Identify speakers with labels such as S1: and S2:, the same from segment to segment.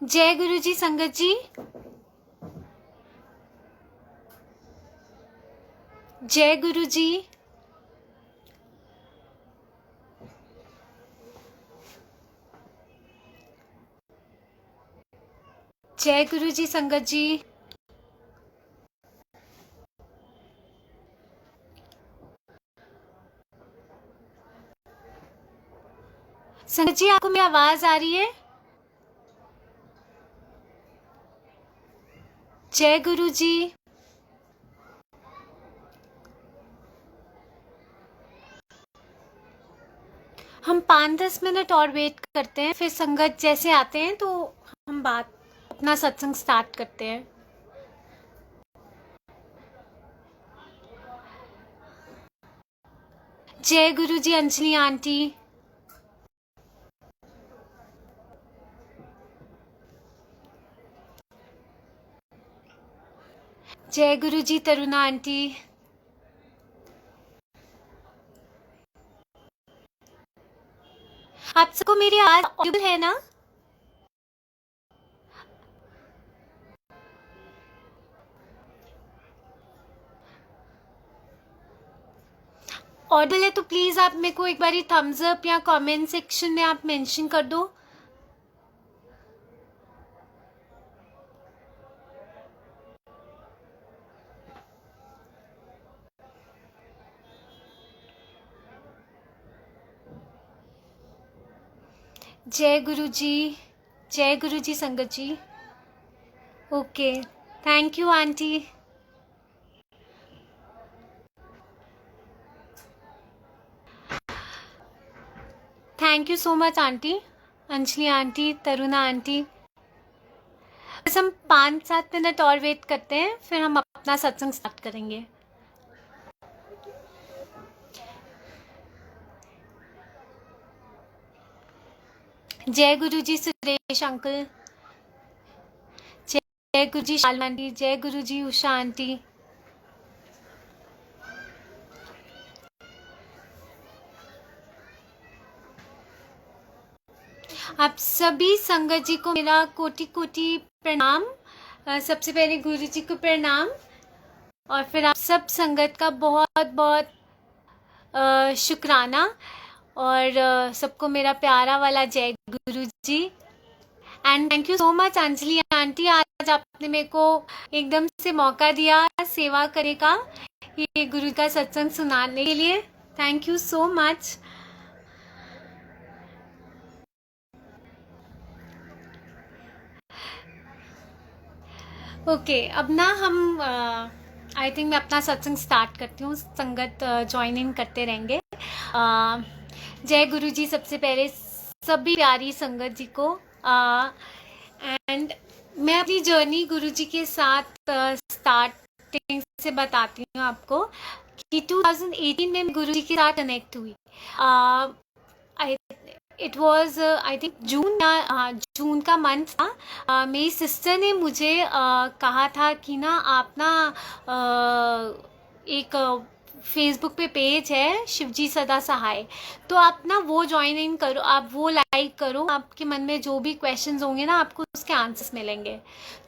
S1: जय गुरु जी संगत जी। जय गुरु जी। जय गुरु जी संगत जी। संगत जी, आपको मेरी आवाज आ रही है? जय गुरु जी। हम 5-10 मिनट और वेट करते हैं, फिर संगत जैसे आते हैं तो हम अपना सत्संग स्टार्ट करते हैं। जय गुरु जी अंजलि आंटी। जय गुरु जी तरुणा आंटी। आप सबको मेरी आवाज ऑडिबल है ना? ऑडिबल है तो प्लीज आप मेरे को एक बारी थम्स अप या कमेंट सेक्शन में आप मेंशन कर दो। जय गुरु जी। जय गुरु जी संगत जी। Okay, thank you aunty. Thank you so much aunty, Anjali aunty, Taruna aunty. बस हम 5-7 मिनट और वेट करते हैं, फिर हम अपना सत्संग स्टार्ट करेंगे। जय गुरु जी सुरेश अंकल। जय गुरु जी शालमा आंटी। जय गुरु जी उषा आंटी। आप सभी संगत जी को मेरा कोटि कोटि प्रणाम। सबसे पहले गुरु जी को प्रणाम, और फिर आप सब संगत का बहुत बहुत शुक्राना, और सबको मेरा प्यारा वाला जय गुरु जी। And thank you so much Anjali aunty, आज आपने मेरे को एकदम से मौका दिया सेवा करने का, ये गुरु का सत्संग सुनाने के लिए। Thank you so much. Okay, अब ना हम आई थिंक मैं अपना सत्संग स्टार्ट करती हूँ, संगत ज्वाइन इन करते रहेंगे। जय गुरु जी सबसे पहले सभी प्यारी संगत जी को, एंड मैं अपनी जर्नी गुरु जी के साथ स्टार्टिंग से बताती हूँ आपको कि 2018 में गुरु जी के साथ कनेक्ट हुई। इट वॉज आई थिंक जून का मंथ था। मेरी सिस्टर ने मुझे कहा था कि ना आप ना एक फेसबुक पे पेज है शिवजी सदा सहाय, तो आप ना वो ज्वाइन इन करो, आप वो लाइक करो, आपके मन में जो भी क्वेश्चंस होंगे ना आपको उसके आंसर्स मिलेंगे।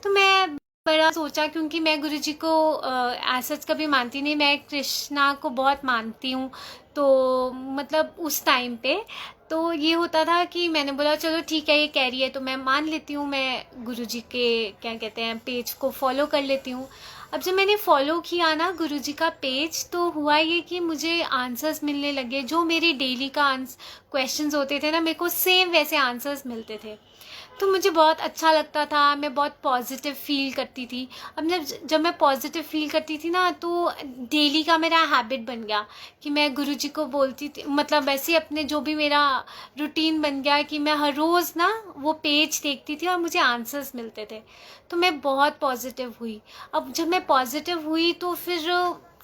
S1: तो मैं बड़ा सोचा, क्योंकि मैं गुरुजी को ऐसा कभी मानती नहीं, मैं कृष्णा को बहुत मानती हूँ, तो मतलब उस टाइम पे तो ये होता था कि मैंने बोला चलो ठीक है ये कह रही है तो मैं मान लेती हूँ, मैं गुरुजी के क्या कहते हैं पेज को फॉलो कर लेती हूँ। अब जब मैंने फॉलो किया ना गुरुजी का पेज, तो हुआ ये कि मुझे आंसर्स मिलने लगे, जो मेरी डेली का क्वेश्चंस होते थे ना मेरे को सेम वैसे आंसर्स मिलते थे, तो मुझे बहुत अच्छा लगता था, मैं बहुत पॉजिटिव फील करती थी। अब जब मैं पॉजिटिव फील करती थी ना, तो डेली का मेरा हैबिट बन गया कि मैं गुरुजी को बोलती थी, मतलब वैसे अपने जो भी मेरा रूटीन बन गया कि मैं हर रोज़ ना वो पेज देखती थी और मुझे आंसर्स मिलते थे, तो मैं बहुत पॉजिटिव हुई। अब जब मैं पॉजिटिव हुई तो फिर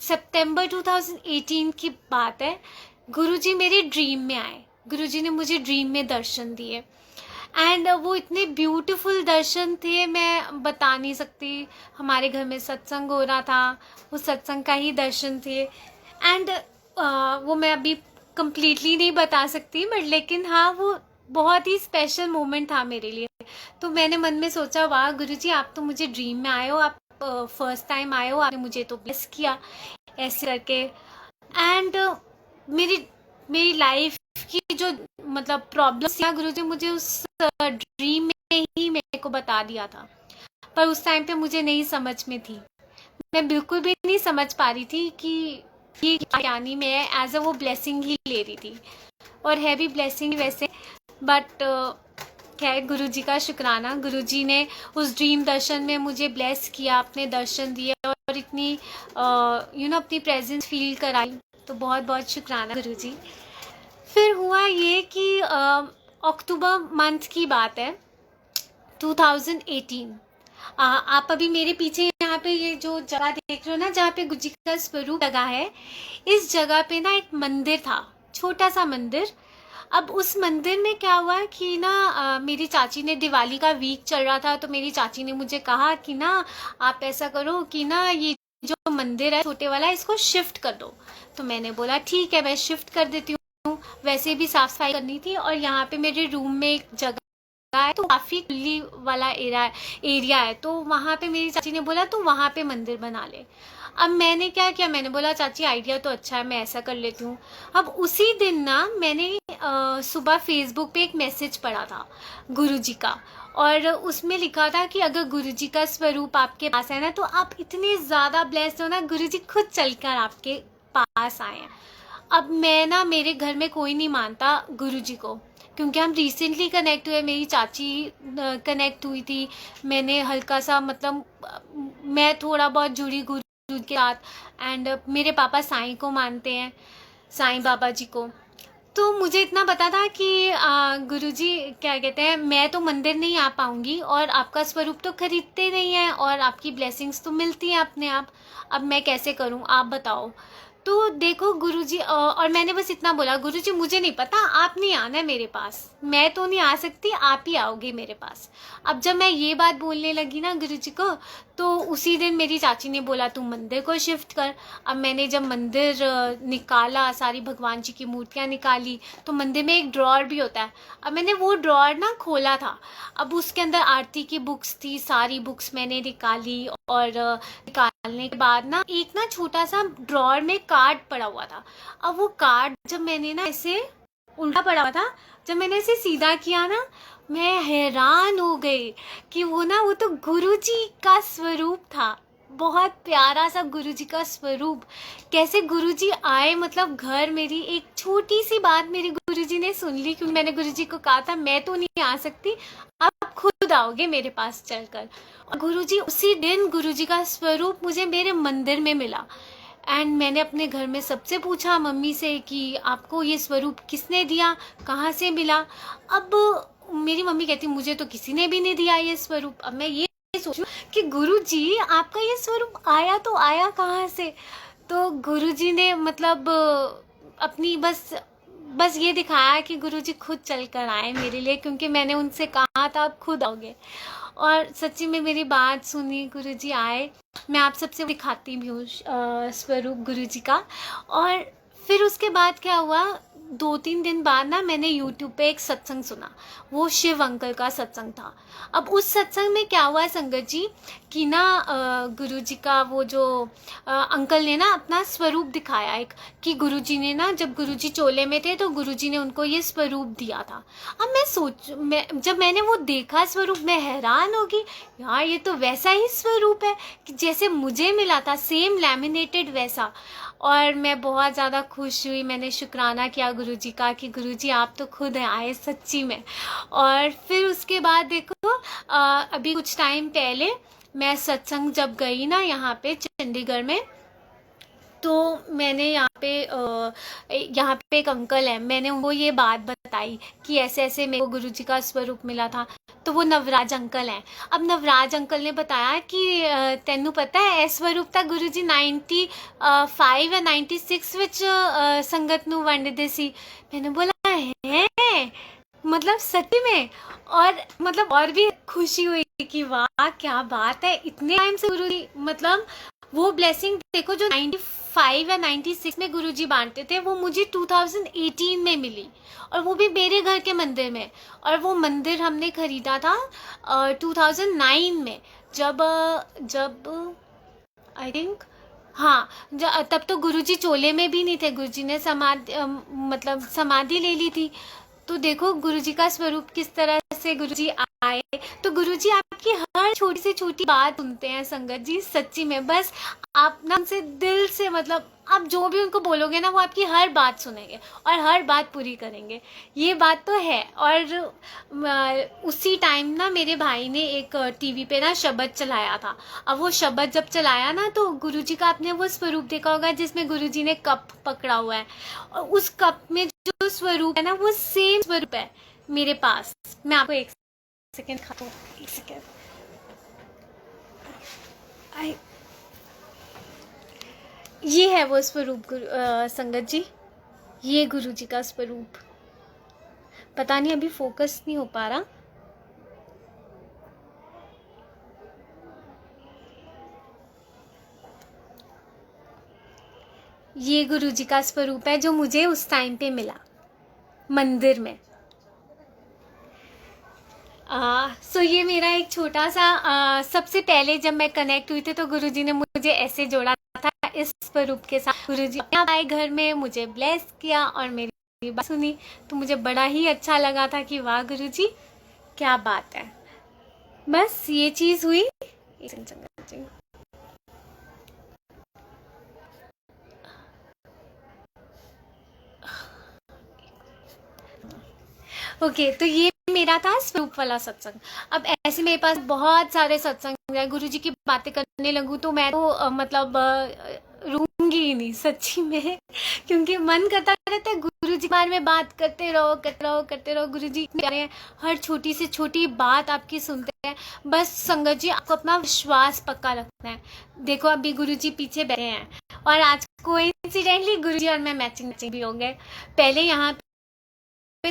S1: सितंबर 2018 की बात है, गुरुजी मेरे ड्रीम में आए, गुरुजी ने मुझे ड्रीम में दर्शन दिए, एंड वो इतने ब्यूटीफुल दर्शन थे मैं बता नहीं सकती। हमारे घर में सत्संग हो रहा था, वो सत्संग का ही दर्शन थे, एंड वो मैं अभी कंप्लीटली नहीं बता सकती, बट लेकिन हाँ वो बहुत ही स्पेशल मोमेंट था मेरे लिए। तो मैंने मन में सोचा, वाह गुरुजी, आप तो मुझे ड्रीम में आए हो, आप फर्स्ट टाइम आए हो, आपने मुझे तो ब्लेस किया ऐसे करके। एंड मेरी मेरी लाइफ की जो मतलब प्रॉब्लम्स थी, गुरुजी मुझे उस ड्रीम में ही मेरे को बता दिया था। पर उस टाइम पे मुझे नहीं समझ में थी, मैं बिल्कुल भी नहीं समझ पा रही थी कि ये यानी मैं एज अ वो ब्लेसिंग ही ले रही थी, और है भी ब्लेसिंग वैसे। बट खैर गुरुजी का शुक्राना, गुरुजी ने उस ड्रीम दर्शन में मुझे ब्लेस किया, अपने दर्शन दिए और इतनी अपनी प्रेजेंस फील कराई। तो बहुत बहुत शुक्राना गुरुजी। फिर हुआ ये कि अक्टूबर मंथ की बात है, 2018। आप अभी मेरे पीछे यहाँ पे ये जो जगह देख रहे हो ना, जहाँ पे गुरुजी का स्वरूप लगा है, इस जगह पे ना एक मंदिर था, छोटा सा मंदिर। अब उस मंदिर में क्या हुआ कि ना मेरी चाची ने, दिवाली का वीक चल रहा था, तो मेरी चाची ने मुझे कहा कि ना आप ऐसा करो कि ना ये जो मंदिर है छोटे वाला, इसको शिफ्ट कर दो। तो मैंने बोला ठीक है, मैं शिफ्ट कर देती हूँ। वैसे भी साफ सफाई करनी थी, और यहाँ पे मेरे रूम में एक जगह है, तो काफी खुली वाला एरिया है, तो वहाँ पे मेरी चाची ने बोला तो वहाँ पे मंदिर बना ले। अब मैंने क्या किया, मैंने बोला चाची आइडिया तो अच्छा है, मैं ऐसा कर लेती हूँ। अब उसी दिन ना मैंने सुबह फेसबुक पे एक मैसेज पढ़ा था गुरुजी का, और उसमें लिखा था कि अगर गुरुजी का स्वरूप आपके पास है ना, तो आप इतने ज़्यादा ब्लेस्ड हो ना, गुरुजी खुद चलकर आपके पास आए हैं। अब मैं ना, मेरे घर में कोई नहीं मानता गुरुजी को, क्योंकि हम रिसेंटली कनेक्ट हुए, मेरी चाची कनेक्ट हुई थी, मैंने हल्का सा मतलब मैं थोड़ा बहुत जुड़ी गुरु के साथ। एंड मेरे पापा साईं को मानते हैं, साईं बाबा जी को। तो मुझे इतना पता था कि गुरुजी क्या कहते हैं, मैं तो मंदिर नहीं आ पाऊंगी, और आपका स्वरूप तो खरीदते नहीं है, और आपकी ब्लेसिंग्स तो मिलती हैं अपने आप। अब मैं कैसे करूं, आप बताओ। तो देखो गुरुजी, और मैंने बस इतना बोला, गुरुजी मुझे नहीं पता, आप नहीं आना है मेरे पास, मैं तो नहीं आ सकती, आप ही आओगे मेरे पास। अब जब मैं ये बात बोलने लगी ना गुरुजी को, तो उसी दिन मेरी चाची ने बोला तू मंदिर को शिफ्ट कर। अब मैंने जब मंदिर निकाला, सारी भगवान जी की मूर्तियाँ निकाली, तो मंदिर में एक ड्रॉअर भी होता है। अब मैंने वो ड्रॉअर ना खोला था, अब उसके अंदर आरती की बुक्स थी, सारी बुक्स मैंने निकाली, और निकालने के बाद ना एक ना छोटा सा ड्रॉअर में कार्ड पड़ा हुआ था। अब वो कार्ड जब मैंने ना ऐसे उल्टा पड़ा हुआ था, जब मैंने इसे सीधा किया ना, मैं हैरान हो गई कि वो तो गुरुजी का स्वरूप था, बहुत प्यारा सा गुरुजी का स्वरूप। कैसे गुरुजी आए, मतलब घर, मेरी एक छोटी सी बात मेरी गुरुजी ने सुन ली, क्योंकि मैंने गुरुजी को कहा था मैं तो नहीं आ सकती, आप खुद आओगे मेरे पास चलकर। और गुरुजी उसी दिन, गुरुजी का स्वरूप मुझे मेरे मंदिर में मिला। एंड मैंने अपने घर में सबसे पूछा, मम्मी से, कि आपको ये स्वरूप किसने दिया, कहाँ से मिला। अब मेरी मम्मी कहती मुझे तो किसी ने भी नहीं दिया ये स्वरूप। अब मैं ये सोचूं कि गुरुजी आपका ये स्वरूप आया तो आया कहाँ से। तो गुरुजी ने मतलब अपनी बस ये दिखाया कि गुरुजी खुद चल कर आए मेरे लिए, क्योंकि मैंने उनसे कहा था आप खुद आओगे, और सच्ची में मेरी बात सुनी, गुरुजी आए। मैं आप सबसे दिखाती भी हूँ स्वरूप गुरुजी का। और फिर उसके बाद क्या हुआ, 2-3 दिन बाद ना मैंने यूट्यूब पे एक सत्संग सुना, वो शिव अंकल का सत्संग था। अब उस सत्संग में क्या हुआ संगत जी कि ना गुरुजी का वो जो अंकल ने ना अपना स्वरूप दिखाया एक, कि गुरुजी ने ना, जब गुरुजी चोले में थे तो गुरुजी ने उनको ये स्वरूप दिया था। अब जब मैंने वो देखा स्वरूप, मैं हैरान हो गई, यार ये तो वैसा ही स्वरूप है कि जैसे मुझे मिला था, सेम लैमिनेटेड वैसा। और मैं बहुत ज़्यादा खुश हुई, मैंने शुक्राना किया गुरुजी का कि गुरुजी आप तो खुद आए सच्ची में। और फिर उसके बाद देखो अभी कुछ टाइम पहले मैं सत्संग जब गई ना यहाँ पे चंडीगढ़ में, तो मैंने यहाँ पे एक अंकल है, मैंने उनको ये बात बताई कि ऐसे ऐसे मेरे को गुरुजी का स्वरूप मिला था। तो वो नवराज अंकल हैं। अब नवराज अंकल ने बताया कि तेनू पता है ਇਹ स्वरूप ਤਾਂ गुरु जी 95 या 96 ਵਿੱਚ संगत ਨੂੰ ਵੰਡਦੇ ਸੀ। मैंने बोला है मतलब सच्ची में, और मतलब और भी खुशी हुई कि वाह क्या बात है, इतने टाइम से गुरु जी, मतलब वो ब्लेसिंग देखो जो 95 95 या 96 में गुरुजी बांटते थे, वो मुझे 2018 में मिली, और वो भी मेरे घर के मंदिर में। और वो मंदिर हमने खरीदा था 2009 में, जब आई थिंक, हाँ, तब तो गुरुजी चोले में भी नहीं थे, गुरुजी ने मतलब समाधि ले ली थी। तो देखो गुरुजी का स्वरूप किस तरह से गुरुजी आए। तो गुरुजी आपकी हर छोटी से छोटी बात सुनते हैं संगत जी, सच्ची में। बस आप ना उनसे दिल से, मतलब आप जो भी उनको बोलोगे ना, वो आपकी हर बात सुनेंगे और हर बात पूरी करेंगे, ये बात तो है। और उसी टाइम ना मेरे भाई ने एक टीवी पे ना शब्द चलाया था। अब वो शब्द जब चलाया ना, तो गुरुजी का आपने वो स्वरूप देखा होगा जिसमें गुरुजी ने कप पकड़ा हुआ है, और उस कप में जो स्वरूप है ना, वो सेम स्वरूप है मेरे पास। मैं आपको एक सेकेंड खाता हूँ, एक सेकेंड। ये है वो स्वरूप संगत जी, ये गुरुजी का स्वरूप। पता नहीं अभी फोकस नहीं हो पा रहा। ये गुरुजी का स्वरूप है जो मुझे उस टाइम पे मिला मंदिर में। सो ये मेरा एक छोटा सा सबसे पहले जब मैं कनेक्ट हुई थी, तो गुरुजी ने मुझे ऐसे जोड़ा था इस स्वरूप के साथ। गुरुजी आए घर में, मुझे ब्लेस किया और मेरी बात सुनी, तो मुझे बड़ा ही अच्छा लगा था कि वाह गुरुजी क्या बात है। बस ये चीज़ हुई। ओके, तो ये मेरा था स्वरूप वाला सत्संग। अब ऐसे मेरे पास बहुत सारे सत्संग है, गुरुजी की बातें करने लगूँ तो मैं तो मतलब रूंगी ही नहीं सच्ची में, क्योंकि मन करता रहता है गुरुजी के बारे में बात करते रहो। गुरुजी हर छोटी से छोटी बात आपकी सुनते हैं। बस संगत जी, आपको अपना विश्वास पक्का रखना है। देखो अभी गुरुजी पीछे बैठे हैं, और आज कोइंसिडेंटली गुरुजी और मैं मैचिंग भी हो गए। पहले यहाँ पे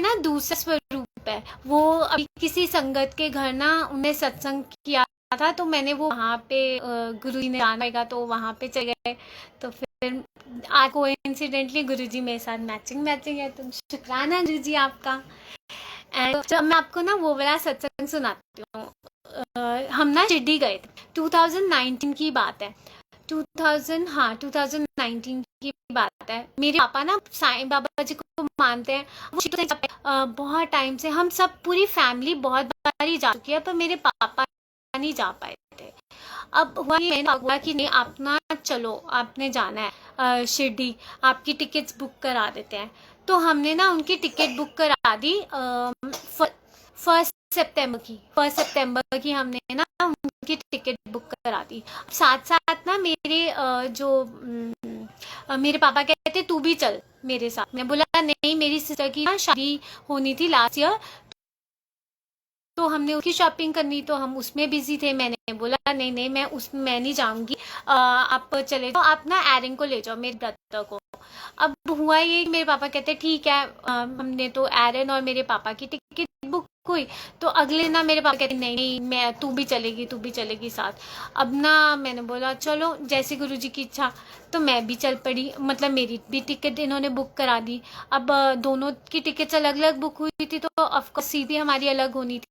S1: ना दूसरा स्वरूप है, वो अभी किसी संगत के घर ना उन्हें सत्संग किया था, तो मैंने वो वहाँ पे गुरुजी ने जाना होगा तो वहाँ पे चले गए। तो फिर आज कोइंसिडेंटली गुरुजी मेरे साथ मैचिंग है। तो शुक्राना गुरुजी आपका। एंड जब मैं आपको ना वो वाला सत्संग सुनाती हूँ, हम ना शिरडी गए थे, 2019 की बात है। 2019 की बात है। मेरे पापा ना साईं बाबा जी को मानते हैं, वो बहुत टाइम से, हम सब पूरी फैमिली बहुत बार जा चुकी है, पर मेरे पापा नहीं जा पाए थे। अब हुआ कि नहीं, आप ना चलो, आपने जाना है शिरडी, आपकी टिकट्स बुक करा देते हैं। तो हमने ना उनकी टिकट बुक करा दी 1 सितंबर की हमने ना उनकी टिकट बुक करा दी। साथ साथ ना मेरे मेरे पापा कहते तू भी चल मेरे साथ। मैं बोला नहीं, मेरी सिस्टर की शादी होनी थी लास्ट ईयर, तो हमने उसकी शॉपिंग करनी, तो हम उसमें बिजी थे। मैंने बोला नहीं मैं नहीं जाऊंगी, आप चले जाओ, आप ना एरिन को ले जाओ, मेरे ब्रदर को। अब हुआ ये, मेरे पापा कहते ठीक है। हमने तो एरिन और मेरे पापा की टिकट बुक हुई, तो अगले ना मेरे पापा कहते नहीं मैं तू भी चलेगी साथ। अब ना मैंने बोला चलो जैसे गुरुजी की इच्छा, तो मैं भी चल पड़ी। मतलब मेरी भी टिकट इन्होंने बुक करा दी। अब दोनों की टिकट्स अलग अलग बुक हुई थी, तो ऑफकोर्स सीधी हमारी अलग होनी थी।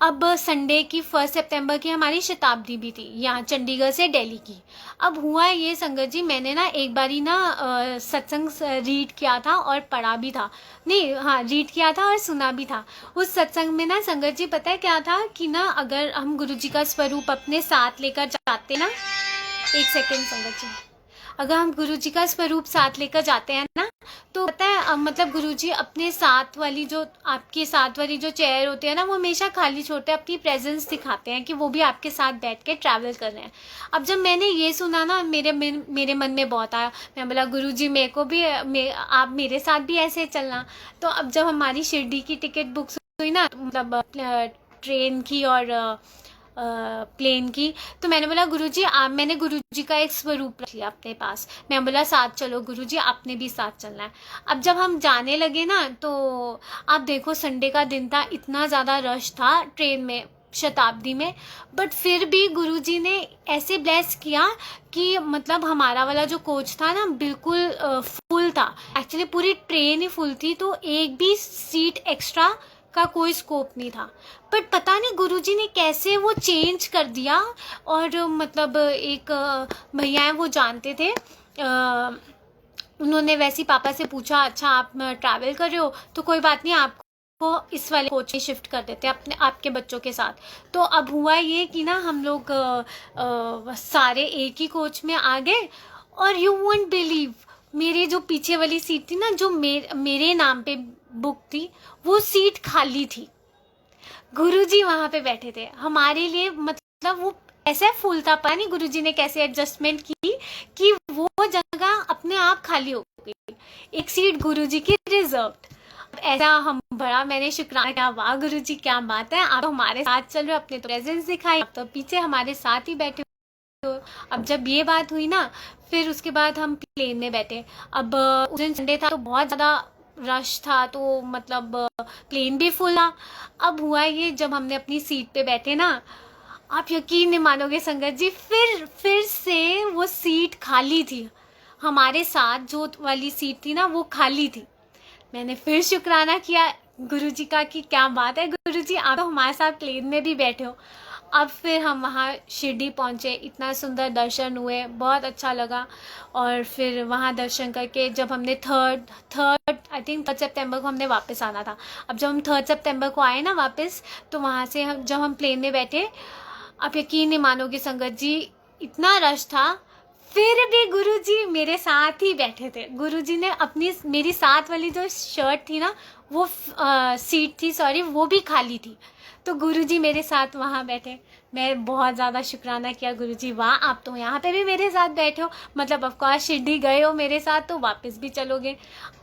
S1: अब संडे की 1 सितंबर की हमारी शताब्दी भी थी, यहाँ चंडीगढ़ से दिल्ली की। अब हुआ ये संगत जी, मैंने ना एक बारी ना सत्संग रीड किया था और पढ़ा भी था, नहीं हाँ रीड किया था और सुना भी था। उस सत्संग में ना संगत जी पता है क्या था कि ना, अगर हम गुरुजी का स्वरूप अपने साथ लेकर जाते ना, एक सेकेंड संगत जी, अगर हम गुरुजी का स्वरूप साथ लेकर जाते हैं ना, तो पता है मतलब गुरुजी अपने साथ वाली जो आपके साथ वाली जो चेयर होती है ना, वो हमेशा खाली छोड़ते हैं, अपनी प्रेजेंस दिखाते हैं कि वो भी आपके साथ बैठ के ट्रैवल कर रहे हैं। अब जब मैंने ये सुना ना, मेरे मन में बहुत आया। मैं बोला गुरुजी मेरे को भी आप मेरे साथ भी ऐसे चलना। तो अब जब हमारी शिरडी की टिकट बुक हुई ना, मतलब ट्रेन की और प्लेन की, तो मैंने बोला गुरुजी मैंने गुरुजी का एक स्वरूप रख लिया अपने पास। मैं बोला साथ चलो गुरुजी, आपने भी साथ चलना है। अब जब हम जाने लगे ना, तो आप देखो संडे का दिन था, इतना ज़्यादा रश था ट्रेन में, शताब्दी में, बट फिर भी गुरुजी ने ऐसे ब्लेस किया कि मतलब हमारा वाला जो कोच था ना बिल्कुल फुल था। एक्चुअली पूरी ट्रेन ही फुल थी, तो एक भी सीट एक्स्ट्रा का कोई स्कोप नहीं था। बट पता नहीं गुरुजी ने कैसे वो चेंज कर दिया। और मतलब एक भैया हैं, वो जानते थे, उन्होंने वैसे ही पापा से पूछा, अच्छा आप ट्रैवल कर रहे हो तो कोई बात नहीं, आपको इस वाले कोच में शिफ्ट कर देते हैं अपने आपके बच्चों के साथ। तो अब हुआ ये कि ना हम लोग सारे एक ही कोच में आ गए। और यू वोंट बिलीव, मेरी जो पीछे वाली सीट थी ना, जो मेरे नाम पे बुक थी, वो सीट खाली थी। गुरुजी वहां पे बैठे थे हमारे लिए। मतलब वो ऐसा फूल था, पता नहीं गुरुजी ने कैसे एडजस्टमेंट की कि वो जगह अपने आप खाली हो गई, एक सीट गुरुजी की रिजर्व्ड। ऐसा हम बड़ा मैंने शुक्राना किया, वाह गुरुजी क्या बात है, आप तो हमारे साथ चल रहे हो, अपने तो प्रेजेंस दिखाई, आप तो पीछे हमारे साथ ही बैठे हो। अब जब ये बात हुई ना, फिर उसके बाद हम प्लेन में बैठे। अब उस दिन संडे था तो बहुत ज़्यादा रश था, तो मतलब प्लेन भी फुल था। अब हुआ ये, जब हमने अपनी सीट पे बैठे ना, आप यकीन नहीं मानोगे संगत जी, फिर से वो सीट खाली थी। हमारे साथ जो वाली सीट थी ना, वो खाली थी। मैंने फिर शुक्राना किया गुरुजी का कि क्या बात है गुरुजी, आप तो हमारे साथ प्लेन में भी बैठे हो। अब फिर हम वहाँ शिरडी पहुँचे, इतना सुंदर दर्शन हुए, बहुत अच्छा लगा। और फिर वहाँ दर्शन करके जब हमने थर्ड आई थिंक 3 सितंबर को हमने वापस आना था। अब जब हम 3 सितंबर को आए ना वापस, तो वहाँ से जब हम प्लेन में बैठे, आप यकीन नहीं मानोगे संगत जी, इतना रश था, फिर भी गुरुजी मेरे साथ ही बैठे थे। गुरुजी ने अपनी मेरी साथ वाली जो शर्ट थी ना, वो सीट थी सॉरी, वो भी खाली थी, तो गुरुजी मेरे साथ वहाँ बैठे। मैं बहुत ज़्यादा शुक्राना किया, गुरुजी वाह, आप तो यहाँ पे भी मेरे साथ बैठे हो, मतलब ऑफकोर्स शिरडी गए हो मेरे साथ तो वापस भी चलोगे।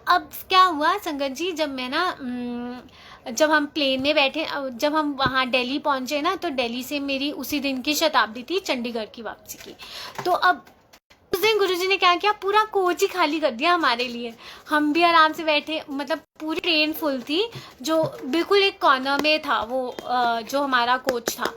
S1: अब क्या हुआ संगत जी, जब मैं ना जब हम प्लेन में बैठे, जब हम वहाँ दिल्ली पहुँचे ना, तो दिल्ली से मेरी उसी दिन की शताब्दी थी चंडीगढ़ की वापसी की। तो अब उस दिन गुरुजी ने क्या किया, पूरा कोच ही खाली कर दिया हमारे लिए। हम भी आराम से बैठे, मतलब पूरी ट्रेन फुल थी, जो बिल्कुल एक कॉर्नर में था वो जो हमारा कोच था,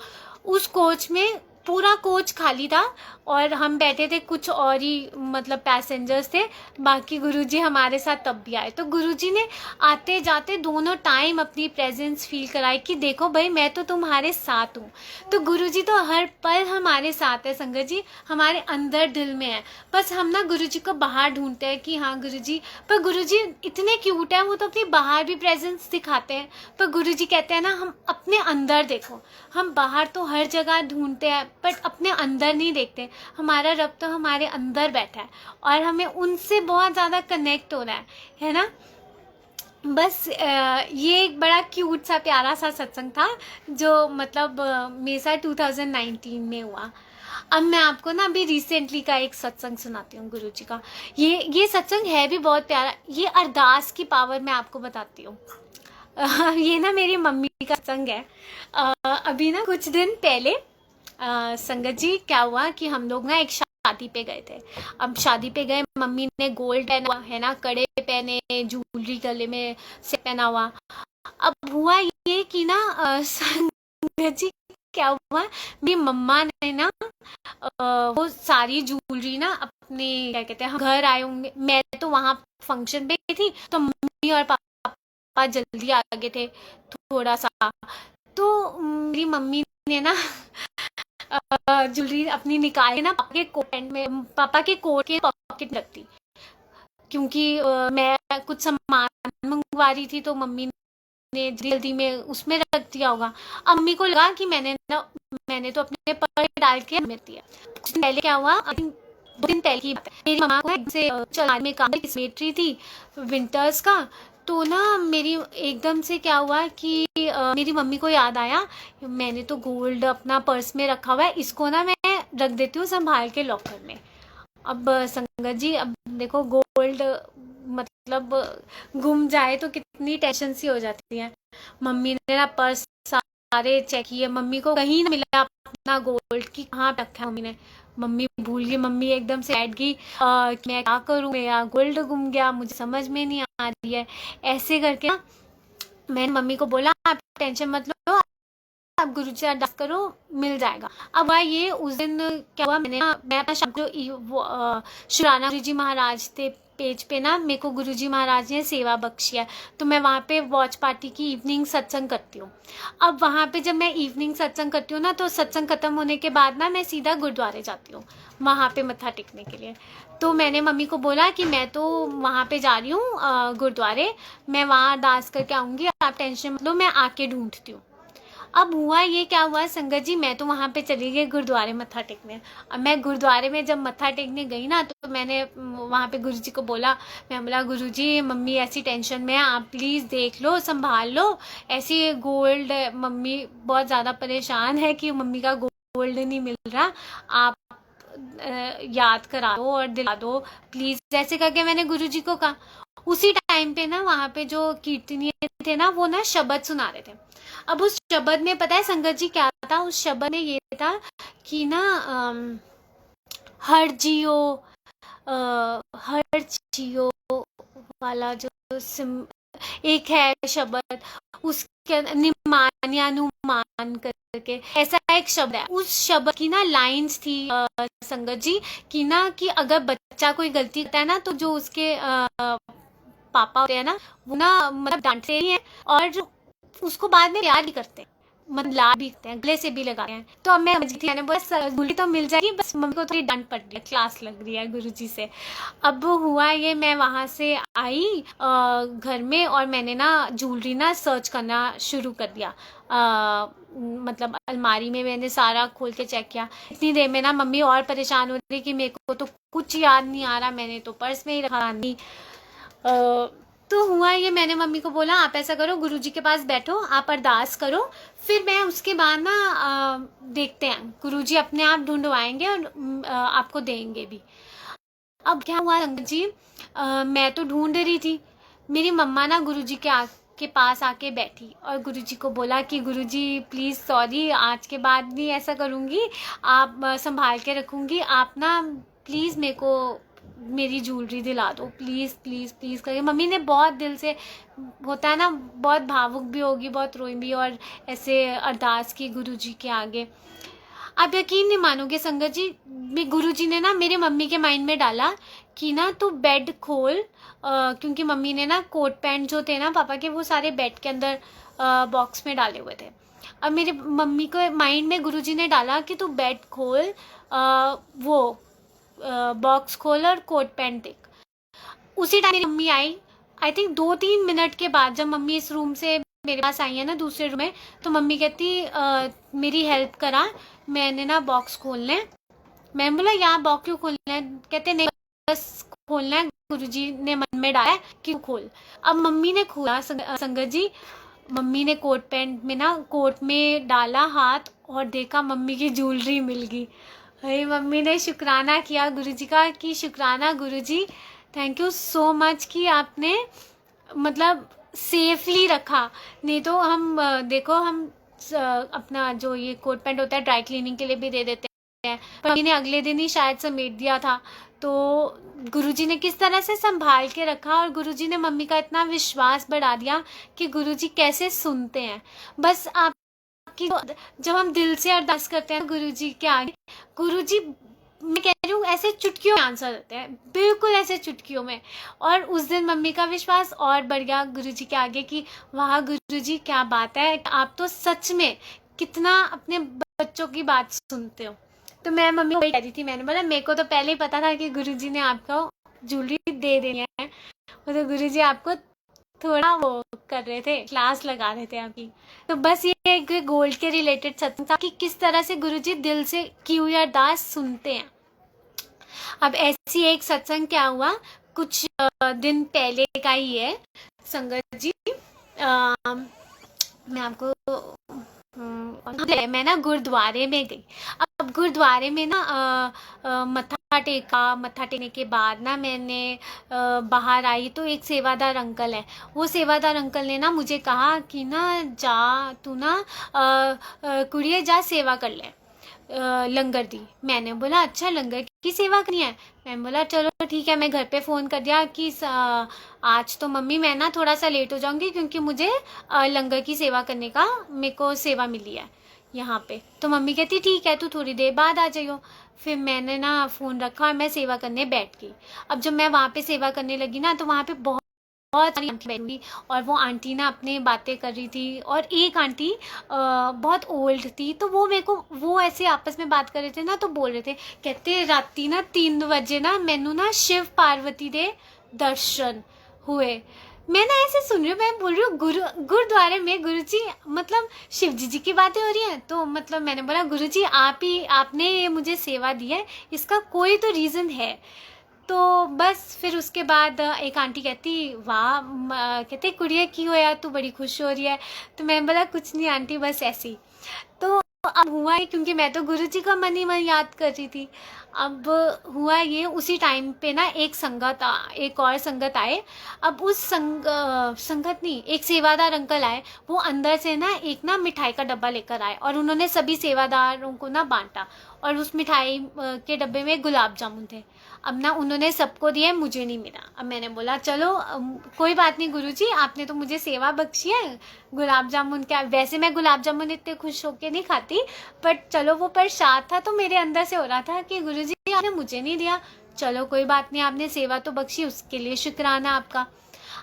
S1: उस कोच में पूरा कोच खाली था। और हम बैठे थे, कुछ और ही मतलब पैसेंजर्स थे, बाकी गुरुजी हमारे साथ तब भी आए। तो गुरुजी ने आते जाते दोनों टाइम अपनी प्रेजेंस फील कराई कि देखो भाई, मैं तो तुम्हारे साथ हूँ। तो गुरुजी तो हर पल हमारे साथ है संगत जी, हमारे अंदर दिल में है। बस हम ना गुरुजी को बाहर ढूंढते हैं कि हाँ गुरुजी, पर गुरुजी इतने क्यूट है, वो तो अपनी बाहर भी प्रेजेंस दिखाते हैं। पर गुरुजी कहते हैं ना, हम अपने अंदर देखो, हम बाहर तो हर जगह ढूंढते हैं बट अपने अंदर नहीं देखते। हमारा रब तो हमारे अंदर बैठा है और हमें उनसे बहुत ज़्यादा कनेक्ट होना है ना। बस ये एक बड़ा क्यूट सा प्यारा सा सत्संग था, जो मतलब मेरे साथ 2019 में हुआ। अब मैं आपको ना अभी रिसेंटली का एक सत्संग सुनाती हूँ गुरुजी का। ये सत्संग है भी बहुत प्यारा, ये अरदास की पावर मैं आपको बताती हूँ। ये ना मेरी मम्मी का सत्संग है। अभी ना कुछ दिन पहले संगत जी क्या हुआ कि हम लोग ना एक शादी पे गए थे। अब शादी पे गए, मम्मी ने गोल्ड पहना हुआ है ना, कड़े पहने, ज्वेलरी गले में से पहना हुआ। अब हुआ ये कि ना संगत जी क्या हुआ, मेरी मम्मा ने ना वो सारी ज्वेलरी ना अपने क्या कहते हैं, हम घर आए होंगे, मैं तो वहाँ फंक्शन पे थी, तो मम्मी और पापा जल्दी आ गए थे थोड़ा सा। तो मेरी मम्मी ने ना ज्वेलरी अपनी निकाल के ना पापा के कोट के पॉकेट रख दी, क्योंकि मैं कुछ सामान मंगवा रही थी, तो मम्मी ने जल्दी में उसमें रख दिया होगा। अब मम्मी को लगा कि मैंने तो अपने पर्स डाल के रख दिया। कुछ दिन पहले क्या हुआ, 2 दिन पहले की बात है, मेरी मम्मा को से चलाने में काम समेट रही थी विंटर्स का। तो ना मेरी एकदम से क्या हुआ कि मेरी मम्मी को याद आया, मैंने तो गोल्ड अपना पर्स में रखा हुआ है, इसको ना मैं रख देती हूँ संभाल के लॉकर में। अब संगत जी, अब देखो गोल्ड मतलब गुम जाए तो कितनी टेंशन सी हो जाती है। मम्मी ने ना पर्स सारे चेक किए, मम्मी को कहीं ना मिला अपना गोल्ड की कहाँ रखा है मम्मी ने। मम्मी भूल गई, मम्मी एकदम से बैठ गई कि मैं क्या करूँ, मेरा गोल्ड गुम गया, मुझे समझ में नहीं आ रही है। ऐसे करके ना मैंने मम्मी को बोला, आप टेंशन मत लो, आप गुरुजी से अरदास करो, मिल जाएगा। अब ये उस दिन क्या हुआ, मैं अपना शाम को शुराना गुरुजी महाराज थे पेज पे ना, मेरे को गुरुजी महाराज ने सेवा बख्शी है, तो मैं वहाँ पे वॉच पार्टी की इवनिंग सत्संग करती हूँ। अब वहाँ पे जब मैं इवनिंग सत्संग करती हूँ ना, तो सत्संग खत्म होने के बाद ना मैं सीधा गुरुद्वारे जाती हूँ वहाँ पे मत्था टेकने के लिए। तो मैंने मम्मी को बोला कि मैं तो वहाँ पे जा रही हूँ गुरुद्वारे, मैं वहाँ अरदास करके आऊँगी, आप टेंशन मत लो, मैं आके ढूंढती हूँ। अब हुआ ये क्या हुआ संगत जी, मैं तो वहाँ पे चली गई गुरुद्वारे मत्था टेकने। अब मैं गुरुद्वारे में जब मत्था टेकने गई ना, तो मैंने वहाँ पे गुरुजी को बोला, मैं बोला गुरुजी मम्मी ऐसी टेंशन में है, आप प्लीज़ देख लो, संभाल लो, ऐसी गोल्ड, मम्मी बहुत ज़्यादा परेशान है कि मम्मी का गोल्ड नहीं मिल रहा, आप याद करा दो और दिला दो प्लीज़, जैसे करके मैंने गुरुजी को कहा। उसी टाइम पे ना वहाँ पे जो कीर्तनीय थे ना, वो ना शब्द सुना रहे थे। अब उस शब्द में पता है संगत जी क्या था, उस शब्द में ये था कि ना हर जियो वाला जो एक है शब्द, उसके निमान्यानुमान करके ऐसा एक शब्द है, उस शब्द की ना लाइंस थी संगत जी कि ना, कि अगर बच्चा कोई गलती करता है ना, तो जो उसके पापा होते हैं ना, वो ना मतलब डांटते ही हैं, और जो उसको बाद में प्यार भी करते हैं, मतलब लाड भी करते हैं, गले से भी लगाते हैं। तो अब मैं समझ थी, मैंने बोला गुल्ली तो मिल जाएगी, बस मम्मी को थोड़ी डांट पड़ रही है, क्लास लग रही है गुरुजी से। अब हुआ ये, मैं वहाँ से आई घर में, और मैंने ना ज्वेलरी ना सर्च करना शुरू कर दिया, मतलब अलमारी में मैंने सारा खोल के चेक किया। इतनी देर में ना मम्मी और परेशान हो रही कि मेरे को तो कुछ याद नहीं आ रहा, मैंने तो पर्स में ही रखा नहीं। तो हुआ ये, मैंने मम्मी को बोला आप ऐसा करो, गुरुजी के पास बैठो, आप अरदास करो, फिर मैं उसके बाद ना देखते हैं, गुरुजी अपने आप ढूंढवाएंगे और आपको देंगे भी। अब क्या हुआ संगत जी, मैं तो ढूंढ रही थी, मेरी मम्मा ना गुरुजी के पास आके बैठी और गुरुजी को बोला कि गुरुजी प्लीज़ सॉरी, आज के बाद नहीं ऐसा करूँगी, आप संभाल के रखूँगी, आप ना प्लीज़ मेरे को मेरी ज्वेलरी दिला दो, प्लीज़ प्लीज़ प्लीज़ करके। मम्मी ने बहुत दिल से, होता है ना, बहुत भावुक भी होगी, बहुत रोई भी, और ऐसे अरदास की गुरुजी के आगे। आप यकीन नहीं मानोगे संगत जी, गुरुजी ने ना मेरे मम्मी के माइंड में डाला कि ना तू बेड खोल, क्योंकि मम्मी ने ना कोट पैंट जो थे ना पापा के, वो सारे बेड के अंदर बॉक्स में डाले हुए थे। अब मेरे मम्मी को माइंड में गुरुजी ने डाला कि तू बेड खोल, वो बॉक्स खोल और कोट पैंट देख। उसी टाइम मेरी mummy I, I think 2-3 minute के बाद, जब मम्मी इस रूम से मेरे पास आई है ना दूसरे रूम में, तो मम्मी कहती मेरी हेल्प करा, मैंने ना बॉक्स खोलना है। मैंने बोला यहाँ बॉक्स क्यों खोलना है, कहते नहीं बस खोलना है, गुरुजी ने मन में डाला है कि खोल। अब मम्मी ने खोला संगत जी, मम्मी ने कोट पैंट में ना, कोट में डाला हाथ और देखा मम्मी की ज्वेलरी मिल गई। अरे मम्मी ने शुक्राना किया गुरुजी का कि शुक्राना गुरुजी, थैंक यू सो मच कि आपने मतलब सेफली रखा, नहीं तो हम देखो हम अपना जो ये कोट पैंट होता है ड्राई क्लीनिंग के लिए भी दे देते हैं, पर मम्मी ने अगले दिन ही शायद समेट दिया था। तो गुरुजी ने किस तरह से संभाल के रखा, और गुरुजी ने मम्मी का इतना विश्वास बढ़ा दिया कि गुरुजी कैसे सुनते हैं। बस आप कि जब हम दिल से अरदास करते हैं गुरुजी के आगे, गुरुजी, मैं कह रही हूँ, ऐसे चुटकियों में आंसर देते हैं, बिल्कुल ऐसे चुटकियों में। और उस दिन मम्मी का विश्वास और बढ़ गया गुरुजी के आगे कि वाह गुरुजी क्या बात है, आप तो सच में कितना अपने बच्चों की बात सुनते हो। तो मैं मम्मी को कह रही थी, मैंने बोला मेरे को तो पहले ही पता था कि गुरुजी ने आपको ज्वेलरी दे देनी है, वो तो गुरुजी आपको थोड़ा वो कर रहे थे, क्लास लगा रहे थे आपकी। तो बस ये एक गोल्ड के रिलेटेड सत्संग था कि किस तरह से गुरुजी दिल से की हुई अरदास सुनते हैं। अब ऐसी एक सत्संग क्या हुआ, कुछ दिन पहले का ही है संगत जी, मैं आपको मैं ना गुरुद्वारे में गई। अब गुरुद्वारे में ना मत्था टेकने के बाद ना मैंने बाहर आई, तो एक सेवादार अंकल है, वो सेवादार अंकल ने ना मुझे कहा कि ना जा तू ना कुड़िए जा सेवा कर ले, लंगर दी। मैंने बोला अच्छा लंगर की सेवा करनी है, मैंने बोला चलो ठीक है। मैं घर पे फ़ोन कर दिया कि आज तो मम्मी मैं ना थोड़ा सा लेट हो जाऊंगी, क्योंकि मुझे लंगर की सेवा करने का मेरे को सेवा मिली है। यहाँ पे। तो मम्मी कहती ठीक है, तू थोड़ी देर बाद आ जाइयो। फिर मैंने ना फ़ोन रखा और मैं सेवा करने बैठ गई। अब जब मैं वहाँ पे सेवा करने लगी ना, तो वहाँ पे बहुत बहुत सारी आंटी बैठी थी, और वो आंटी ना अपने बातें कर रही थी, और एक आंटी बहुत ओल्ड थी, तो वो मेरे को वो ऐसे आपस में बात कर रहे थे ना, तो बोल रहे थे, कहते राती ना 3 बजे ना मैनू ना शिव पार्वती दे दर्शन हुए। मैं ना ऐसे सुन रही हूँ, मैं बोल रही हूँ गुरुद्वारे में गुरुजी, मतलब शिव जी की बातें हो रही हैं। तो मतलब मैंने बोला गुरुजी आपने ये मुझे सेवा दी है, इसका कोई तो रीज़न है। तो बस फिर उसके बाद एक आंटी कहती वाह, कहते कुड़िया की हो यार, तू बड़ी खुश हो रही है। तो मैंने बोला कुछ नहीं आंटी, बस ऐसे ही। तो अब हुआ ही, क्योंकि मैं तो गुरुजी का मन ही मन याद कर रही थी। अब हुआ ये, उसी टाइम पे ना एक और संगत आए। अब उस संगत नहीं, एक सेवादार अंकल आए। वो अंदर से ना एक ना मिठाई का डब्बा लेकर आए, और उन्होंने सभी सेवादारों को ना बांटा, और उस मिठाई के डब्बे में गुलाब जामुन थे। अब ना उन्होंने सबको दिया, मुझे नहीं मिला। अब मैंने बोला चलो कोई बात नहीं गुरुजी, आपने तो मुझे सेवा बख्शी है, गुलाब जामुन क्या, वैसे मैं गुलाब जामुन इतने खुश होके नहीं खाती, बट चलो वो प्रसाद था, तो मेरे अंदर से हो रहा था कि गुरुजी आपने मुझे नहीं दिया, चलो कोई बात नहीं, आपने सेवा तो बख्शी, उसके लिए शुक्राना आपका।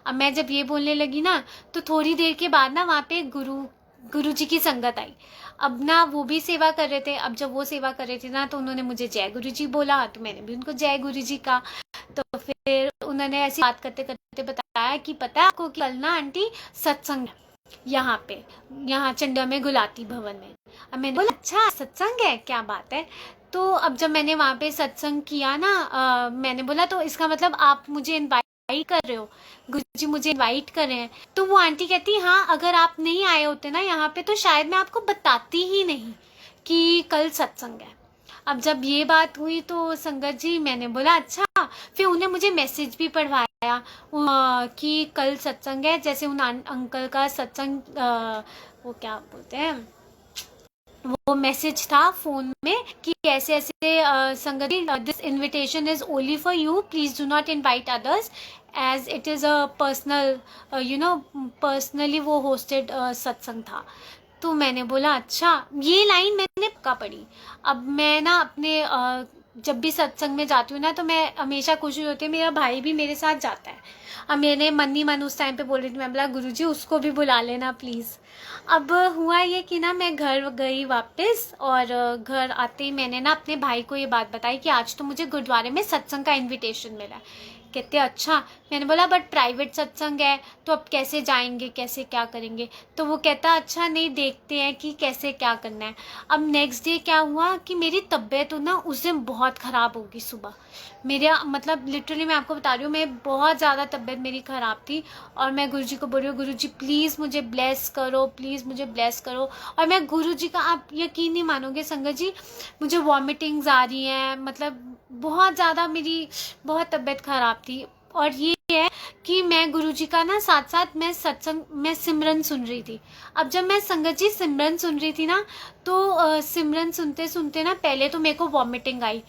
S1: अब मैं जब ये बोलने लगी ना, तो थोड़ी देर के बाद ना वहाँ पे गुरु जी की संगत आई। अब ना वो भी सेवा कर रहे थे। अब जब वो सेवा कर रहे थे ना, तो उन्होंने मुझे जय गुरु जी बोला, तो मैंने भी उनको जय गुरु जी कहा। तो फिर उन्होंने ऐसी बात करते करते बताया कि पता है आपको कि कल ना आंटी सत्संग है यहाँ पे, यहाँ चंडा में गुलाती भवन में। अब मैंने बोला अच्छा सत्संग है, क्या बात है। तो अब जब मैंने वहाँ पे सत्संग किया ना, मैंने बोला तो इसका मतलब आप मुझे इनवाइट कर रहे हो, गुरुजी मुझे इनवाइट कर रहे हैं। तो वो आंटी कहती हाँ, अगर आप नहीं आए होते ना यहाँ पे, तो शायद मैं आपको बताती ही नहीं कि कल सत्संग है। अब जब ये बात हुई तो संगत जी, मैंने बोला अच्छा। फिर उन्हें मुझे मैसेज भी पढ़वाया कि कल सत्संग है, जैसे उन अंकल का सत्संग, वो क्या बोलते हैं, वो मैसेज था फोन में कि ऐसे ऐसे संगति, this invitation is only for you, please do not invite others as it is a personal, personally वो होस्टेड सत्संग था। तो मैंने बोला अच्छा, ये लाइन मैंने पक्का पढ़ी। अब मैं ना अपने जब भी सत्संग में जाती हूँ ना, तो मैं हमेशा कोशिश होती है, मेरा भाई भी मेरे साथ जाता है। अब मैंने मन ही मन उस टाइम पे बोल रही थी, मैं बोला गुरुजी उसको भी बुला लेना प्लीज़। अब हुआ ये कि ना मैं घर गई वापस, और घर आते ही मैंने ना अपने भाई को ये बात बताई कि आज तो मुझे गुरुद्वारे में सत्संग का इनविटेशन मिला है। कहते अच्छा। मैंने बोला बट प्राइवेट सत्संग है, तो अब कैसे जाएंगे, कैसे क्या करेंगे। तो वो कहता अच्छा नहीं, देखते हैं कि कैसे क्या करना है। अब नेक्स्ट डे क्या हुआ कि मेरी तबीयत ना उस दिन बहुत ख़राब होगी सुबह। मेरा मतलब लिटरली मैं आपको बता रही हूँ, मैं बहुत ज़्यादा तबीयत मेरी ख़राब थी, और मैं गुरुजी को बोल रही हूँ गुरुजी प्लीज़ मुझे ब्लेस करो, प्लीज़ मुझे ब्लेस करो। और मैं गुरुजी का, आप यकीन नहीं मानोगे संगत जी, मुझे वॉमिटिंग्स आ रही हैं, मतलब बहुत ज़्यादा मेरी बहुत तबीयत ख़राब थी। और ये है कि मैं गुरुजी का ना साथ साथ मैं सत्संग में सिमरन सुन रही थी। अब जब मैं संगत जी सिमरन सुन रही थी ना, तो सिमरन सुनते सुनते ना पहले तो मेरे को वॉमिटिंग आई।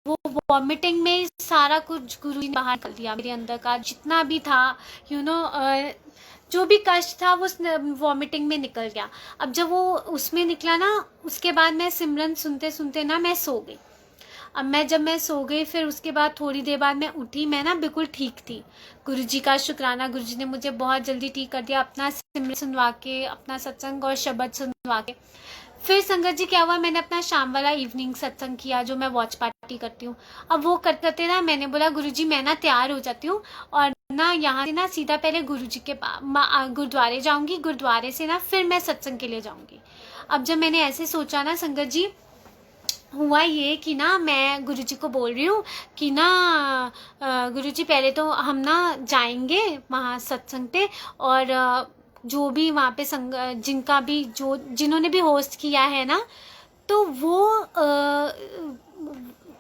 S1: वो वॉमिटिंग में सारा कुछ गुरुजी ने बाहर कर दिया, मेरे अंदर का जितना भी था, जो भी कष्ट था वो वॉमिटिंग में निकल गया। अब जब वो उसमें निकला ना, उसके बाद मैं सिमरन सुनते सुनते ना मैं सो गई। अब जब मैं सो गई, फिर उसके बाद थोड़ी देर बाद मैं उठी, मैं ना बिल्कुल ठीक थी। गुरुजी का शुक्राना, गुरुजी ने मुझे बहुत जल्दी ठीक कर दिया, अपना सिमरन सुनवा के, अपना सत्संग और शब्द सुनवा के। फिर संगत जी क्या हुआ, मैंने अपना शाम वाला इवनिंग सत्संग किया, जो मैं वॉच पार्टी करती हूँ। अब वो करते ना मैंने बोला गुरुजी मैं ना तैयार हो जाती हूँ, और ना यहाँ से ना सीधा पहले गुरुजी के गुरुद्वारे जाऊँगी, गुरुद्वारे से ना फिर मैं सत्संग के लिए जाऊँगी। अब जब मैंने ऐसे सोचा ना संगत जी, हुआ ये कि ना मैं गुरुजी को बोल रही हूँ कि ना गुरुजी पहले तो हम ना जाएंगे वहाँ सत्संग पे, और जो भी वहाँ पे जिनका भी जिन्होंने भी होस्ट किया है ना, तो वो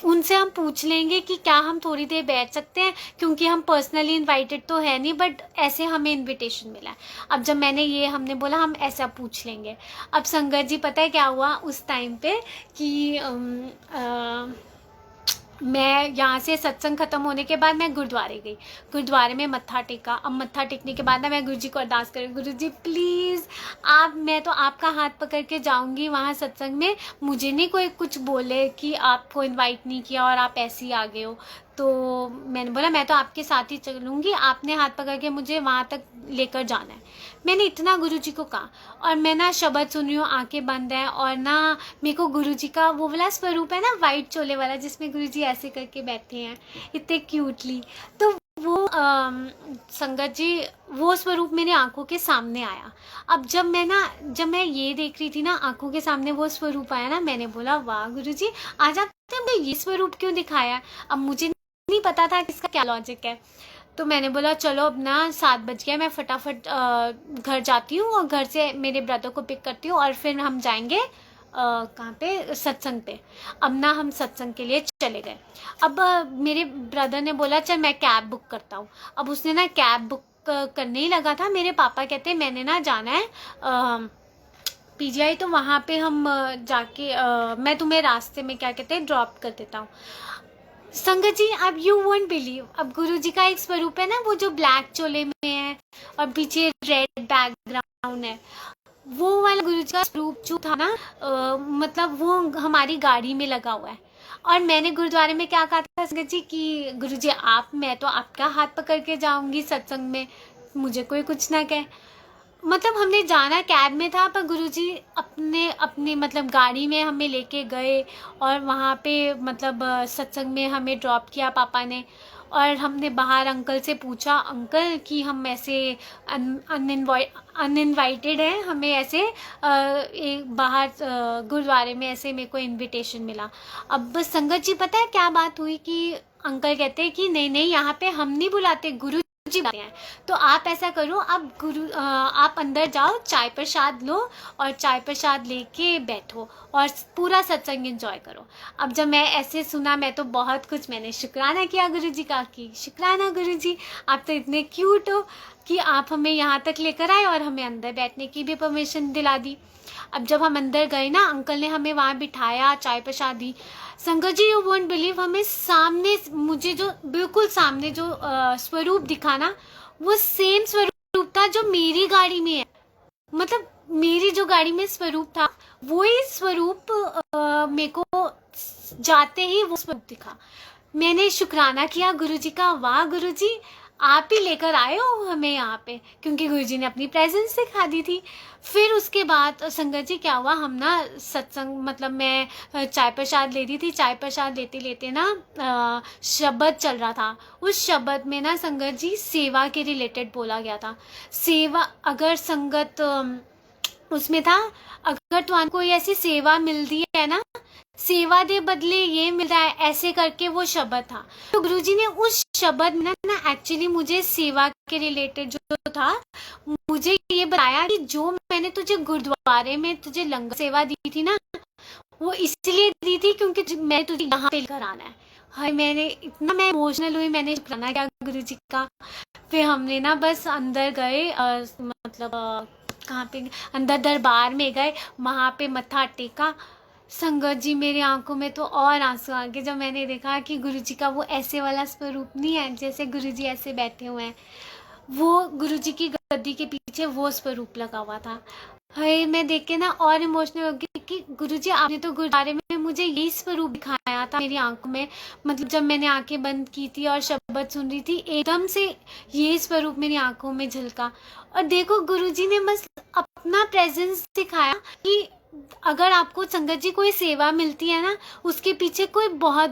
S1: उनसे हम पूछ लेंगे कि क्या हम थोड़ी देर बैठ सकते हैं, क्योंकि हम पर्सनली इनवाइटेड तो है नहीं, बट ऐसे हमें इनविटेशन मिला है। अब जब हमने बोला हम ऐसा पूछ लेंगे। अब संगत जी पता है क्या हुआ उस टाइम पे कि मैं यहाँ से सत्संग खत्म होने के बाद मैं गुरुद्वारे गई, गुरुद्वारे में मत्था टेका। अब मत्था टेकने के बाद ना मैं गुरुजी को अरदास करी, गुरुजी प्लीज़ आप, मैं तो आपका हाथ पकड़ के जाऊँगी वहाँ सत्संग में, मुझे नहीं कोई कुछ बोले कि आपको इनवाइट नहीं किया और आप ऐसे ही आ गए हो। तो मैंने बोला मैं तो आपके साथ ही चलूँगी, आपने हाथ पकड़ के मुझे वहाँ तक लेकर जाना है। मैंने इतना गुरुजी को कहा, और मैं ना शब्द सुन रही हूँ, आंखें बंद हैं, और ना मेरे को गुरुजी का वो वाला स्वरूप है ना वाइट चोले वाला, जिसमें गुरुजी ऐसे करके बैठे हैं इतने क्यूटली, तो वो संगत जी वो स्वरूप मेरे आंखों के सामने आया। अब जब मैं ये देख रही थी ना, आंखों के सामने वो स्वरूप आया ना, मैंने बोला वाह गुरुजी आज आपने ये स्वरूप क्यों दिखाया। अब मुझे नहीं पता था कि इसका क्या लॉजिक है, तो मैंने बोला चलो अब ना 7 बज गया, मैं फटाफट घर जाती हूँ और घर से मेरे ब्रदर को पिक करती हूँ और फिर हम जाएंगे कहाँ पे, सत्संग पे। अब ना हम सत्संग के लिए चले गए। अब मेरे ब्रदर ने बोला चल मैं कैब बुक करता हूँ। अब उसने ना कैब बुक करने ही लगा था, मेरे पापा कहते मैंने ना जाना है पीजीआई, तो वहाँ पे हम जाके मैं तुम्हें रास्ते में क्या कहते हैं ड्रॉप कर देता हूँ। संगत जी अब यू वोंट बिलीव, अब गुरुजी का एक स्वरूप है ना वो जो ब्लैक चोले में है और पीछे रेड बैकग्राउंड है, वो वाला गुरुजी का स्वरूप जो था ना मतलब वो हमारी गाड़ी में लगा हुआ है। और मैंने गुरुद्वारे में क्या कहा था संगत जी कि गुरुजी आप, मैं तो आपका हाथ पकड़ के जाऊंगी सत्संग में, मुझे कोई कुछ ना कहे। मतलब हमने जाना कैब में था, पर गुरुजी अपने मतलब गाड़ी में हमें लेके गए और वहाँ पे मतलब सत्संग में हमें ड्रॉप किया पापा ने। और हमने बाहर अंकल से पूछा, अंकल कि हम ऐसे अनइनवाइटेड हैं, हमें ऐसे एक बाहर गुरुद्वारे में ऐसे मेरे को इनविटेशन मिला। अब बस संगत जी पता है क्या बात हुई कि अंकल कहते हैं कि नहीं नहीं यहाँ पे हम नहीं बुलाते, गुरु जी बुलाते हैं। तो आप ऐसा करो, आप अंदर जाओ, चाय प्रसाद लो और चाय प्रसाद लेके बैठो और पूरा सत्संग एंजॉय करो। अब जब मैं ऐसे सुना मैं तो बहुत कुछ, मैंने शुक्राना किया गुरुजी का कि शुक्राना गुरुजी, आप तो इतने क्यूट हो कि आप हमें यहाँ तक लेकर आए और हमें अंदर बैठने की भी परमिशन दिला दी। अब जब हम अंदर गए ना, अंकल ने हमें वहाँ बिठाया, चाय प्रसाद दी। संगत जी यू वोंट बिलीव, हमें सामने, मुझे जो बिल्कुल सामने जो स्वरूप दिखा ना, वो सेम स्वरूप था जो मेरी गाड़ी में है। मतलब मेरी जो गाड़ी में स्वरूप था वही स्वरूप मेरे को जाते ही वो स्वरूप दिखा। मैंने शुक्राना किया गुरुजी का, वाह गुरुजी आप ही लेकर आए हो हमें यहाँ पे, क्योंकि गुरुजी ने अपनी प्रेजेंस दिखा दी थी। फिर उसके बाद संगत जी क्या हुआ, हम ना सत्संग मतलब मैं चाय प्रसाद ले रही थी, चाय प्रसाद लेते लेते ना शब्द चल रहा था। उस शब्द में ना संगत जी सेवा के रिलेटेड बोला गया था। सेवा, अगर संगत उसमें था, अगर तुमको कोई ऐसी सेवा मिलती है ना, सेवा दे बदले ये मिल रहा है, ऐसे करके वो शब्द था। तो गुरुजी ने उस शब्द में ना एक्चुअली मुझे सेवा के रिलेटेड जो था, मुझे ये बताया कि जो मैंने तुझे गुरुद्वारे में तुझे लंगर सेवा दी थी ना, वो इसलिए दी थी क्योंकि मैं तुझे यहाँ पे लेकर आना है। हाय मैं इमोशनल हुई, मैंने शुक्राना किया गुरुजी का। फिर हमने ना बस अंदर गए, मतलब कहाँ पे, अंदर दरबार में गए, वहाँ पे मत्था टेका। संगत जी मेरी आंखों में तो और आंसू आ गए जब मैंने देखा कि गुरुजी का वो ऐसे वाला स्वरूप नहीं है जैसे गुरुजी ऐसे बैठे हुए हैं, वो गुरुजी की गद्दी के पीछे वो स्वरूप लगा हुआ था। हाय मैं देख के ना और इमोशनल हो गई कि गुरुजी आपने तो गुरुद्वारे में मुझे यही स्वरूप दिखाया था मेरी आंखों में। मतलब जब मैंने आंखें बंद की थी और शब्द सुन रही थी, एकदम से ये स्वरूप मेरी आंखों में झलका। और देखो गुरुजी ने बस अपना प्रेजेंस दिखाया कि अगर आपको संगत जी कोई सेवा मिलती है ना, उसके पीछे कोई बहुत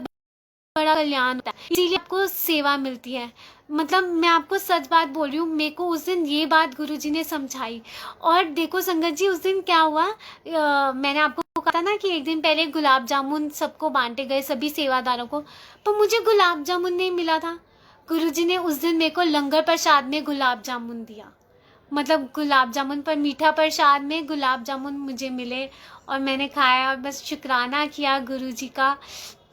S1: बड़ा कल्याण होता है, इसीलिए आपको सेवा मिलती है। मतलब मैं आपको सच बात बोल रही हूँ, मेरे को उस दिन ये बात गुरुजी ने समझाई। और देखो संगत जी उस दिन क्या हुआ, मैंने आपको कहा था ना कि एक दिन पहले गुलाब जामुन सबको बांटे गए, सभी सेवादारों को, पर मुझे गुलाब जामुन नहीं मिला था। गुरुजी ने उस दिन मेरे को लंगर प्रसाद में गुलाब जामुन दिया, मतलब गुलाब जामुन पर मीठा प्रसाद में गुलाब जामुन मुझे मिले और मैंने खाया और बस शुक्राना किया गुरुजी का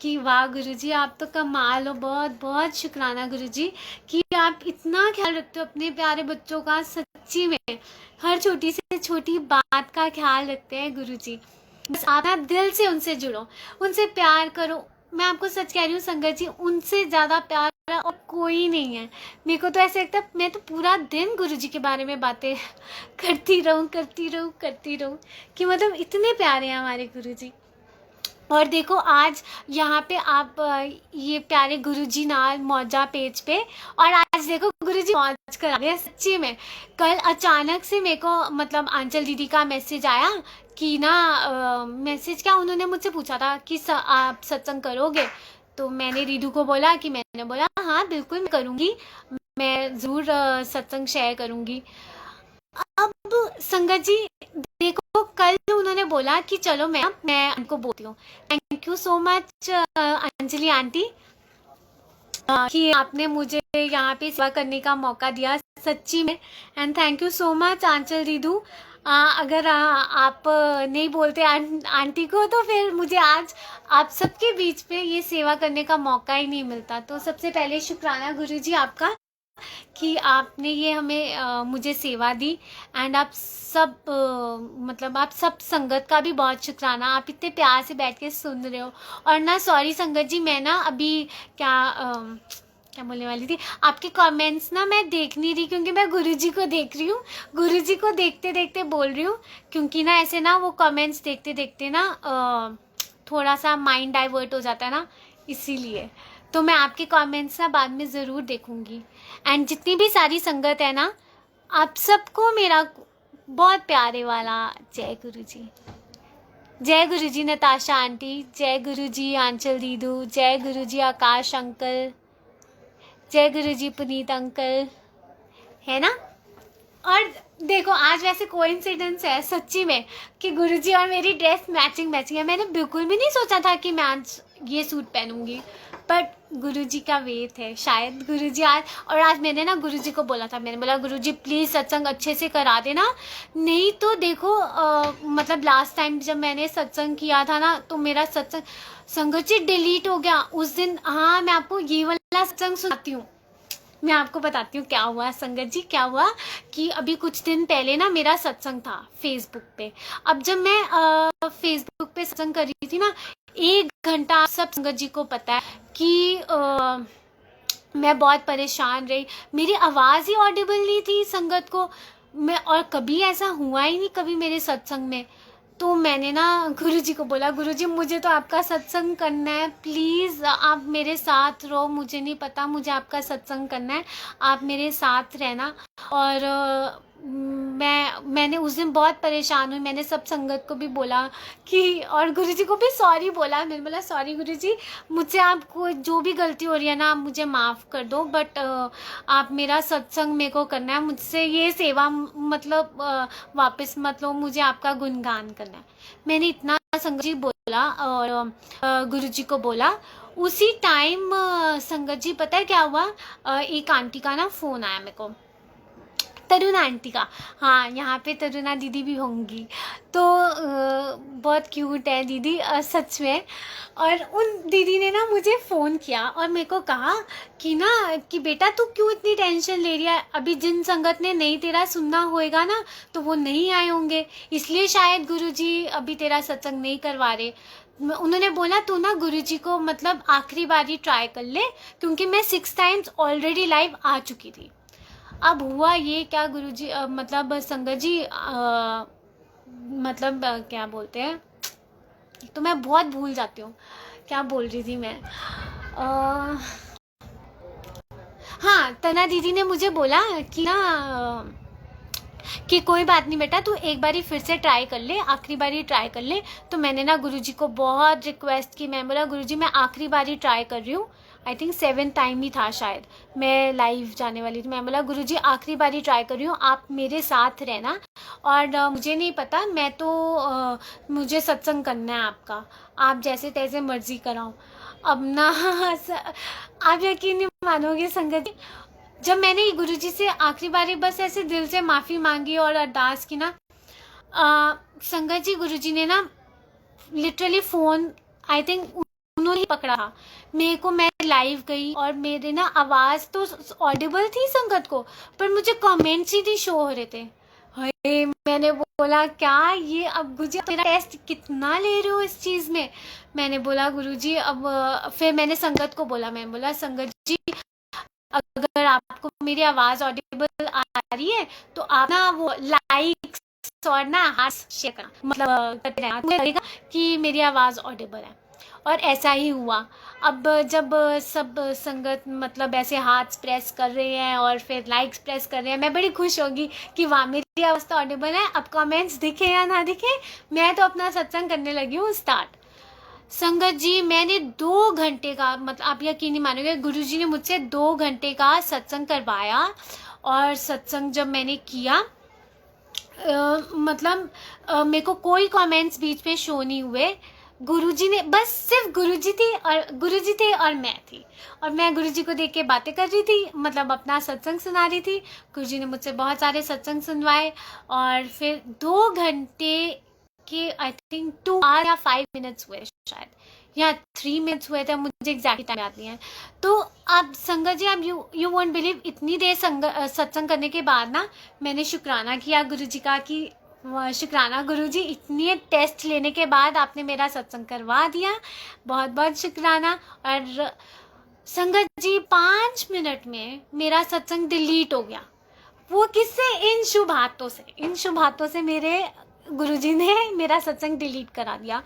S1: कि वाह गुरुजी आप तो कमाल हो। बहुत बहुत शुक्राना गुरुजी कि आप इतना ख्याल रखते हो अपने प्यारे बच्चों का, सच्ची में हर छोटी से छोटी बात का ख्याल रखते हैं गुरुजी। बस आप ना दिल से उनसे जुड़ो, उनसे प्यार करो। मैं आपको सच कह रही हूँ संगत जी, उनसे ज़्यादा प्यारा और कोई नहीं है। मेरे को तो ऐसे लगता है मैं तो पूरा दिन गुरुजी के बारे में बातें करती रहूँ कि मतलब इतने प्यारे हैं हमारे गुरुजी। और देखो आज यहाँ पे आप ये प्यारे गुरुजी नाल मौजा पेज पे, और आज देखो गुरुजी मौज करा रहे हैं सच्ची में। कल अचानक से मेरे को मतलब आंचल दीदी का मैसेज आया कि ना मैसेज क्या, उन्होंने मुझसे पूछा था कि आप सत्संग करोगे, तो मैंने रीडू को बोला कि मैंने बोला हाँ बिल्कुल मैं करूँगी, मैं ज़रूर सत्संग शेयर करूँगी। अब संगत जी देखो कल उन्होंने बोला कि चलो मैं उनको बोलती हूँ। Thank you so much Anjali aunty कि आपने मुझे यहाँ पे सेवा करने का मौका दिया सच्ची में। And thank you so much Anchal दीदू। अगर आप नहीं बोलते आंटी को तो फिर मुझे आज आप सबके बीच पे ये सेवा करने का मौका ही नहीं मिलता। तो सबसे पहले शुक्राना गुरुजी आपका कि आपने ये हमें मुझे सेवा दी। एंड आप सब मतलब आप सब संगत का भी बहुत शुक्राना, आप इतने प्यार से बैठ के सुन रहे हो। और ना सॉरी संगत जी, मैं ना अभी क्या बोलने वाली थी, आपके कमेंट्स ना मैं देख नहीं रही क्योंकि मैं गुरुजी को देख रही हूँ, गुरुजी को देखते देखते बोल रही हूँ। क्योंकि ना ऐसे ना वो कमेंट्स देखते देखते ना थोड़ा सा माइंड डाइवर्ट हो जाता है ना, इसीलिए। तो मैं आपके कमेंट्स ना बाद में ज़रूर देखूँगी। एंड जितनी भी सारी संगत है ना, आप सबको मेरा बहुत प्यारे वाला जय गुरुजी। जय गुरुजी नताशा आंटी, जय गुरुजी आंचल दीदू, जय गुरुजी आकाश अंकल, जय गुरुजी पुनीत अंकल, है ना। और देखो आज वैसे कोइंसिडेंस है सच्ची में कि गुरुजी और मेरी ड्रेस मैचिंग है। मैंने बिल्कुल भी नहीं सोचा था कि मैं आज ये सूट पहनूंगी, बट गुरुजी का वेट है शायद गुरुजी आज मैंने ना गुरुजी को बोला था, मैंने बोला गुरुजी प्लीज़ सत्संग अच्छे से करा देना, नहीं तो देखो मतलब लास्ट टाइम जब मैंने सत्संग किया था ना तो मेरा सत्संग संगत जी डिलीट हो गया उस दिन। हाँ मैं आपको ये वाला सत्संग सुनाती हूँ, मैं आपको बताती हूँ क्या हुआ संगत जी। क्या हुआ कि अभी कुछ दिन पहले ना मेरा सत्संग था फेसबुक पे। अब जब मैं फेसबुक पे सत्संग कर रही थी ना, 1 घंटा, सब संगत जी को पता है कि मैं बहुत परेशान रही, मेरी आवाज़ ही ऑडिबल नहीं थी संगत को। मैं और कभी ऐसा हुआ ही नहीं कभी मेरे सत्संग में। तो मैंने ना गुरुजी को बोला गुरुजी मुझे तो आपका सत्संग करना है, प्लीज़ आप मेरे साथ रहो, मुझे नहीं पता मुझे आपका सत्संग करना है, आप मेरे साथ रहना। और मैंने उस दिन बहुत परेशान हुई, मैंने सब संगत को भी बोला कि, और गुरुजी को भी सॉरी बोला। मैंने बोला सॉरी गुरुजी, मुझसे आपको जो भी गलती हो रही है ना आप मुझे माफ़ कर दो, बट आप मेरा सत्संग मेरे को करना है, मुझसे ये सेवा मतलब वापस मत लो, मुझे आपका गुणगान करना है। मैंने इतना संगत जी बोला और गुरुजी को बोला। उसी टाइम संगत जी पता है क्या हुआ, एक आंटी का ना फ़ोन आया मेरे को, तरुणा आंटी का। हाँ यहाँ पे तरुणा दीदी भी होंगी, तो बहुत क्यूट है दीदी सच में। और उन दीदी ने ना मुझे फ़ोन किया और मेरे को कहा कि ना कि बेटा तू क्यों इतनी टेंशन ले रही है, अभी जिन संगत ने नहीं तेरा सुनना होएगा ना तो वो नहीं आए होंगे, इसलिए शायद गुरुजी अभी तेरा सत्संग नहीं करवा रहे। उन्होंने बोला तू ना गुरुजी को मतलब आखिरी बारी ट्राई कर ले, क्योंकि मैं 6 टाइम्स ऑलरेडी लाइव आ चुकी थी। अब हुआ ये क्या गुरुजी मतलब संगत जी मतलब क्या बोलते हैं, तो मैं बहुत भूल जाती हूँ क्या बोल रही थी मैं। हाँ तना दीदी ने मुझे बोला कि ना कि कोई बात नहीं बेटा तू एक बारी फिर से ट्राई कर ले, आखिरी बारी ट्राई कर ले। तो मैंने ना गुरुजी को बहुत रिक्वेस्ट की, मैं बोला गुरुजी मैं आखिरी बारी ट्राई कर रही हूँ, आई थिंक 7 टाइम ही था शायद मैं लाइव जाने वाली थी। मैं बोला गुरुजी आखिरी बारी ट्राई कर रही हूँ, आप मेरे साथ रहना, और मुझे नहीं पता मैं तो मुझे सत्संग करना है आपका, आप जैसे तैसे मर्जी कराओ। अब ना आप यकीन नहीं मानोगे संगत जी, जब मैंने गुरुजी से आखिरी बारी बस ऐसे दिल से माफ़ी मांगी और अरदास की ना, संगत जी गुरुजी ने ना लिटरली फ़ोन आई थिंक उन्होंने ही पकड़ा था मेरे को। मैं लाइव गई और मेरे ना आवाज़ तो ऑडिबल थी संगत को, पर मुझे कमेंट्स ही नहीं शो हो रहे थे। मैंने बोला क्या ये अब गुरुजी मेरा टेस्ट कितना ले रहे हो इस चीज़ में। मैंने बोला गुरुजी अब फिर मैंने संगत को बोला, मैंने बोला संगत जी अगर आपको मेरी आवाज़ ऑडिबल आ रही है तो आप ना वो लाइक और ना हाथ शेयर करना, मतलब करते रहना, मुझे लगेगा कि मेरी आवाज़ ऑडिबल है। और ऐसा ही हुआ। अब जब सब संगत मतलब ऐसे हाथ प्रेस कर रहे हैं और फिर लाइक्स प्रेस कर रहे हैं, मैं बड़ी खुश होगी कि वाह मेरी आवाज़ तो ऑडिबल है। अब कमेंट्स दिखे या ना दिखे, मैं तो अपना सत्संग करने लगी हूँ स्टार्ट। संगत जी मैंने 2 घंटे का, मतलब आप यकीन नहीं मानोगे, गुरुजी ने मुझसे 2 घंटे का सत्संग करवाया। और सत्संग जब मैंने किया मतलब मेरे को कोई कमेंट्स बीच में शो नहीं हुए। गुरुजी ने बस सिर्फ गुरुजी थे और मैं थी, और मैं गुरुजी को देख के बातें कर रही थी, मतलब अपना सत्संग सुना रही थी। गुरुजी ने मुझसे बहुत सारे सत्संग सुनवाए और फिर 2 घंटे के आई थिंक 2 आवर या 5 मिनट्स हुए शायद, या 3 मिनट्स हुए थे, मुझे एग्जैक्टली टाइम याद नहीं है। तो आप संगत जी आप यू वोंट बिलीव, इतनी देर सत्संग करने के बाद ना मैंने शुक्राना किया गुरुजी का कि शुक्राना गुरुजी, इतनी टेस्ट लेने के बाद आपने मेरा सत्संग करवा दिया, बहुत बहुत शुक्राना। और संगत जी 5 मिनट में मेरा सत्संग डिलीट हो गया। वो किससे? इन शुभ हाथों से मेरे गुरुजी ने मेरा सत्संग डिलीट करा दिया।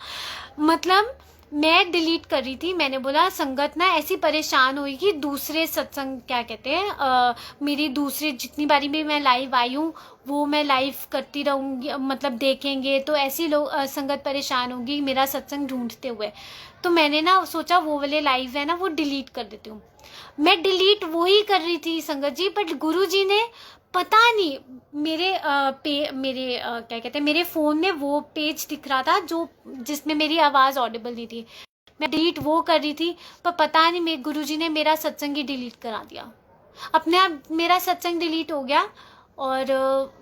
S1: मतलब मैं डिलीट कर रही थी, मैंने बोला संगत ना ऐसी परेशान हुई कि दूसरे सत्संग क्या कहते हैं मेरी दूसरी जितनी बारी भी मैं लाइव आई हूँ वो मैं लाइव करती रहूँगी, मतलब देखेंगे तो ऐसी लोग संगत परेशान होगी मेरा सत्संग ढूंढते हुए। तो मैंने ना सोचा वो वाले लाइव है ना वो डिलीट कर देती हूँ। मैं डिलीट वो ही कर रही थी संगत जी, बट गुरुजी ने पता नहीं मेरे क्या कहते हैं मेरे फ़ोन में वो पेज दिख रहा था जो जिसमें मेरी आवाज़ ऑडिबल नहीं थी, मैं डिलीट वो कर रही थी, पर पता नहीं मेरे गुरुजी ने मेरा सत्संग ही डिलीट करा दिया। अपने आप मेरा सत्संग डिलीट हो गया। और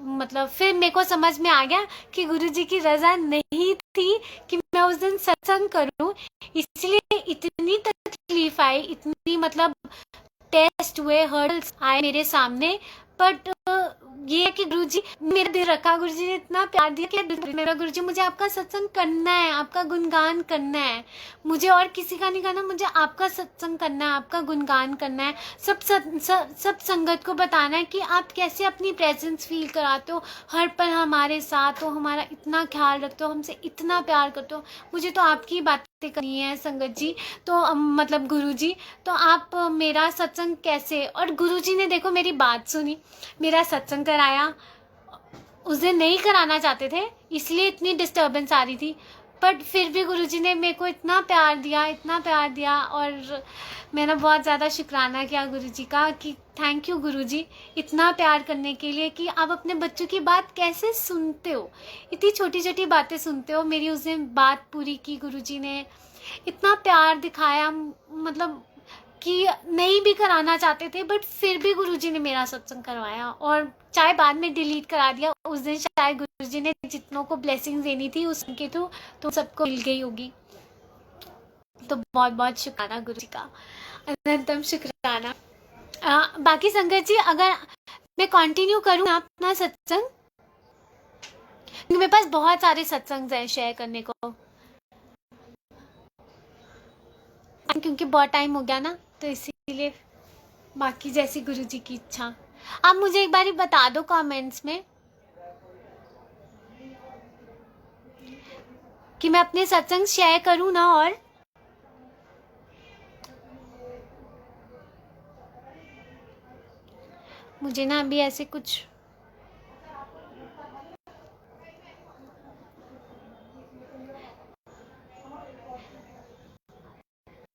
S1: मतलब फिर मेरे को समझ में आ गया कि गुरुजी की रज़ा नहीं थी कि मैं उस दिन सत्संग करूं, इसलिए इतनी तकलीफ आई, इतनी मतलब टेस्ट हुए, हर्डल्स आए मेरे सामने। बट ये है कि गुरुजी मेरा दिल रखा, गुरुजी ने इतना प्यार दिया कि मेरा गुरुजी मुझे आपका सत्संग करना है, आपका गुणगान करना है, मुझे और किसी का नहीं करना, मुझे आपका सत्संग करना है, आपका गुणगान करना है, सब संगत को बताना है कि आप कैसे अपनी प्रेजेंस फील कराते हो, हर पल हमारे साथ हो, हमारा इतना ख्याल रखते हो, हमसे इतना प्यार करते हो। मुझे तो आपकी बातें करनी है संगत जी। तो मतलब गुरुजी तो आप मेरा सत्संग कैसे, और गुरुजी ने देखो मेरी बात सुनी, मेरा सत्संग कराया। उस दिन नहीं कराना चाहते थे इसलिए इतनी डिस्टर्बेंस आ रही थी, बट फिर भी गुरुजी ने मेरे को इतना प्यार दिया, इतना प्यार दिया। और मैंने बहुत ज़्यादा शुक्राना किया गुरुजी का कि थैंक यू गुरुजी इतना प्यार करने के लिए, कि आप अपने बच्चों की बात कैसे सुनते हो, इतनी छोटी छोटी बातें सुनते हो। मेरी उस दिन बात पूरी की गुरुजी ने, इतना प्यार दिखाया, मतलब कि नहीं भी कराना चाहते थे बट फिर भी गुरुजी ने मेरा सत्संग करवाया। और चाहे बाद में डिलीट करा दिया, उस दिन शायद गुरुजी ने जितनों को ब्लेसिंग्स देनी थी उसके थ्रू तो सबको मिल गई होगी। तो बहुत बहुत शुक्राना गुरुजी का, अनंतम शुक्राना। बाकी संगत जी अगर मैं कंटिन्यू करूँ अपना सत्संग, मेरे पास बहुत सारे सत्संग हैं शेयर करने को, क्योंकि बहुत टाइम हो गया ना तो इसीलिए। बाकी जैसी गुरुजी की इच्छा। आप मुझे एक बारी बता दो कमेंट्स में कि मैं अपने सत्संग शेयर करूं ना। और मुझे ना अभी ऐसे कुछ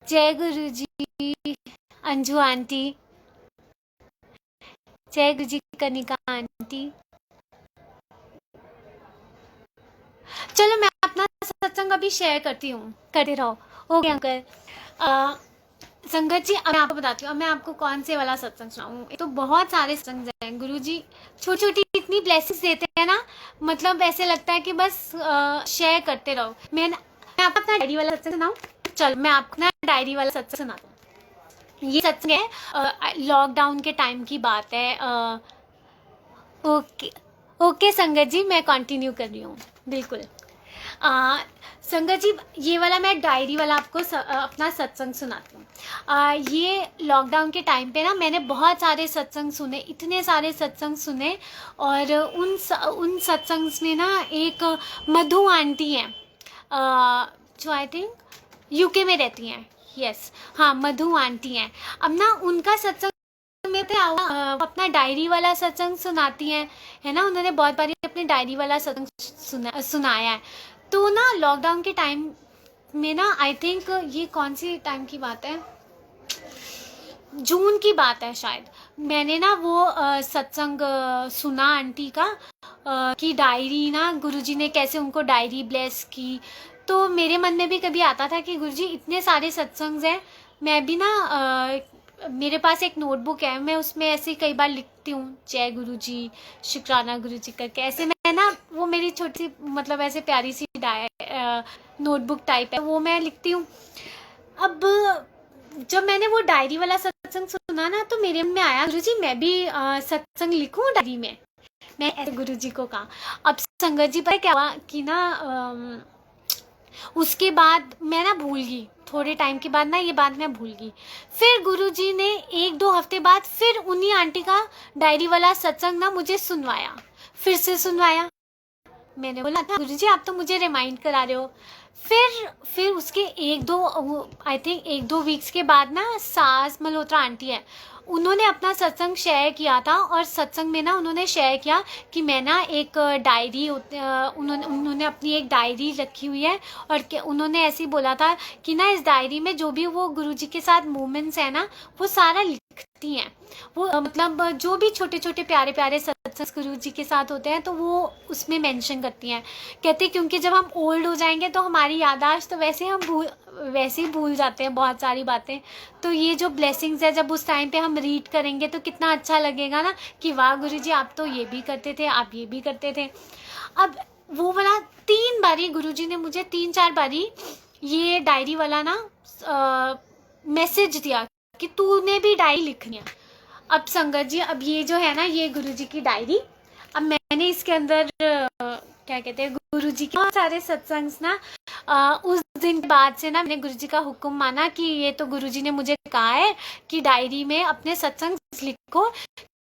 S1: जय गुरुजी अंजू आंटी, जय गुरुजी कनिका आंटी। चलो मैं अपना सत्संग अभी शेयर करती हूँ, करते रहो। Okay uncle. संगत जी अब मैं आपको बताती हूँ, अब मैं आपको कौन से वाला सत्संग सुनाऊँ। तो बहुत सारे सत्संग हैं, गुरुजी छोटी छोटी इतनी ब्लेसिंग्स देते हैं ना, मतलब ऐसे लगता है कि बस शेयर करते रहो। मैं आपको अपना डायरी वाला सत्संग सुनाऊँ। चलो मैं आपको ना डायरी वाला सत्संग सुनाती हूँ। ये सत्संग है लॉकडाउन के टाइम की बात है। ओके ओके संगत जी, मैं कंटिन्यू कर रही हूँ। बिल्कुल। संगत जी, ये वाला मैं डायरी वाला आपको अपना सत्संग सुनाती हूँ। ये लॉकडाउन के टाइम पे ना मैंने बहुत सारे सत्संग सुने, इतने सारे सत्संग सुने। और उन सत्संग में ना एक मधु आंटी हैं, जो आई थिंक यूके में रहती हैं। यस, हाँ, मधु आंटी हैं। अब ना उनका सत्संग में थे अपना डायरी वाला सत्संग सुनाती हैं, है ना। उन्होंने बहुत बारी अपने डायरी वाला सत्संग सुनाया है। तो ना लॉकडाउन के टाइम में ना आई थिंक ये कौन सी टाइम की बात है, जून की बात है शायद, मैंने ना वो सत्संग सुना आंटी का, कि डायरी ना गुरुजी ने कैसे उनको डायरी ब्लेस की। तो मेरे मन में भी कभी आता था कि गुरुजी इतने सारे सत्संग हैं, मैं भी ना मेरे पास एक नोटबुक है, मैं उसमें ऐसे कई बार लिखती हूँ जय गुरुजी, शुक्राना गुरुजी करके। ऐसे मैं ना, वो मेरी छोटी सी मतलब ऐसे प्यारी सी नोटबुक टाइप है, वो मैं लिखती हूँ। अब जब मैंने वो डायरी वाला सत्संग सुना ना, तो मेरे मन में आया गुरुजी मैं भी सत्संग लिखूं डायरी में। मैं ऐसे गुरुजी को कहा। अब संगत जी पर क्या हुआ कि ना उसके बाद मैं ना भूल गई, थोड़े टाइम के बाद ना ये बात मैं भूल गई। फिर गुरुजी ने 1-2 हफ्ते बाद फिर उन्हीं आंटी का डायरी वाला सत्संग ना मुझे सुनवाया, फिर से सुनवाया। मैंने बोला था गुरुजी आप तो मुझे रिमाइंड करा रहे हो। फिर उसके 1-2 वीक्स के बाद ना सास मल्होत्रा आंटी है, उन्होंने अपना सत्संग शेयर किया था। और सत्संग में ना उन्होंने शेयर किया कि मैं ना एक डायरी, उन्होंने अपनी एक डायरी रखी हुई है। और उन्होंने ऐसे ही बोला था कि ना इस डायरी में जो भी वो गुरुजी के साथ मोमेंट्स है ना, वो सारा लिखती हैं। वो मतलब जो भी छोटे छोटे प्यारे प्यारे सत्संग गुरुजी के साथ होते हैं, तो वो उसमें मेंशन करती हैं। कहते क्योंकि जब हम ओल्ड हो जाएंगे तो हमारी याददाश्त तो वैसे ही भूल जाते हैं बहुत सारी बातें। तो ये जो ब्लेसिंग्स है, जब उस टाइम पे हम रीड करेंगे तो कितना अच्छा लगेगा ना, कि वाह गुरुजी आप तो ये भी करते थे, आप ये भी करते थे। अब वो वाला 3 बारी गुरुजी ने मुझे 3-4 बारी ये डायरी वाला ना मैसेज दिया कि तूने भी डायरी लिखनी है। अब संगत जी, अब ये जो है ना, ये गुरुजी की डायरी, अब मैंने इसके अंदर क्या कहते हैं, गुरुजी के बहुत सारे सत्संग्स ना, उस दिन के बाद से ना मैंने गुरुजी का हुक्म माना कि ये तो गुरुजी ने मुझे कहा है कि डायरी में अपने सत्संग लिखो,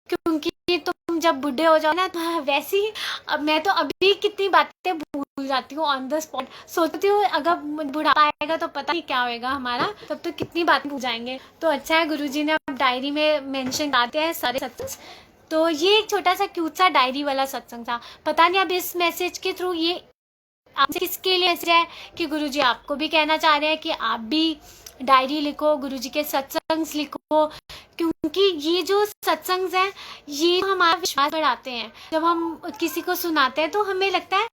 S1: क्योंकि तुम जब बूढ़े हो जाओ ना, तो वैसे ही अब मैं तो अभी कितनी बातें भूल जाती हूँ ऑन द स्पॉट। सोचती हूँ अगर बुढ़ापा आएगा तो पता नहीं क्या होएगा हमारा, तब तो कितनी बातें भूल जाएंगे। तो अच्छा है गुरुजी ने अब डायरी में मेंशन करते हैं सारे सत्संग। तो ये एक छोटा सा क्यूट सा डायरी वाला सत्संग था। पता नहीं अब इस मैसेज के थ्रू ये आपसे किसके लिए मैसेज है, कि गुरुजी आपको भी कहना चाह रहे हैं कि आप भी डायरी लिखो, गुरुजी के सत्संग लिखो, क्योंकि ये जो सत्संग हैं ये हमारा विश्वास बढ़ाते हैं। जब हम किसी को सुनाते हैं तो हमें लगता है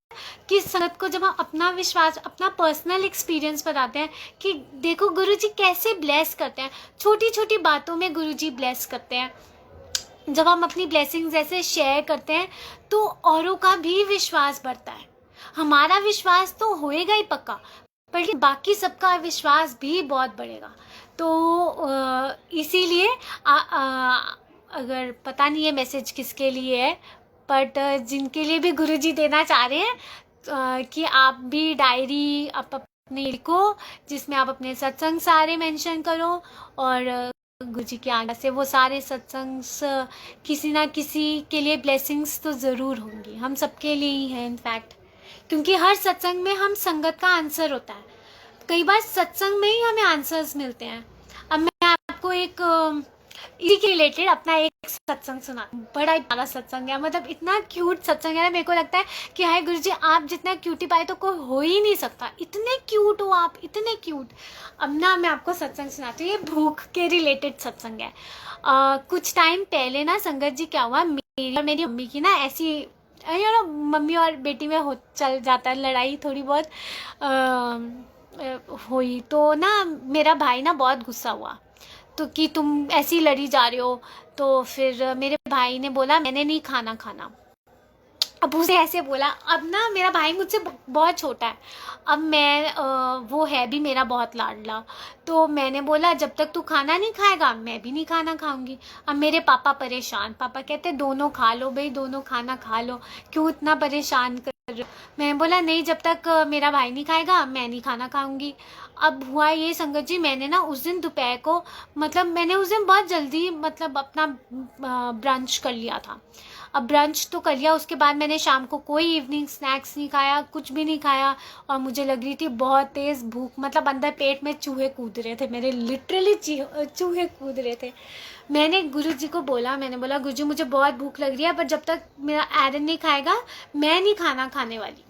S1: कि संगत को जब हम अपना विश्वास, अपना पर्सनल एक्सपीरियंस बताते हैं कि देखो गुरुजी कैसे ब्लेस करते हैं, छोटी छोटी बातों में गुरुजी ब्लेस करते हैं। जब हम अपनी ब्लेसिंग्स ऐसे शेयर करते हैं तो औरों का भी विश्वास बढ़ता है। हमारा विश्वास तो होएगा ही पक्का, पर बाकी सबका विश्वास भी बहुत बढ़ेगा। तो इसीलिए अगर पता नहीं ये मैसेज किसके लिए है, बट जिनके लिए भी गुरुजी देना चाह रहे हैं कि आप भी डायरी आप अपने लिखो, जिसमें आप अपने सत्संग सारे मेंशन करो, और गुरुजी की आज्ञा से वो सारे सत्संग किसी ना किसी के लिए ब्लेसिंग्स तो ज़रूर होंगी, हम सबके लिए ही हैं इनफैक्ट, क्योंकि हर सत्संग में हम संगत का आंसर होता है। कई बार सत्संग में ही हमें आंसर्स मिलते हैं। अब मैं आपको एक इसी के रिलेटेड अपना एक सत्संग सुना, बड़ा ही प्यारा सत्संग है, मतलब इतना क्यूट सत्संग है ना, मेरे को लगता है कि हाय गुरुजी आप जितना क्यूटी पाए तो कोई हो ही नहीं सकता, इतने क्यूट हो आप, इतने क्यूट। अब ना मैं आपको सत्संग सुनाती हूँ, ये भूख के रिलेटेड सत्संग है। कुछ टाइम पहले ना संगत जी क्या हुआ, मेरी और मेरी मम्मी की ना ऐसी मम्मी और बेटी में हो चल जाता है लड़ाई थोड़ी बहुत हुई। तो ना मेरा भाई ना बहुत गुस्सा हुआ, तो कि तुम ऐसी लड़ी जा रहे हो। तो फिर मेरे भाई ने बोला मैंने नहीं खाना, अब उसे ऐसे बोला। अब ना मेरा भाई मुझसे बहुत छोटा है, अब मैं वो है भी मेरा बहुत लाडला, तो मैंने बोला जब तक तू खाना नहीं खाएगा मैं भी नहीं खाना खाऊंगी। अब मेरे पापा परेशान, पापा कहते दोनों खा लो भाई, दोनों खाना खा लो, क्यों इतना परेशान कर रहे हो। मैंने बोला नहीं, जब तक मेरा भाई नहीं खाएगा मैं नहीं खाना खाऊंगी। अब हुआ ये संगत जी, मैंने ना उस दिन दोपहर को, मतलब मैंने उस दिन बहुत जल्दी मतलब अपना ब्रंच कर लिया था। अब ब्रंच तो कर लिया, उसके बाद मैंने शाम को कोई इवनिंग स्नैक्स नहीं खाया, कुछ भी नहीं खाया, और मुझे लग रही थी बहुत तेज़ भूख, मतलब अंदर पेट में चूहे कूद रहे थे मेरे, लिटरली चूहे कूद रहे थे। मैंने गुरुजी को बोला, मैंने बोला गुरुजी मुझे बहुत भूख लग रही है, पर जब तक मेरा एरन नहीं खाएगा मैं नहीं खाना खाने वाली।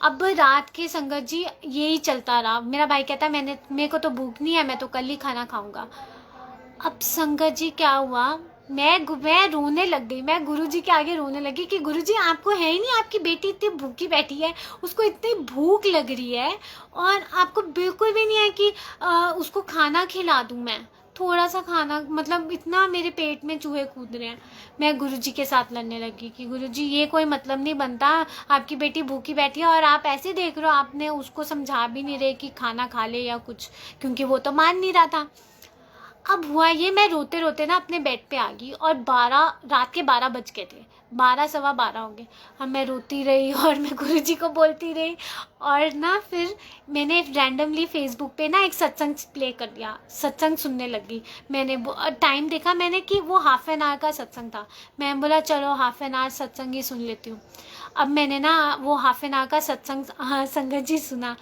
S1: अब रात के संगत जी यही चलता रहा। मेरा भाई कहता मेरे को तो भूख नहीं है, मैं तो कल ही खाना खाऊंगा। अब संगत जी क्या हुआ, मैं रोने लग गई, मैं गुरुजी के आगे रोने लगी कि गुरुजी आपको है ही नहीं, आपकी बेटी इतनी भूखी बैठी है, उसको इतनी भूख लग रही है और आपको बिल्कुल भी नहीं है कि उसको खाना खिला दूं मैं, थोड़ा सा खाना, मतलब इतना मेरे पेट में चूहे कूद रहे हैं। मैं गुरुजी के साथ लड़ने लगी कि गुरुजी ये कोई मतलब नहीं बनता, आपकी बेटी भूखी बैठी है और आप ऐसे देख रहे हो, आपने उसको समझा भी नहीं रहे कि खाना खा ले या कुछ, क्योंकि वो तो मान नहीं रहा था। अब हुआ ये, मैं रोते रोते ना अपने बेड पे आ गई और रात के 12 बज गए थे, 12 सवा 12 हो गए। अब मैं रोती रही और मैं गुरुजी को बोलती रही, और ना फिर मैंने रैंडमली फेसबुक पे ना एक सत्संग प्ले कर दिया, सत्संग सुनने लगी। मैंने टाइम देखा मैंने कि वो हाफ एन आवर का सत्संग था, मैं बोला चलो हाफ एन आवर सत्संग ही सुन लेती हूँ। अब मैंने ना वो हाफ एन आवर का सत्संग संगत जी सुना।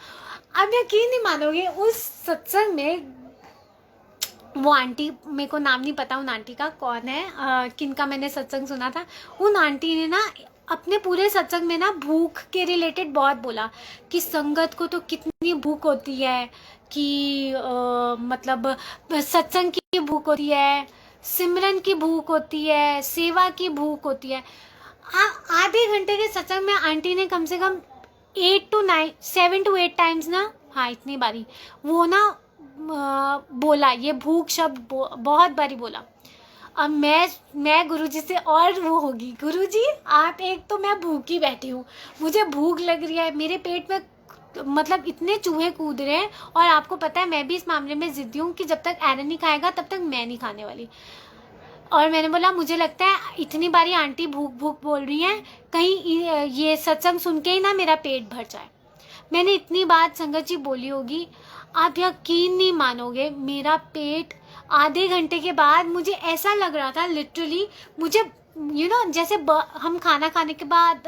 S1: अब यकीन नहीं मानोगे, उस सत्संग में वो आंटी, मेरे को नाम नहीं पता उन आंटी का कौन है, किनका मैंने सत्संग सुना था, उन आंटी ने ना अपने पूरे सत्संग में ना भूख के रिलेटेड बहुत बोला कि संगत को तो कितनी भूख होती है, कि मतलब सत्संग की भूख होती है, सिमरन की भूख होती है, सेवा की भूख होती है। आधे घंटे के सत्संग में आंटी ने कम से कम 7 to 8 टाइम्स ना, हाँ इतनी बारी वो ना बोला, ये भूख शब्द बहुत बारी बोला। अब मैं गुरुजी से और वो होगी, गुरुजी आप, एक तो मैं भूखी बैठी हूँ, मुझे भूख लग रही है, मेरे पेट में मतलब इतने चूहे कूद रहे हैं, और आपको पता है मैं भी इस मामले में जिद्दी हूँ कि जब तक एरन नहीं खाएगा तब तक मैं नहीं खाने वाली। और मैंने बोला मुझे लगता है इतनी बारी आंटी भूख भूख बोल रही हैं, कहीं ये सत्संग सुन के ही ना मेरा पेट भर जाए। मैंने इतनी बात संगत जी बोली होगी, आप यकीन नहीं मानोगे, मेरा पेट आधे घंटे के बाद मुझे ऐसा लग रहा था, लिटरली मुझे जैसे हम खाना खाने के बाद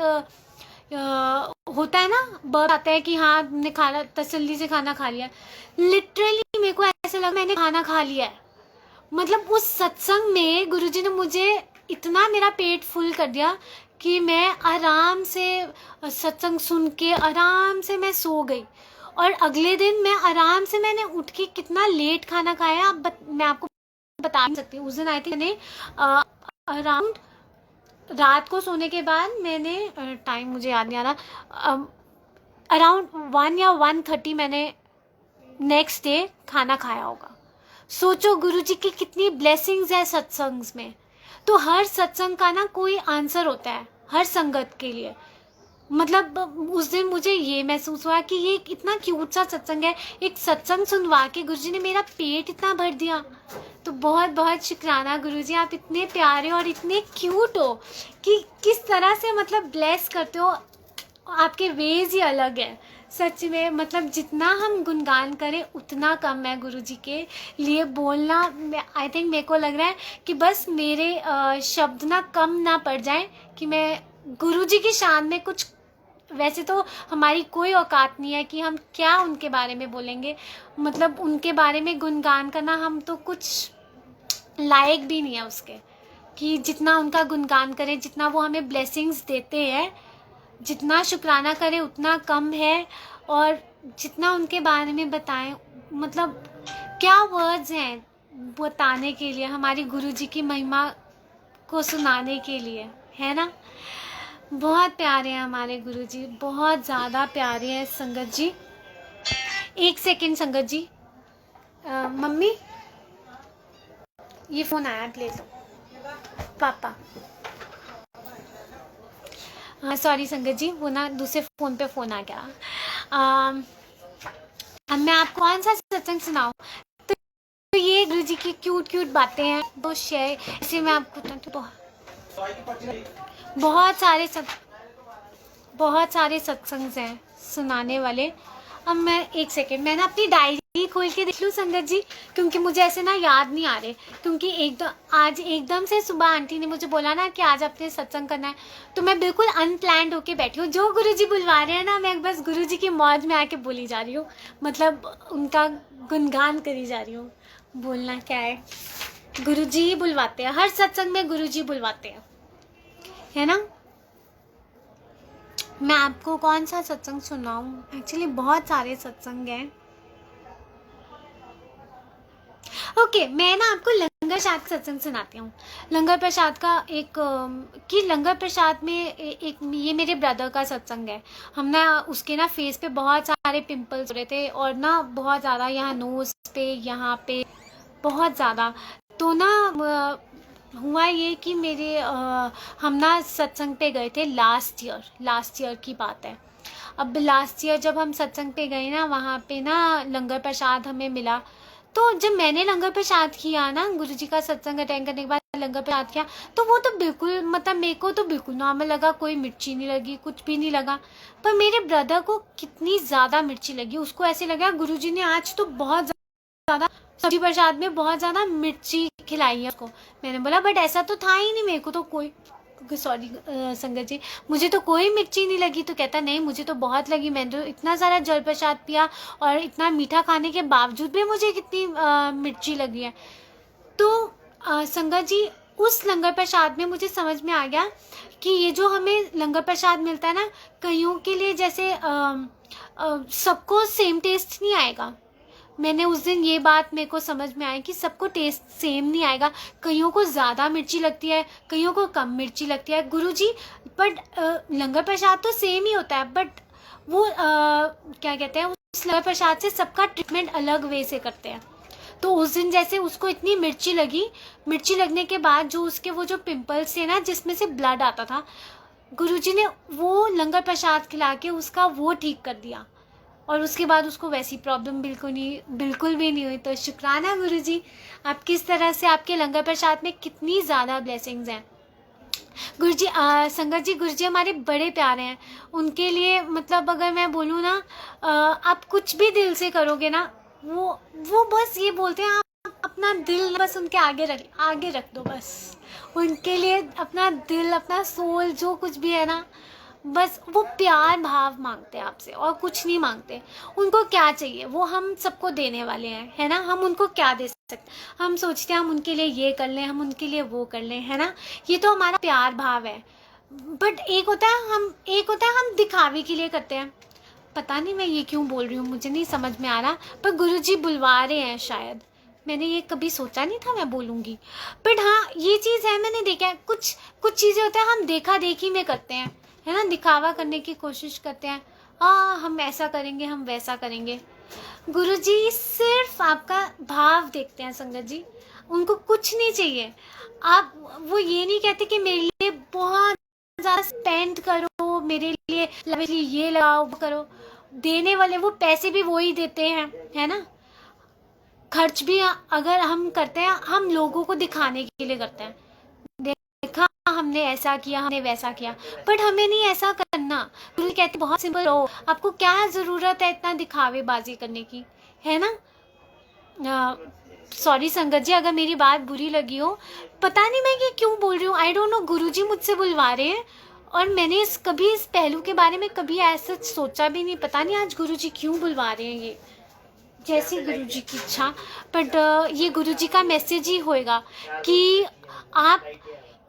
S1: होता है ना, बर्ड आता है कि हाँ हमने खाना तसल्ली से खाना खा लिया, लिटरली मेरे को ऐसा लगा मैंने खाना खा लिया है। मतलब उस सत्संग में गुरुजी ने मुझे इतना मेरा पेट फुल कर दिया कि मैं आराम से सत्संग सुन के आराम से मैं सो गई, और अगले दिन मैं आराम से, मैंने उठ के कितना लेट खाना खाया मैं आपको बता नहीं सकती। उस दिन आई थी मैंने अराउंड, रात को सोने के बाद मैंने, टाइम मुझे याद नहीं आ रहा, अराउंड 1 या 1:30 मैंने नेक्स्ट डे खाना खाया होगा। सोचो गुरुजी की कितनी ब्लेसिंग्स है सत्संग्स में। तो हर सत्संग का ना कोई आंसर होता है हर संगत के लिए। मतलब उस दिन मुझे ये महसूस हुआ कि ये इतना क्यूट सा सत्संग है, एक सत्संग सुनवा के गुरुजी ने मेरा पेट इतना भर दिया। तो बहुत बहुत शुक्राना गुरुजी, आप इतने प्यारे और इतने क्यूट हो कि किस तरह से मतलब ब्लेस करते हो, आपके वेज ही अलग है सच में। मतलब जितना हम गुणगान करें उतना कम है गुरुजी के लिए बोलना। आई थिंक मेरे को लग रहा है कि बस मेरे शब्द ना कम ना पड़ जाएं कि मैं गुरुजी की शान में कुछ, वैसे तो हमारी कोई औकात नहीं है कि हम क्या उनके बारे में बोलेंगे, मतलब उनके बारे में गुणगान करना हम तो कुछ लायक भी नहीं है उसके, कि जितना उनका गुणगान करें, जितना वो हमें ब्लेसिंग्स देते हैं, जितना शुक्राना करें उतना कम है। और जितना उनके बारे में बताएं, मतलब क्या वर्ड्स हैं बताने के लिए, हमारी गुरुजी की महिमा को सुनाने के लिए, है ना। बहुत प्यारे हैं हमारे गुरुजी, बहुत ज़्यादा प्यारे हैं संगत जी। एक सेकंड संगत जी, मम्मी ये फ़ोन आया, ले लो पापा। सॉरी संगत जी, वो ना दूसरे फ़ोन पे फ़ोन आ गया। अम, अब मैं आपको कौन सा सत्संग सुनाऊँ? तो ये गुरु जी की क्यूट बातें हैं, वो शेयर इसे मैं आपको बहुत सारे सत्संग हैं सुनाने वाले। अब मैं एक सेकेंड, मैं ना अपनी डायरी खोल के देख लूँ संगत जी, क्योंकि मुझे ऐसे ना याद नहीं आ रहे, क्योंकि आज एकदम से सुबह आंटी ने मुझे बोला ना कि आज आपने सत्संग करना है, तो मैं बिल्कुल अनप्लैंड होके बैठी हूँ। जो गुरुजी बुलवा रहे हैं ना, मैं बस गुरुजी की मौज में आके बोली जा रही हूँ, मतलब उनका गुणगान करी जा रही हूँ। बोलना क्या है, गुरुजी ही बुलवाते हैं, हर सत्संग में गुरुजी बुलवाते हैं, है ना। मैं आपको कौन सा सत्संग सुनाऊं? एक्चुअली बहुत सारे सत्संग हैं। ओके, मैं ना आपको लंगर प्रसाद सत्संग सुनाती हूँ। लंगर प्रसाद का लंगर प्रसाद में एक ये मेरे ब्रदर का सत्संग है। हम ना उसके ना फेस पे बहुत सारे पिंपल्स हो रहे थे, और ना बहुत ज़्यादा यहाँ नोज पे, यहाँ पे बहुत ज़्यादा। तो ना हुआ ये कि हम ना सत्संग पे गए थे लास्ट ईयर की बात है। अब लास्ट ईयर जब हम सत्संग पे गए ना, वहाँ पे ना लंगर प्रसाद हमें मिला। तो जब मैंने लंगर प्रसाद किया ना, गुरुजी का सत्संग अटेंड करने के बाद लंगर प्रसाद किया, तो वो तो बिल्कुल, मतलब मेरे को तो बिल्कुल नॉर्मल लगा, कोई मिर्ची नहीं लगी, कुछ भी नहीं लगा। पर मेरे ब्रदर को कितनी ज़्यादा मिर्ची लगी, उसको ऐसे लगा गुरुजी ने आज तो बहुत ज़्यादा सब्जी प्रसाद में बहुत ज़्यादा मिर्ची खिलाई है उसको। मैंने बोला बट ऐसा तो था ही नहीं, मेरे को तो कोई, सॉरी संगत जी, मुझे तो कोई मिर्ची नहीं लगी। तो कहता नहीं, मुझे तो बहुत लगी, मैंने तो इतना सारा जल प्रसाद पिया और इतना मीठा खाने के बावजूद भी मुझे कितनी मिर्ची लगी है। तो संगत जी, उस लंगर प्रसाद में मुझे समझ में आ गया कि ये जो हमें लंगर प्रसाद मिलता है ना, कईयों के लिए जैसे सबको सेम टेस्ट नहीं आएगा। मैंने उस दिन ये बात मेरे को समझ में आई कि सबको टेस्ट सेम नहीं आएगा, कईयों को ज़्यादा मिर्ची लगती है, कईयों को कम मिर्ची लगती है। गुरुजी बट लंगर प्रसाद तो सेम ही होता है, बट वो क्या कहते हैं, उस लंगर प्रसाद से सबका ट्रीटमेंट अलग वे से करते हैं। तो उस दिन जैसे उसको इतनी मिर्ची लगने के बाद वो जो पिंपल्स थे ना, जिसमें से ब्लड आता था, गुरुजी ने वो लंगर प्रसाद खिला के उसका वो ठीक कर दिया, और उसके बाद उसको वैसी प्रॉब्लम बिल्कुल भी नहीं हुई। तो शुक्राना गुरुजी, आप किस तरह से, आपके लंगर प्रसाद में कितनी ज़्यादा ब्लेसिंग्स हैं। गुरुजी संगत जी, गुरुजी हमारे बड़े प्यारे हैं। उनके लिए मतलब अगर मैं बोलूँ ना, आप कुछ भी दिल से करोगे ना, वो बस ये बोलते हैं आप अपना दिल बस उनके आगे रख दो, बस उनके लिए अपना दिल, अपना सोल, जो कुछ भी है ना, बस वो प्यार भाव मांगते हैं आपसे, और कुछ नहीं मांगते। उनको क्या चाहिए वो हम सबको देने वाले हैं, है ना। हम उनको क्या दे सकते, हम सोचते हैं हम उनके लिए ये कर लें, हम उनके लिए वो कर लें, है ना। ये तो हमारा प्यार भाव है। बट एक होता है हम दिखावे के लिए करते हैं। पता नहीं मैं ये क्यों बोल रही हूँ, मुझे नहीं समझ में आ रहा, पर गुरुजी बुलवा रहे हैं शायद। मैंने ये कभी सोचा नहीं था मैं बोलूँगी, बट हाँ ये चीज़ है, मैंने देखा है कुछ चीज़ें होते हैं हम देखा देखी में करते हैं, है ना, दिखावा करने की कोशिश करते हैं। हम ऐसा करेंगे, हम वैसा करेंगे। गुरुजी सिर्फ आपका भाव देखते हैं संगत जी, उनको कुछ नहीं चाहिए। वो ये नहीं कहते कि मेरे लिए बहुत ज़्यादा स्पेंड करो, मेरे लिए ये लगाओ, वो करो। देने वाले वो पैसे भी वो ही देते हैं, है ना। खर्च भी अगर हम करते हैं, हम लोगों को दिखाने के लिए करते हैं, देखा हमने ऐसा किया, हमने वैसा किया, बट हमें नहीं ऐसा करना। गुरु कहते बहुत सिंपल हो, आपको क्या ज़रूरत है इतना दिखावेबाजी करने की, है ना। सॉरी संगत जी अगर मेरी बात बुरी लगी हो, पता नहीं मैं ये क्यों बोल रही हूँ, आई डोंट नो। गुरुजी मुझसे बुलवा रहे हैं, और मैंने कभी इस पहलू के बारे में कभी ऐसा सोचा भी नहीं। पता नहीं आज गुरुजी क्यों बुलवा रहे हैं, ये जैसी गुरुजी की इच्छा। बट ये गुरुजी का मैसेज ही होएगा कि आप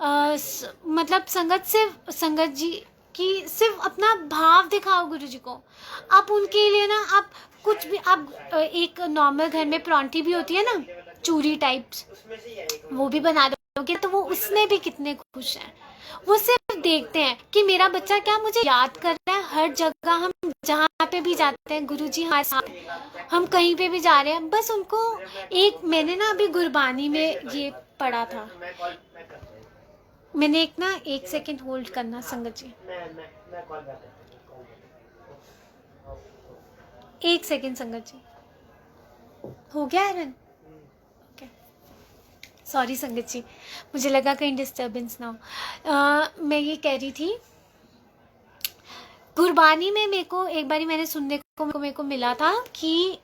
S1: मतलब संगत जी की सिर्फ अपना भाव दिखाओ गुरुजी को। आप उनके लिए ना, आप कुछ भी, आप एक नॉर्मल घर में परौंठी भी होती है ना, चूरी टाइप्स, वो भी बना दोगे तो वो उसमें भी कितने खुश हैं। वो सिर्फ देखते हैं कि मेरा बच्चा क्या मुझे याद कर रहा है। हर जगह हम जहाँ पे भी जाते हैं, गुरुजी हमारे साथ, हम कहीं पे भी जा रहे हैं, बस उनको मैंने ना अभी गुरबानी में ये पढ़ा था, मैंने एक ना 1 सेकंड होल्ड करना संगत जी।
S2: मैं कॉल बैक करता हूँ।
S1: 1 सेकंड संगत जी। हो गया एरन? ओके, सॉरी संगत जी, मुझे लगा कहीं डिस्टरबेंस ना हो। मैं ये कह रही थी, गुरबानी में मेरे को एक बारी मैंने सुनने को मेरे को मिला था कि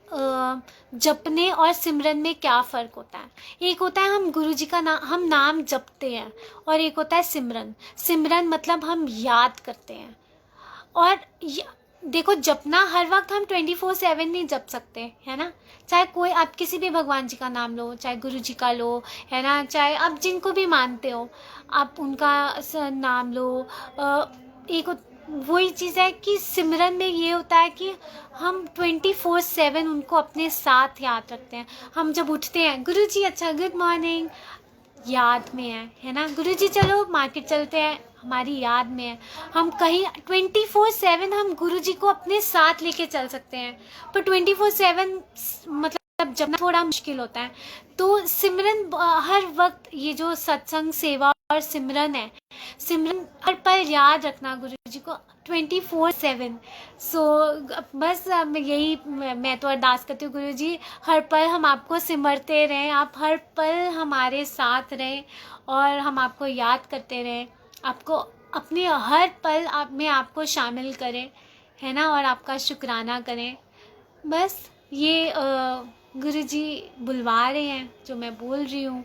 S1: जपने और सिमरन में क्या फ़र्क होता है। एक होता है हम गुरु जी का हम नाम जपते हैं, और एक होता है सिमरन। सिमरन मतलब हम याद करते हैं। और देखो, जपना हर वक्त हम 24/7 नहीं जप सकते, है ना। चाहे कोई आप किसी भी भगवान जी का नाम लो, चाहे गुरु जी का लो, है ना, चाहे आप जिनको भी मानते हो आप उनका नाम लो। एक वही चीज़ है कि सिमरन में ये होता है कि हम 24/7 उनको अपने साथ याद रखते हैं। हम जब उठते हैं, गुरु जी अच्छा गुड मॉर्निंग, याद में है ना। गुरु जी चलो मार्केट चलते हैं, हमारी याद में है। हम कहीं 24/7 हम गुरु जी को अपने साथ लेके चल सकते हैं, पर 24/7 मतलब जब थोड़ा मुश्किल होता है। तो सिमरन हर वक्त, ये जो सत्संग सेवा और सिमरन है, सिमरन हर पल याद रखना गुरु जी को 24/7। सो बस यही मैं तो अरदास करती हूँ, गुरु जी हर पल हम आपको सिमरते रहें, आप हर पल हमारे साथ रहें और हम आपको याद करते रहें, आपको अपने हर पल में आपको शामिल करें, है ना, और आपका शुक्राना करें। बस ये गुरु जी बुलवा रहे हैं जो मैं बोल रही हूँ।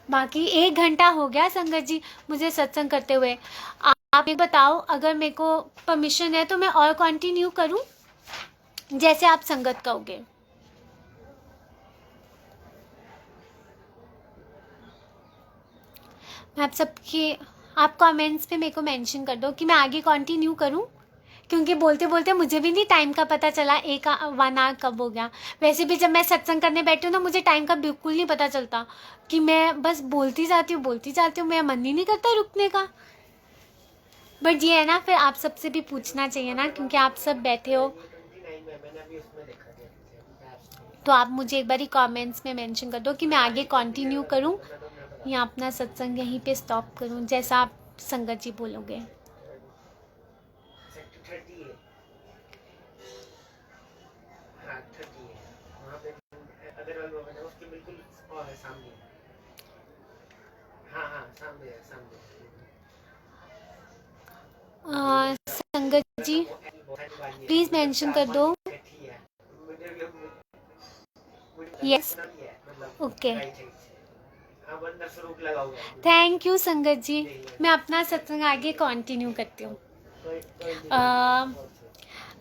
S1: बाकी 1 घंटा हो गया संगत जी मुझे सत्संग करते हुए। आप ये बताओ, अगर मेरे को परमिशन है तो मैं और कंटिन्यू करूं, जैसे आप संगत कहोगे। आप कमेंट्स पे मेरे को मेंशन कर दो कि मैं आगे कंटिन्यू करूं, क्योंकि बोलते बोलते मुझे भी नहीं टाइम का पता चला 1 आवर कब हो गया। वैसे भी जब मैं सत्संग करने बैठी हूँ ना, मुझे टाइम का बिल्कुल नहीं पता चलता, कि मैं बस बोलती जाती हूँ, मेरा मन ही नहीं करता रुकने का। बट ये है ना, फिर आप सबसे भी पूछना चाहिए ना, क्योंकि आप सब बैठे हो। तो आप मुझे एक बारी कमेंट्स में मेंशन कर दो कि मैं आगे कंटिन्यू करूं या अपना सत्संग यहीं पे स्टॉप करूं, जैसा आप संगत जी बोलोगे। संगत जी प्लीज मेंशन कर दो। यस, ओके, थैंक यू संगत जी। मैं अपना सत्संग आगे कंटिन्यू करती हूँ।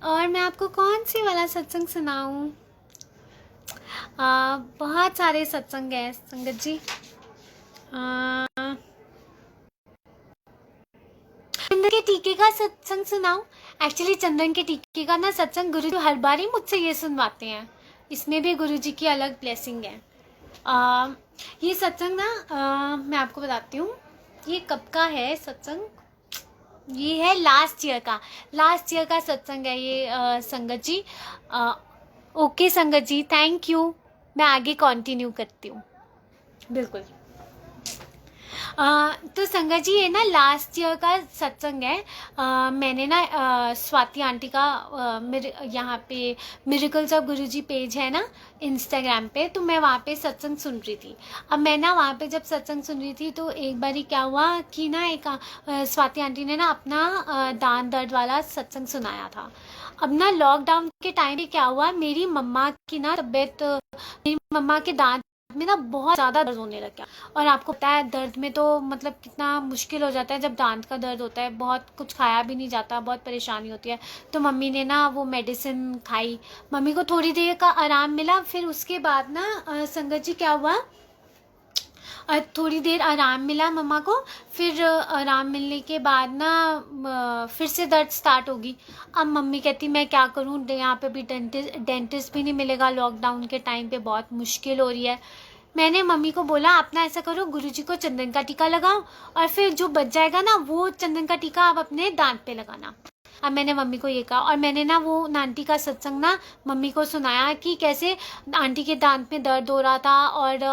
S1: और मैं आपको कौन सी वाला सत्संग सुनाऊँ? बहुत सारे सत्संग हैं संगत जी। चंदन के टीके का सत्संग सुनाऊं? एक्चुअली चंदन के टीके का ना सत्संग गुरु जी हर बार ही मुझसे ये सुनवाते हैं, इसमें भी गुरु जी की अलग ब्लेसिंग है। ये सत्संग ना मैं आपको बताती हूँ, ये कब का है सत्संग। ये है लास्ट ईयर का सत्संग है ये संगत जी। ओके संगत जी, थैंक यू। मैं आगे कंटिन्यू करती हूँ, बिल्कुल। तो संगत जी ये ना लास्ट ईयर का सत्संग है। मैंने ना स्वाति आंटी का मेरे यहाँ पे मिरेकल्स ऑफ गुरुजी पेज है ना इंस्टाग्राम पे, तो मैं वहाँ पे सत्संग सुन रही थी। अब मैं ना वहाँ पे जब सत्संग सुन रही थी तो एक बारी क्या हुआ कि ना एक स्वाति आंटी ने ना अपना दान दर्द वाला सत्संग सुनाया था। अब ना लॉकडाउन के टाइम पे क्या हुआ, मेरी मम्मा की ना तबीयत, मेरी मम्मा के दांत में ना बहुत ज़्यादा दर्द होने लग गया। और आपको पता है दर्द में तो मतलब कितना मुश्किल हो जाता है, जब दांत का दर्द होता है बहुत कुछ खाया भी नहीं जाता, बहुत परेशानी होती है। तो मम्मी ने ना वो मेडिसिन खाई, मम्मी को थोड़ी देर का आराम मिला। फिर उसके बाद ना संगत जी क्या हुआ, थोड़ी देर आराम मिला मम्मा को। फिर आराम मिलने के बाद ना फिर से दर्द स्टार्ट होगी। अब मम्मी कहती मैं क्या करूँ, यहाँ पे भी डेंटिस्ट भी नहीं मिलेगा, लॉकडाउन के टाइम पे बहुत मुश्किल हो रही है। मैंने मम्मी को बोला आप ना ऐसा करो, गुरुजी को चंदन का टीका लगाओ और फिर जो बच जाएगा ना वो चंदन का टीका आप अपने दांत पे लगाना। अब मैंने मम्मी को ये कहा, और मैंने ना वो आंटी का सत्संग ना मम्मी को सुनाया कि कैसे आंटी के दांत में दर्द हो रहा था, और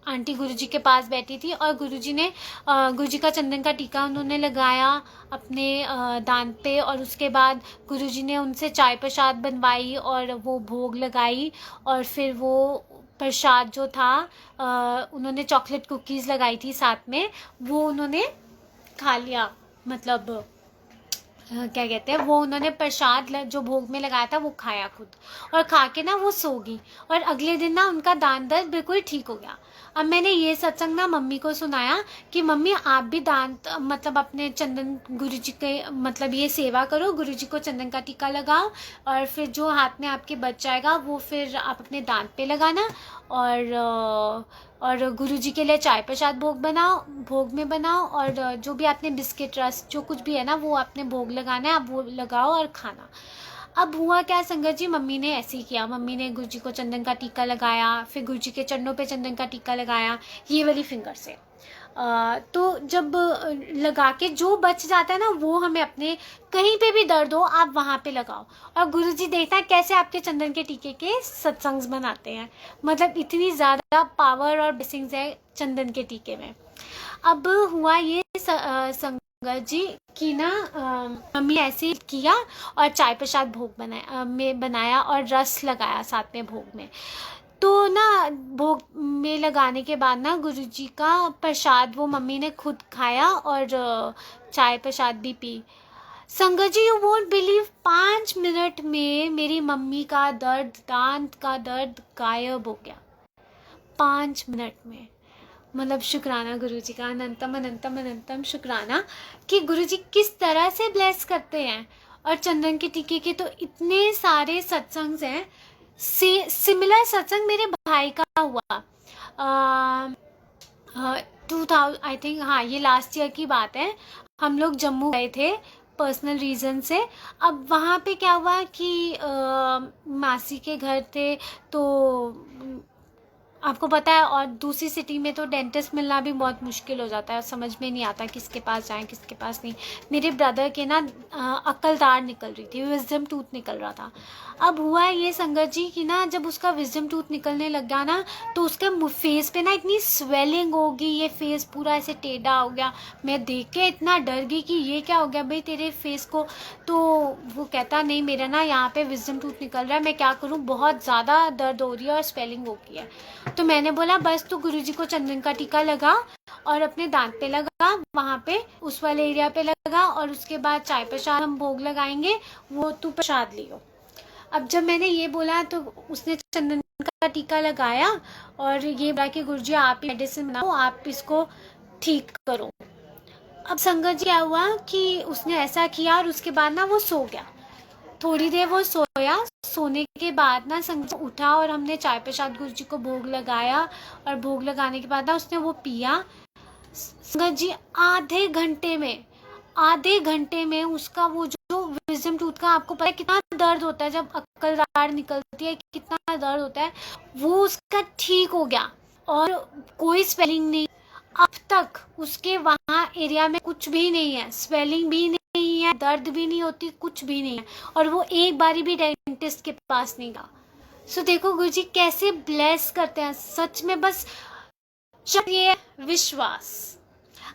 S1: आंटी गुरुजी के पास बैठी थी, और गुरुजी ने गुरुजी का चंदन का टीका उन्होंने लगाया अपने दांत पे, और उसके बाद गुरुजी ने उनसे चाय प्रसाद बनवाई और वो भोग लगाई, और फिर वो प्रसाद जो था उन्होंने चॉकलेट कुकीज़ लगाई थी साथ में, वो उन्होंने खा लिया। मतलब क्या कहते हैं, वो उन्होंने प्रसाद जो भोग में लगाया था वो खाया खुद, और खा के ना वो सो गई, और अगले दिन ना उनका दांत दर्द बिल्कुल ठीक हो गया। अब मैंने ये सत्संग ना मम्मी को सुनाया कि मम्मी आप भी दांत मतलब अपने चंदन गुरुजी के मतलब ये सेवा करो, गुरुजी को चंदन का टीका लगाओ, और फिर जो हाथ में आपके बच जाएगा वो फिर आप अपने दांत पे लगाना, और गुरुजी के लिए चाय प्रसाद भोग में बनाओ, और जो भी आपने बिस्किट रस जो कुछ भी है ना वो आपने भोग लगाना है, आप वो लगाओ और खाना। अब हुआ क्या संगत जी, मम्मी ने ऐसे ही किया। मम्मी ने गुरुजी को चंदन का टीका लगाया, फिर गुरुजी के चरणों पे चंदन का टीका लगाया, ये वाली फिंगर से। तो जब लगा के जो बच जाता है ना वो हमें अपने कहीं पे भी दर्द हो आप वहाँ पे लगाओ, और गुरुजी देखता है कैसे आपके चंदन के टीके के सत्संग बनाते हैं। मतलब इतनी ज़्यादा पावर और ब्लेसिंग्स है चंदन के टीके में। अब हुआ ये संगत जी कि ना मम्मी ऐसे किया और चाय प्रसाद भोग बनाया और रस लगाया साथ में भोग में। तो ना भोग में लगाने के बाद ना गुरुजी का प्रसाद वो मम्मी ने खुद खाया और चाय प्रसाद भी पी। संगत जी यू वोंट बिलीव 5 मिनट में मेरी मम्मी का दर्द, दांत का दर्द गायब हो गया 5 मिनट में। मतलब शुक्राना गुरुजी का, अनंतम अनंतम अनंतम शुक्राना कि गुरुजी किस तरह से ब्लेस करते हैं। और चंदन के टीके के तो इतने सारे सत्संग हैं। सिमिलर सत्संग मेरे भाई का हुआ 2000 आई थिंक, हाँ ये लास्ट ईयर की बात है। हम लोग जम्मू गए थे पर्सनल रीज़न से। अब वहाँ पे क्या हुआ कि मासी के घर थे, तो आपको पता है, और दूसरी सिटी में तो डेंटिस्ट मिलना भी बहुत मुश्किल हो जाता है, समझ में नहीं आता किसके पास जाएं किसके पास नहीं। मेरे ब्रदर के ना अक्ल तार निकल रही थी, विजडम टूथ निकल रहा था। अब हुआ ये संगत जी कि ना जब उसका विजडम टूथ निकलने लग गया ना तो उसके फेस पे ना इतनी स्वेलिंग होगी, ये फेस पूरा ऐसे टेढ़ा हो गया। मैं देख के इतना डर गई कि ये क्या हो गया भाई तेरे फेस को। तो वो कहता नहीं मेरा ना यहाँ पे विजडम टूथ निकल रहा है, मैं क्या करूँ, बहुत ज़्यादा दर्द हो रही है और स्वेलिंग हो गई है। तो मैंने बोला बस तू गुरुजी को चंदन का टीका लगा और अपने दांत पे लगा, वहाँ पे उस वाले एरिया पे लगा, और उसके बाद चाय प्रसाद हम भोग लगाएंगे, वो तू प्रसाद लियो। अब जब मैंने ये बोला तो उसने चंदन का टीका लगाया और ये बोला कि गुरुजी आप मेडिसिन बनाओ, आप इसको ठीक करो। अब संगत जी क्या हुआ कि उसने ऐसा किया और उसके बाद ना वो सो गया। थोड़ी देर वो सोया, सोने के बाद ना संगत उठा और हमने चाय प्रसाद गुरुजी को भोग लगाया, और भोग लगाने के बाद ना उसने वो पिया। संगत जी आधे घंटे में उसका वो जो विजडम टूथ का, आपको पता है कितना दर्द होता है जब अक्ल तार निकलती है, कितना दर्द होता है, वो उसका ठीक हो गया और कोई स्वेलिंग नहीं। अब तक उसके वहाँ एरिया में कुछ भी नहीं है, स्वेलिंग भी नहीं है, दर्द भी नहीं होती, कुछ भी नहीं है, और वो एक बारी भी डेंटिस्ट के पास नहीं गया। सो देखो गुरुजी कैसे ब्लेस करते हैं सच में। बस चाहिए विश्वास।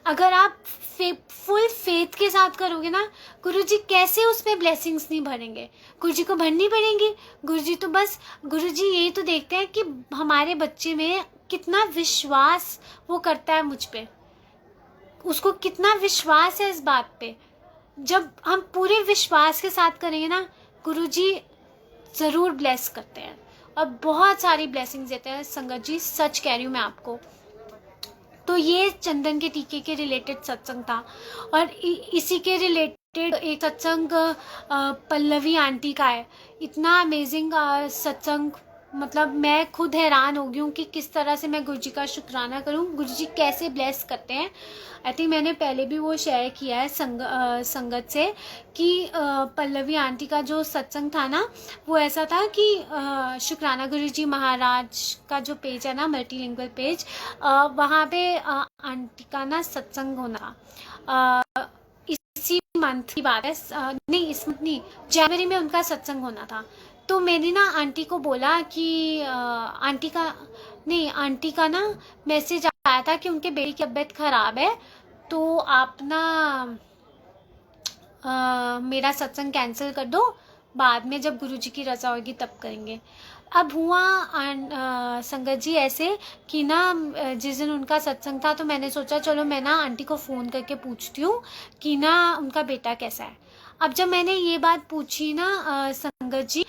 S1: अगर आप फुल फेथ के साथ करोगे ना, गुरुजी कैसे उसमें ब्लेसिंग्स नहीं भरेंगे, गुरुजी को भरनी पड़ेंगी। गुरुजी यही तो देखते हैं कि हमारे बच्चे में कितना विश्वास वो करता है मुझ पे, उसको कितना विश्वास है इस बात पे। जब हम पूरे विश्वास के साथ करेंगे ना, गुरुजी ज़रूर ब्लेस करते हैं और बहुत सारी ब्लेसिंग्स देते हैं संगत जी, सच कह रही हूँ मैं आपको। तो ये चंदन के टीके के रिलेटेड सत्संग था। और इसी के रिलेटेड एक सत्संग पल्लवी आंटी का है, इतना अमेजिंग सत्संग। मतलब मैं खुद हैरान हो गई हूँ कि किस तरह से मैं गुरुजी का शुक्राना करूँ, गुरुजी कैसे ब्लेस करते हैं। आई थिंक मैंने पहले भी वो शेयर किया है संगत से कि पल्लवी आंटी का जो सत्संग था ना वो ऐसा था कि शुक्राना गुरुजी महाराज का जो पेज है ना, मल्टीलिंगुअल पेज, वहाँ पे आंटी का ना सत्संग होना। इसी मंथ की बात है, नहीं इस मंथ नहीं, जनवरी में उनका सत्संग होना था। तो मैंने ना आंटी को बोला कि आंटी का ना मैसेज आया था कि उनके बेटी की तबीयत खराब है, तो आप ना मेरा सत्संग कैंसिल कर दो, बाद में जब गुरुजी की रजा होगी तब करेंगे। अब हुआ संगत जी ऐसे कि ना जिस दिन उनका सत्संग था तो मैंने सोचा चलो मैं ना आंटी को फ़ोन करके पूछती हूँ कि ना उनका बेटा कैसा है। अब जब मैंने ये बात पूछी ना संगत जी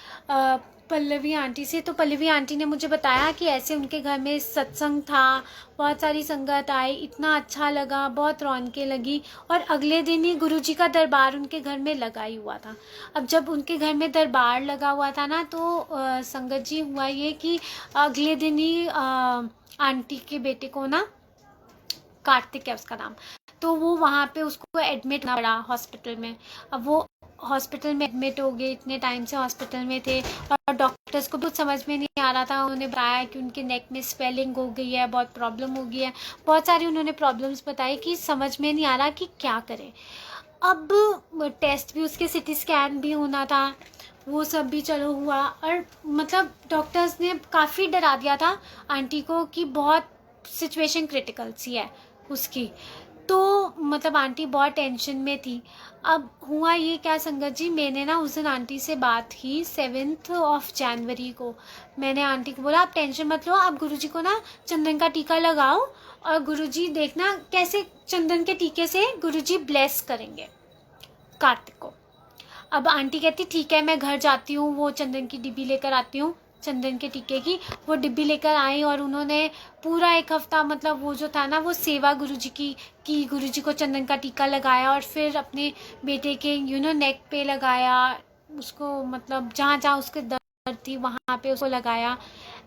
S1: पल्लवी आंटी से, तो पल्लवी आंटी ने मुझे बताया कि ऐसे उनके घर में सत्संग था, बहुत सारी संगत आई, इतना अच्छा लगा, बहुत रौनकें लगी, और अगले दिन ही गुरुजी का दरबार उनके घर में लगा ही हुआ था। अब जब उनके घर में दरबार लगा हुआ था ना तो संगत जी हुआ ये कि अगले दिन ही आंटी के बेटे को ना, कार्तिक है उसका नाम, तो वो वहाँ पे उसको एडमिट होना पड़ा हॉस्पिटल में। अब वो हॉस्पिटल में एडमिट हो गए, इतने टाइम से हॉस्पिटल में थे और डॉक्टर्स को कुछ समझ में नहीं आ रहा था। उन्होंने बताया कि उनके नेक में स्वेलिंग हो गई है, बहुत प्रॉब्लम हो गई है, बहुत सारी उन्होंने प्रॉब्लम्स बताई कि समझ में नहीं आ रहा कि क्या करें। अब टेस्ट भी, उसके सिटी स्कैन भी होना था, वो सब भी चलो हुआ, और मतलब डॉक्टर्स ने काफ़ी डरा दिया था आंटी को कि बहुत सिचुएशन क्रिटिकल सी है उसकी। तो मतलब आंटी बहुत टेंशन में थी। अब हुआ ये क्या संगत जी, मैंने ना उस दिन आंटी से बात की 7 जनवरी को। मैंने आंटी को बोला आप टेंशन मत लो, आप गुरुजी को ना चंदन का टीका लगाओ और गुरुजी देखना कैसे चंदन के टीके से गुरुजी ब्लेस करेंगे कार्तिक को। अब आंटी कहती ठीक है मैं घर जाती हूँ, वो चंदन की डिब्बी लेकर आती हूँ, चंदन के टीके की वो डिब्बी लेकर आई, और उन्होंने पूरा 1 हफ्ता मतलब वो जो था ना वो सेवा गुरुजी की गुरुजी को चंदन का टीका लगाया, और फिर अपने बेटे के नेक पे लगाया उसको, मतलब जहाँ जहाँ उसके दर्द थी वहाँ पे उसको लगाया।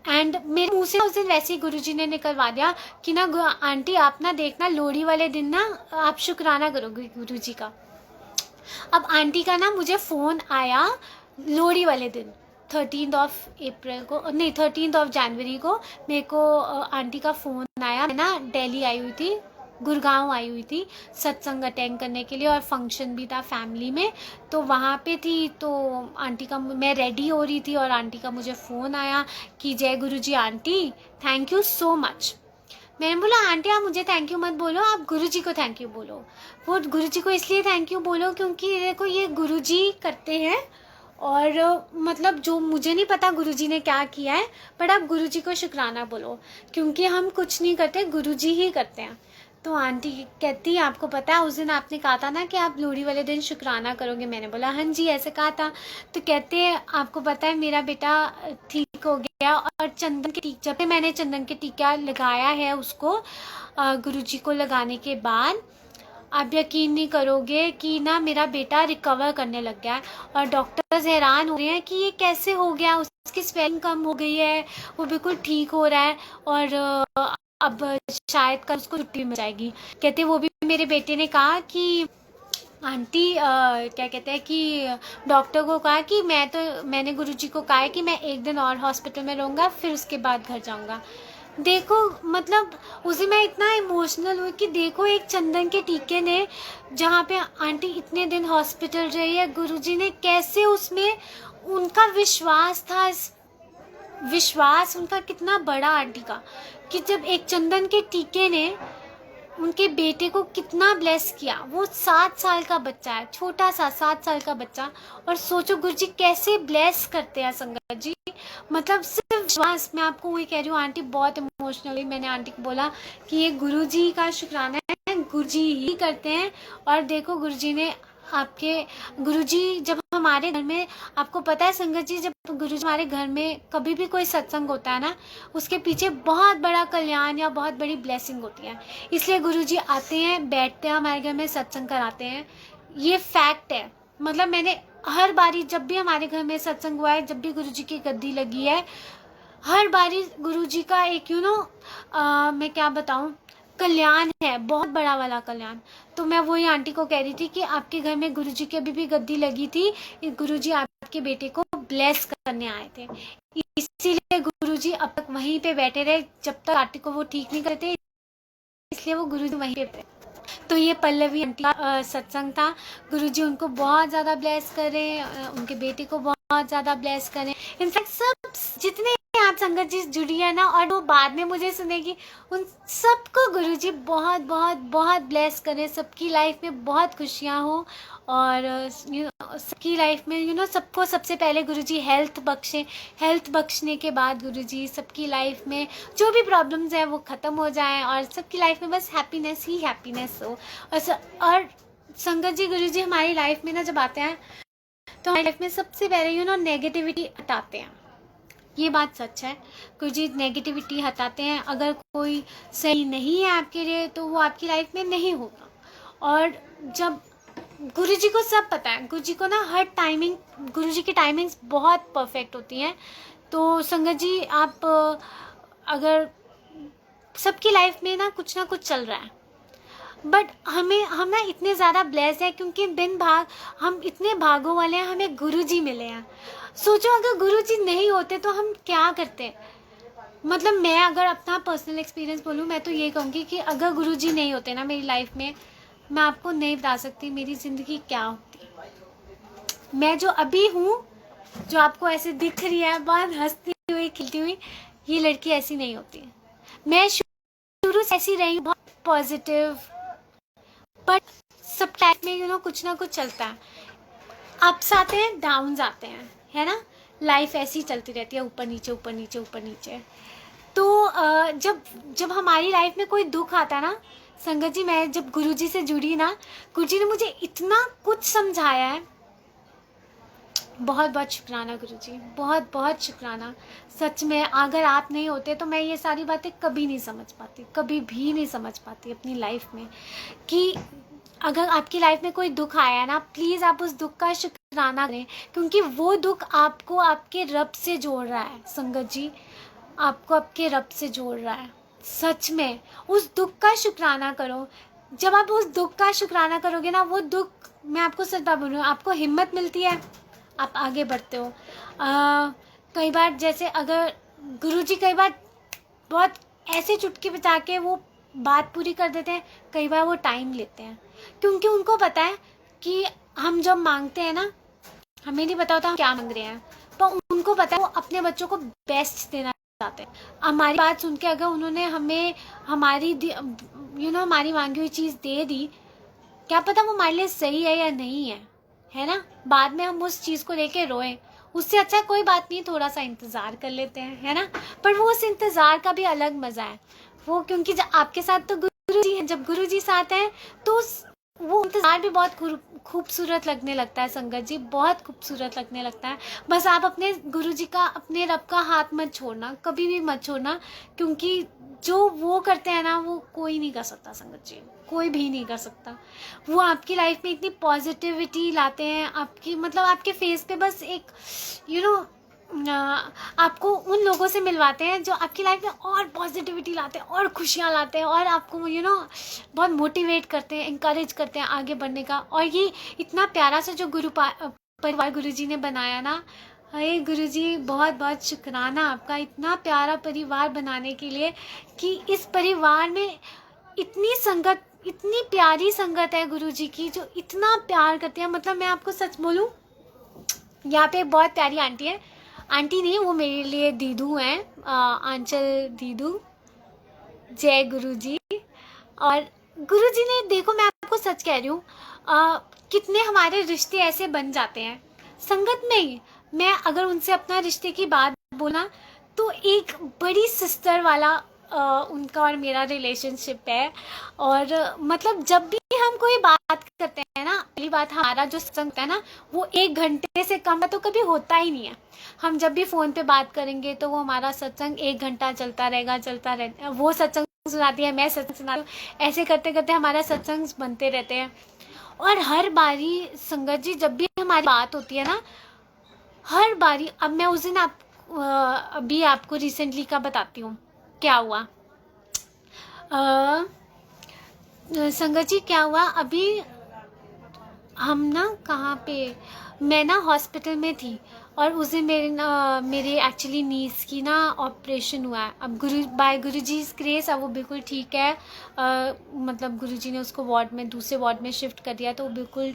S1: एंड मेरे मुँह से उस दिन वैसे ही गुरुजी ने निकलवा दिया कि ना आंटी आप ना देखना लोहड़ी वाले दिन ना आप शुक्राना करोगे गुरुजी का। अब आंटी का ना मुझे फ़ोन आया लोहड़ी वाले दिन 13 जनवरी को मेरे को आंटी का फ़ोन आया। मैं ना दिल्ली आई हुई थी, गुड़गांव आई हुई थी सत्संग अटेंड करने के लिए, और फंक्शन भी था फैमिली में, तो वहाँ पे थी। तो आंटी का, मैं रेडी हो रही थी और आंटी का मुझे फ़ोन आया कि जय गुरुजी aunty, thank you so much. मैंने बोला आंटी आप मुझे थैंक यू मत बोलो, आप गुरुजी को थैंक यू बोलो। वो गुरुजी को इसलिए थैंक यू बोलो क्योंकि देखो ये गुरुजी करते हैं, और मतलब जो मुझे नहीं पता गुरुजी ने क्या किया है, बट आप गुरुजी को शुक्राना बोलो क्योंकि हम कुछ नहीं करते, गुरुजी ही करते हैं। तो आंटी कहती आपको पता है उस दिन आपने कहा था ना कि आप लोहड़ी वाले दिन शुक्राना करोगे। मैंने बोला हाँ जी ऐसे कहा था। तो कहते आपको पता है मेरा बेटा ठीक हो गया, और चंदन के टीका, जब मैंने चंदन के टीका लगाया है उसको गुरुजी को लगाने के बाद, आप यकीन नहीं करोगे कि ना मेरा बेटा रिकवर करने लग गया है, और डॉक्टर्स हैरान हो रहे हैं कि ये कैसे हो गया, उसकी स्वेलिंग कम हो गई है, वो बिल्कुल ठीक हो रहा है, और अब शायद कल उसको छुट्टी मिल जाएगी। कहते वो भी मेरे बेटे ने कहा कि आंटी क्या कहते हैं कि डॉक्टर को कहा कि मैंने गुरुजी को कहा है कि मैं 1 दिन और हॉस्पिटल में रहूँगा, फिर उसके बाद घर जाऊँगा। देखो मतलब उसी मैं इतना इमोशनल हुई कि देखो एक चंदन के टीके ने, जहाँ पे आंटी इतने दिन हॉस्पिटल रही है, गुरुजी ने कैसे उसमें उनका विश्वास था, विश्वास उनका कितना बड़ा आंटी का, कि जब एक चंदन के टीके ने उनके बेटे को कितना ब्लेस किया। वो 7 साल का बच्चा है, छोटा सा 7 साल का बच्चा, और सोचो गुरुजी कैसे ब्लेस करते हैं संगत जी, मतलब सिर्फ विश्वास। मैं आपको वही कह रही हूँ आंटी बहुत इमोशनल हुई। मैंने आंटी को बोला कि ये गुरुजी का शुक्राना है, गुरुजी ही करते हैं, और देखो गुरुजी ने आपके, गुरुजी जब हमारे घर में, आपको पता है संगत जी जब गुरुजी हमारे घर में कभी भी कोई सत्संग होता है ना, उसके पीछे बहुत बड़ा कल्याण या बहुत बड़ी ब्लेसिंग होती है। इसलिए गुरुजी आते हैं, बैठते हैं हमारे घर में, सत्संग कराते हैं, ये फैक्ट है। मतलब मैंने हर बारी जब भी हमारे घर में सत्संग हुआ है, जब भी गुरुजी की गद्दी लगी है, हर बारी गुरुजी का एक मैं क्या बताऊँ, कल्याण है, बहुत बड़ा वाला कल्याण। तो मैं वही आंटी को कह रही थी कि आपके घर में गुरुजी की अभी भी गद्दी लगी थी, गुरुजी आपके बेटे को ब्लेस करने आए थे, इसीलिए गुरुजी अब तक वहीं पे बैठे रहे जब तक आंटी को वो ठीक नहीं करते, इसलिए वो गुरुजी वहीं पे। तो ये पल्लवी आंटी का सत्संग था। गुरुजी उनको बहुत ज़्यादा ब्लेस करें, उनके बेटे को बहुत ज़्यादा ब्लेस करें। इनफैक्ट सब जितने आप संगत जी जुड़ी है ना और वो बाद में मुझे सुनेगी, उन सबको गुरुजी बहुत बहुत बहुत ब्लेस करें। सबकी लाइफ में बहुत खुशियाँ हो और सबकी लाइफ में सबको सबसे पहले गुरुजी हेल्थ बख्शें। हेल्थ बख्शने के बाद गुरुजी सबकी लाइफ में जो भी प्रॉब्लम्स हैं वो ख़त्म हो जाएं और सबकी लाइफ में बस हैप्पीनेस ही हैप्पीनेस हो। और संगत जी गुरुजी हमारी लाइफ में ना जब आते हैं तो हमारी लाइफ में सबसे पहले नेगेटिविटी हटाते हैं। ये बात सच है, गुरुजी नेगेटिविटी हटाते हैं। अगर कोई सही नहीं है आपके लिए तो वो आपकी लाइफ में नहीं होगा। और जब गुरुजी को सब पता है, गुरुजी को ना हर टाइमिंग, गुरुजी की टाइमिंग्स बहुत परफेक्ट होती हैं। तो संगत जी आप अगर सबकी लाइफ में ना कुछ चल रहा है, बट हम ना इतने ज़्यादा ब्लेस्ड हैं क्योंकि हम इतने भागों वाले हैं, हमें गुरुजी मिले हैं। सोचो अगर गुरुजी नहीं होते तो हम क्या करते। मतलब मैं अगर अपना पर्सनल एक्सपीरियंस बोलूँ, मैं तो ये कहूँगी कि अगर गुरुजी नहीं होते ना मेरी लाइफ में, मैं आपको नहीं बता सकती मेरी ज़िंदगी क्या होती। मैं जो अभी हूँ, जो आपको ऐसे दिख रही है, बहुत हंसती हुई खिलती हुई, ये लड़की ऐसी नहीं होती। मैं शुरू से ऐसी रही हूँ, बहुत पॉजिटिव, बट सब लाइफ में कुछ ना कुछ चलता है। अप्स आते हैं, डाउन्स आते हैं, है ना। लाइफ ऐसी चलती रहती है, ऊपर नीचे ऊपर नीचे ऊपर नीचे। तो जब हमारी लाइफ में कोई दुख आता है ना संगत जी, मैं जब गुरुजी से जुड़ी ना, गुरुजी ने मुझे इतना कुछ समझाया है। बहुत बहुत शुक्राना गुरुजी, बहुत बहुत शुक्राना। सच में अगर आप नहीं होते तो मैं ये सारी बातें कभी नहीं समझ पाती, कभी भी नहीं समझ पाती अपनी लाइफ में। कि अगर आपकी लाइफ में कोई दुख आया ना, प्लीज़ आप उस दुख का शुक्राना करें, क्योंकि वो दुख आपको आपके रब से जोड़ रहा है। संगत जी, आपको आपके रब से जोड़ रहा है। सच में उस दुख का शुक्राना करो। जब आप उस दुख का शुक्राना करोगे ना, वो दुख, मैं आपको सच बात बोल रही हूँ, आपको हिम्मत मिलती है, आप आगे बढ़ते हो। कई बार जैसे अगर गुरुजी कई बार बहुत ऐसे चुटकी बजा के वो बात पूरी कर देते हैं, कई बार वो टाइम लेते हैं, क्योंकि उनको पता है कि हम जब मांगते हैं ना, हमें नहीं पता होता हम क्या मांग रहे हैं, पर उनको पता है वो अपने बच्चों को बेस्ट देना चाहते हैं। हमारी बात सुन के अगर उन्होंने हमें हमारी हमारी मांगी हुई चीज़ दे दी, क्या पता वो हमारे लिए सही है या नहीं है ना। बाद में हम उस चीज़ को लेके रोएं, उससे अच्छा कोई बात नहीं, थोड़ा सा इंतज़ार कर लेते हैं, है ना। पर वो उस इंतज़ार का भी अलग मज़ा है वो, क्योंकि जब आपके साथ तो गुरुजी हैं, जब गुरुजी साथ हैं तो वो इंतज़ार भी बहुत खूबसूरत लगने लगता है। संगत जी, बहुत खूबसूरत लगने लगता है। बस आप अपने गुरुजी का, अपने रब का हाथ मत छोड़ना, कभी भी मत छोड़ना, क्योंकि जो वो करते हैं ना, वो कोई नहीं कर सकता। संगत जी, कोई भी नहीं कर सकता। वो आपकी लाइफ में इतनी पॉजिटिविटी लाते हैं, आपकी मतलब आपके फेस पे बस एक आपको उन लोगों से मिलवाते हैं जो आपकी लाइफ में और पॉजिटिविटी लाते हैं और खुशियाँ लाते हैं और आपको बहुत मोटिवेट करते हैं, इंकरेज करते हैं आगे बढ़ने का। और ये इतना प्यारा सा जो परिवार गुरुजी ने बनाया ना, अरे गुरुजी बहुत बहुत शुक्राना आपका, इतना प्यारा परिवार बनाने के लिए, कि इस परिवार में इतनी संगत, इतनी प्यारी संगत है गुरुजी की, जो इतना प्यार करते हैं। मतलब मैं आपको सच बोलूँ, यहाँ पे एक बहुत प्यारी आंटी है, आंटी नहीं, वो मेरे लिए दीदू हैं, आंचल दीदू, जय गुरुजी। और गुरुजी ने, देखो मैं आपको सच कह रही हूँ, कितने हमारे रिश्ते ऐसे बन जाते हैं संगत में ही। मैं अगर उनसे अपना रिश्ते की बात बोला तो एक बड़ी सिस्टर वाला उनका और मेरा रिलेशनशिप है। और मतलब जब भी हम कोई बात करते हैं ना, पहली बात हमारा जो सत्संग है ना, वो 1 घंटे से कम तो कभी होता ही नहीं है। हम जब भी फ़ोन पे बात करेंगे तो वो हमारा सत्संग 1 घंटा चलता रहेगा। वो सत्संग सुनाती है, मैं सत्संग सुनाती हूँ, ऐसे करते करते हमारा सत्संग बनते रहते हैं। और हर बारी संगत जी, जब भी हमारी बात होती है ना, हर बारी, अब मैं उस दिन अभी आपको रिसेंटली का बताती हूँ क्या हुआ। संगत जी क्या हुआ, अभी हम ना कहाँ पे, मैं ना हॉस्पिटल में थी और उस दिन मेरे एक्चुअली नीस की ना ऑपरेशन हुआ है। अब गुरुजी ग्रेस अब वो बिल्कुल ठीक है। मतलब गुरुजी ने उसको दूसरे वार्ड में शिफ्ट कर दिया, तो वो बिल्कुल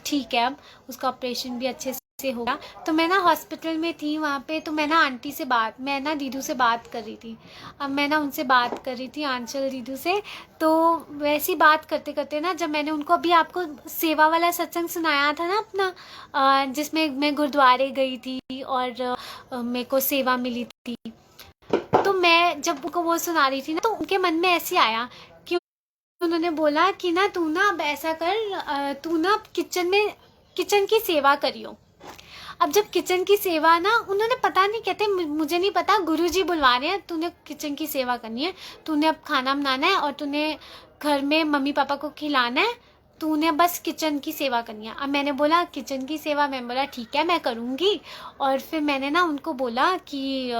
S1: ठीक है। अब उसका ऑपरेशन भी अच्छे से हो गया। तो मैं ना हॉस्पिटल में थी वहाँ पे, तो मैं ना दीदू से बात कर रही थी। अब मैं ना उनसे बात कर रही थी, आंचल दीदू से। तो वैसी बात करते करते ना, जब मैंने उनको अभी आपको सेवा वाला सत्संग सुनाया था ना अपना, जिसमें मैं गुरुद्वारे गई थी और मेरे को सेवा मिली थी, तो मैं जब उनको वो सुना रही थी ना, तो उनके मन में ऐसे आया कि उन्होंने बोला कि ना तू ना अब ऐसा कर, तू ना किचन की सेवा करियो। अब जब किचन की सेवा ना, उन्होंने पता नहीं, कहते मुझे नहीं पता, गुरुजी बुलवा रहे हैं, तूने किचन की सेवा करनी है, तूने अब खाना बनाना है और तूने घर में मम्मी पापा को खिलाना है, तूने बस किचन की सेवा करनी है। अब मैंने बोला किचन की सेवा, मैं बोला ठीक है मैं करूँगी। और फिर मैंने ना उनको बोला कि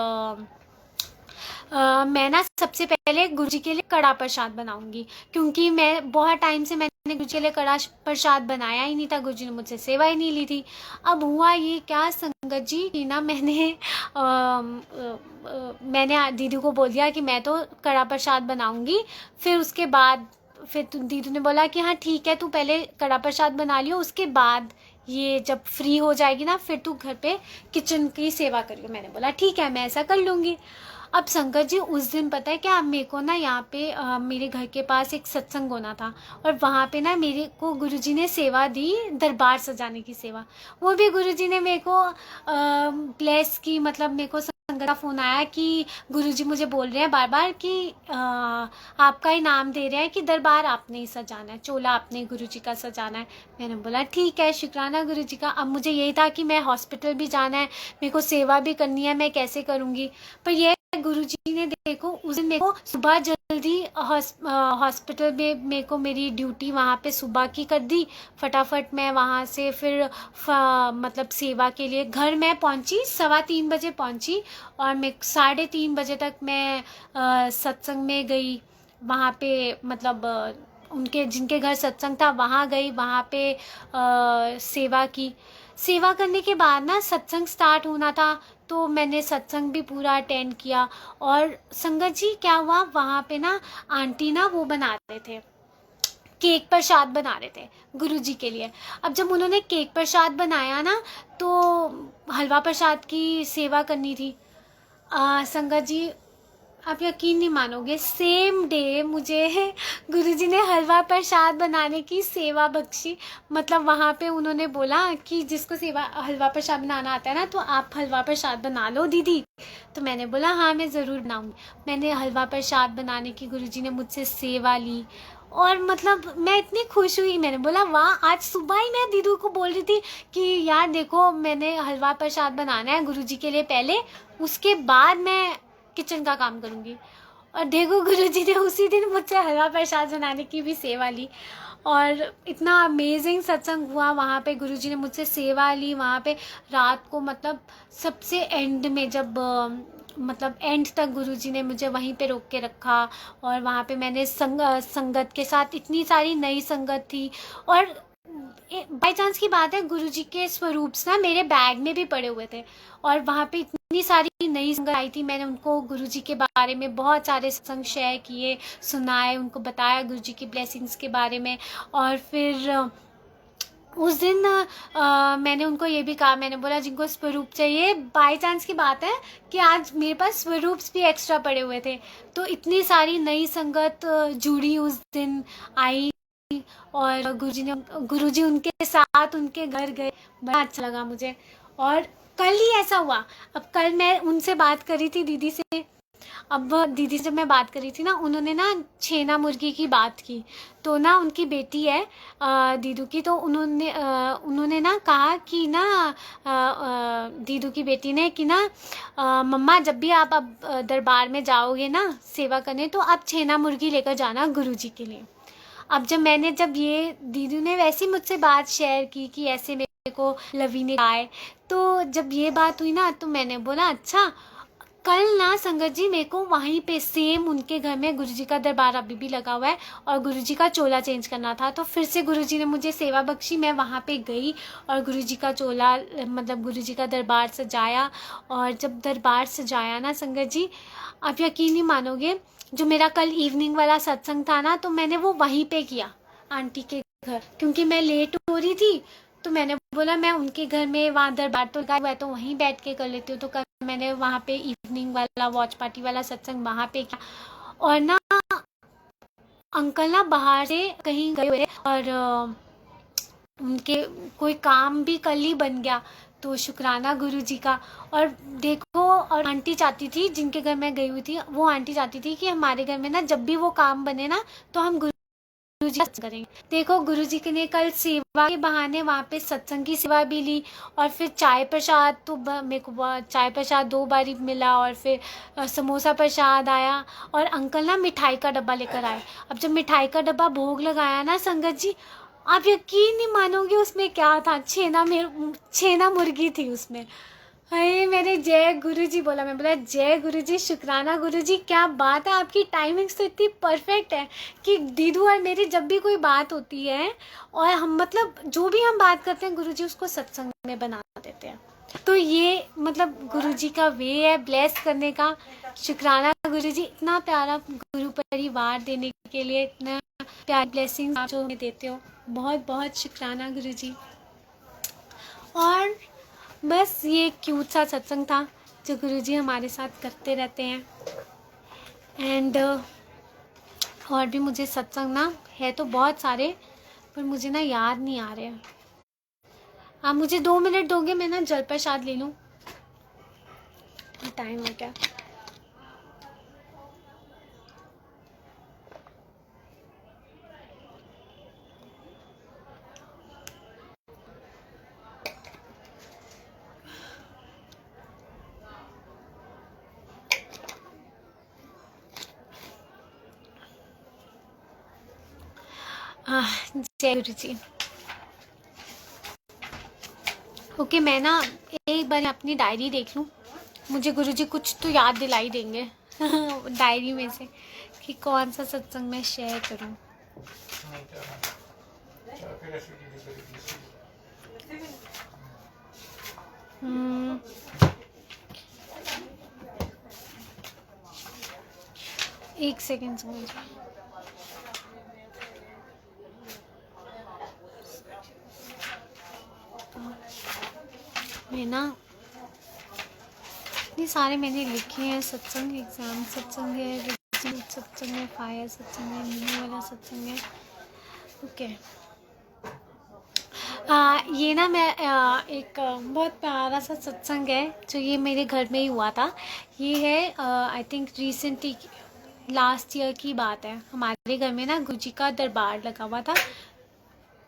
S1: मैं ना सबसे पहले गुरुजी के लिए कड़ा प्रसाद बनाऊंगी, क्योंकि मैं बहुत टाइम से मैंने गुरुजी के लिए कड़ा प्रसाद बनाया ही नहीं था, गुरुजी ने मुझसे सेवा ही नहीं ली थी। अब हुआ ये क्या संगत जी कि ना मैंने दीदी को बोल दिया कि मैं तो कड़ा प्रसाद बनाऊंगी। फिर उसके बाद दीदी ने बोला कि हाँ ठीक है, तू पहले कड़ा प्रसाद बना लियो, उसके बाद ये जब फ्री हो जाएगी ना फिर तू घर पे किचन की सेवा करियो। मैंने बोला ठीक है मैं ऐसा कर लूँगी। अब संगत जी उस दिन पता है क्या, मेरे को ना यहाँ पे मेरे घर के पास एक सत्संग होना था, और वहाँ पे ना मेरे को गुरुजी ने सेवा दी, दरबार सजाने की सेवा। वो भी गुरुजी ने मेरे को ब्लेस की, मतलब मेरे को संगत का फ़ोन आया कि गुरुजी मुझे बोल रहे हैं बार बार कि आपका ही नाम दे रहे हैं कि दरबार आपने ही सजाना है, चोला आपने गुरुजी का सजाना है। मैंने बोला ठीक है, शुक्राना गुरुजी का। अब मुझे यही था कि मैं हॉस्पिटल भी जाना है, मेरे को सेवा भी करनी है, मैं कैसे करूँगी। पर ये गुरुजी ने देखो उस दिन मेरे को सुबह जल्दी हॉस्पिटल में मेरे को मेरी ड्यूटी वहाँ पे सुबह की कर दी। फटाफट मैं वहाँ से फिर मतलब सेवा के लिए घर मैं पहुँची, 3:15 बजे पहुँची, और मैं 3:30 बजे तक मैं सत्संग में गई। वहाँ पे मतलब उनके जिनके घर सत्संग था वहाँ गई, वहाँ पे सेवा की। सेवा करने के बाद ना सत्संग स्टार्ट होना था, तो मैंने सत्संग भी पूरा अटेंड किया। और संगत जी क्या हुआ, वहाँ पे ना आंटी ना वो बना रहे थे, केक प्रसाद बना रहे थे गुरुजी के लिए। अब जब उन्होंने केक प्रसाद बनाया ना, तो हलवा प्रसाद की सेवा करनी थी। संगत जी आप यकीन नहीं मानोगे, सेम डे मुझे गुरुजी ने हलवा प्रसाद बनाने की सेवा बख्शी। मतलब वहाँ पे उन्होंने बोला कि जिसको हलवा प्रसाद बनाना आता है ना, तो आप हलवा प्रसाद बना लो दीदी। तो मैंने बोला हाँ मैं ज़रूर बनाऊँगी। मैंने हलवा प्रसाद बनाने की गुरुजी ने मुझसे सेवा ली, और मतलब मैं इतनी खुश हुई। मैंने बोला वाह, आज सुबह ही मैं दीदू को बोल रही थी कि यार देखो मैंने हलवा प्रसाद बनाना है गुरुजी के लिए पहले, उसके बाद मैं किचन का काम करूँगी। और देखो गुरुजी ने उसी दिन मुझसे हलवा प्रसाद बनाने की भी सेवा ली, और इतना अमेजिंग सत्संग हुआ वहाँ पे। गुरुजी ने मुझसे सेवा ली वहाँ पे रात को, मतलब सबसे एंड में जब मतलब एंड तक गुरुजी ने मुझे वहीं पे रोक के रखा। और वहाँ पे मैंने संगत के साथ, इतनी सारी नई संगत थी। और बाई चांस की बात है, गुरुजी के स्वरूप्स ना मेरे बैग में भी पड़े हुए थे, और वहाँ पे इतनी सारी नई संगत आई थी। मैंने उनको गुरुजी के बारे में बहुत सारे सत्संग शेयर किए, सुनाए, उनको बताया गुरुजी की ब्लेसिंग्स के बारे में। और फिर उस दिन मैंने उनको ये भी कहा, मैंने बोला जिनको स्वरूप चाहिए, बाई चांस की बात है कि आज मेरे पास स्वरूप्स भी एक्स्ट्रा पड़े हुए थे। तो इतनी सारी नई संगत जुड़ी उस दिन आई, और गुरुजी उनके साथ उनके घर गए, बड़ा अच्छा लगा मुझे। और कल ही ऐसा हुआ, अब कल मैं उनसे बात करी थी दीदी से। अब दीदी से जब मैं बात करी थी ना, उन्होंने ना छेना मुर्गी की बात की। तो ना उनकी बेटी है दीदू की, तो उन्होंने ना कहा कि ना दीदू की बेटी ने कि ना मम्मा जब भी आप अब दरबार में जाओगे ना सेवा करने, तो आप छेना मुर्गी लेकर जाना गुरुजी के लिए। अब जब ये दीदी ने वैसी मुझसे बात शेयर की कि ऐसे मेरे को लवी ने कहा है, तो जब ये बात हुई ना, तो मैंने बोला अच्छा। कल ना संगत जी मेरे को वहीं पे सेम उनके घर में गुरुजी का दरबार अभी भी लगा हुआ है और गुरुजी का चोला चेंज करना था, तो फिर से गुरुजी ने मुझे सेवा बख्शी। मैं वहाँ पे गई और गुरुजी का चोला मतलब गुरुजी का दरबार सजाया। और जब दरबार सजाया ना संगत जी, आप यकीन नहीं मानोगे, जो मेरा कल इवनिंग वाला सत्संग था ना, तो मैंने वो वहीं पे किया आंटी के घर, क्योंकि मैं लेट हो रही थी। तो मैंने बोला मैं उनके घर में, वहाँ दरबार तो लगा हुआ है तो वहीं बैठ के कर लेती हूँ। तो कल मैंने वहाँ पे इवनिंग वाला वॉच पार्टी वाला सत्संग वहाँ पे किया। और ना अंकल ना बाहर से कहीं गए हुए और उनके कोई काम भी कल ही बन गया, तो शुक्राना गुरुजी का। और देखो, और आंटी चाहती थी, जिनके घर मैं गई हुई थी, वो आंटी चाहती थी कि हमारे घर में ना जब भी वो काम बने ना तो हम गुरुजी करेंगे। देखो गुरुजी ने कल सेवा के बहाने वहाँ पे सत्संग की सेवा भी ली, और फिर चाय प्रसाद, तो मेरे को चाय प्रसाद 2 बार मिला, और फिर समोसा प्रसाद आया, और अंकल ना मिठाई का डब्बा लेकर आए। अब जब मिठाई का डब्बा भोग लगाया ना संगत जी, आप यकीन नहीं मानोगे उसमें क्या था, छेना मुर्गी थी उसमें। हाय मैंने जय गुरुजी बोला, मैं बोला जय गुरुजी, शुक्राना गुरुजी, क्या बात है, आपकी टाइमिंग्स तो इतनी परफेक्ट है कि दीदू और मेरी जब भी कोई बात होती है और हम मतलब जो भी हम बात करते हैं गुरुजी उसको सत्संग में बना देते हैं। तो ये मतलब गुरुजी का वे है ब्लेस करने का। शुक्राना गुरुजी, इतना प्यारा गुरु परिवार देने के लिए, इतना प्यारी ब्लेसिंग जो हमें देते हो, बहुत बहुत शुक्राना गुरुजी। और बस ये क्यूट सा सत्संग था जो गुरुजी हमारे साथ करते रहते हैं। एंड और भी मुझे सत्संग ना है तो बहुत सारे, पर मुझे ना याद नहीं आ रहे हैं। आप मुझे 2 मिनट दोगे, मैं ना जल प्रसाद ले लूँ, टाइम हो गया। जय गुरु जी। ओके, मैं ना एक बार अपनी डायरी देख लूँ, मुझे गुरुजी कुछ तो याद दिलाई देंगे डायरी में से कि कौन सा सत्संग मैं शेयर करूँ। एक सेकेंड समझ, मैं ना ये सारे मैंने लिखे हैं, सत्संग एग्जाम सत्संग है, सत्संग है, फायर सत्संग है, न्यू वाला सत्संग है। ओके, ये ना मैं एक बहुत प्यारा सा सत्संग है जो ये मेरे घर में ही हुआ था। ये है I think recently last year की बात है। हमारे घर में ना गुरुजी का दरबार लगा हुआ था,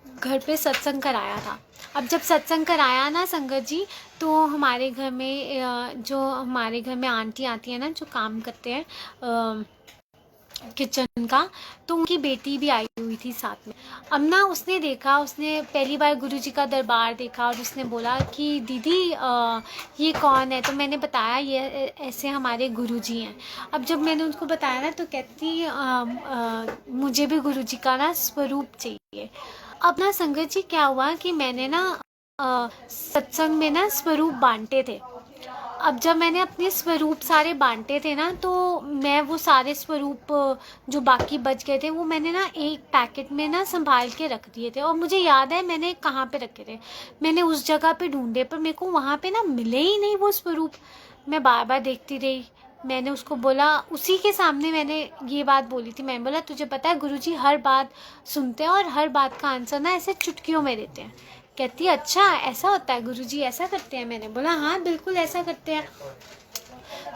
S1: घर पे सत्संग कराया था। अब जब सत्संग कराया ना संगत जी, तो हमारे घर में जो हमारे घर में आंटी आती है ना, जो काम करते हैं किचन का, तो उनकी बेटी भी आई हुई थी साथ में। अब ना उसने देखा, उसने पहली बार गुरुजी का दरबार देखा और उसने बोला कि दीदी ये कौन है। तो मैंने बताया ये ऐसे हमारे गुरुजी हैं। अब जब मैंने उनको बताया ना, तो कहती मुझे भी गुरुजी का ना स्वरूप चाहिए। अब ना संगत जी क्या हुआ कि मैंने ना सत्संग में ना स्वरूप बांटे थे। अब जब मैंने अपने स्वरूप सारे बांटे थे ना, तो मैं वो सारे स्वरूप जो बाकी बच गए थे वो मैंने ना एक पैकेट में ना संभाल के रख दिए थे। और मुझे याद है मैंने कहाँ पे रखे थे, मैंने उस जगह पे ढूंढे, पर मेरे को वहाँ पे ना मिले ही नहीं वो स्वरूप। मैं बार बार देखती रही। मैंने उसको बोला, उसी के सामने मैंने ये बात बोली थी। मैंने बोला तुझे पता है गुरुजी हर बात सुनते हैं और हर बात का आंसर ना ऐसे चुटकियों में देते हैं। कहती है अच्छा ऐसा होता है, गुरुजी ऐसा करते हैं। मैंने बोला हाँ बिल्कुल ऐसा करते हैं।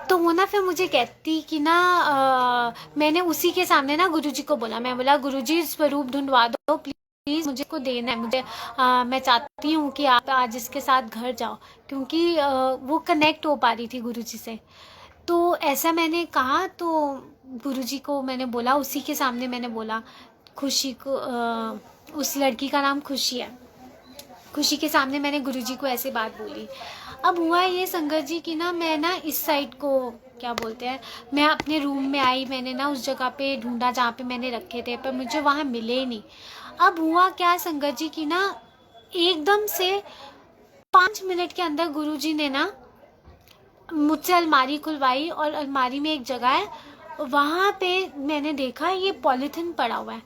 S1: तो वो ना फिर मुझे कहती कि ना मैंने उसी के सामने ना गुरुजी को बोला, मैं बोला गुरुजी स्वरूप ढूंढवा दो प्लीज़, मुझे को देना है, मुझे मैं चाहती हूँ कि आप आज इसके साथ घर जाओ, क्योंकि वो कनेक्ट हो पा रही थी गुरुजी से। तो ऐसा मैंने कहा, तो गुरुजी को मैंने बोला, उसी के सामने मैंने बोला खुशी को, उस लड़की का नाम खुशी है, खुशी के सामने मैंने गुरुजी को ऐसे बात बोली। अब हुआ ये संगत जी कि ना मैं ना इस साइड को क्या बोलते हैं, मैं अपने रूम में आई, मैंने ना उस जगह पे ढूंढा जहाँ पे मैंने रखे थे, पर मुझे वहाँ मिले ही नहीं। अब हुआ क्या संगत जी की ना, एकदम से 5 मिनट के अंदर गुरुजी ने ना मुझसे अलमारी खुलवाई, और अलमारी में एक जगह है, वहाँ पे मैंने देखा ये पॉलीथिन पड़ा हुआ है।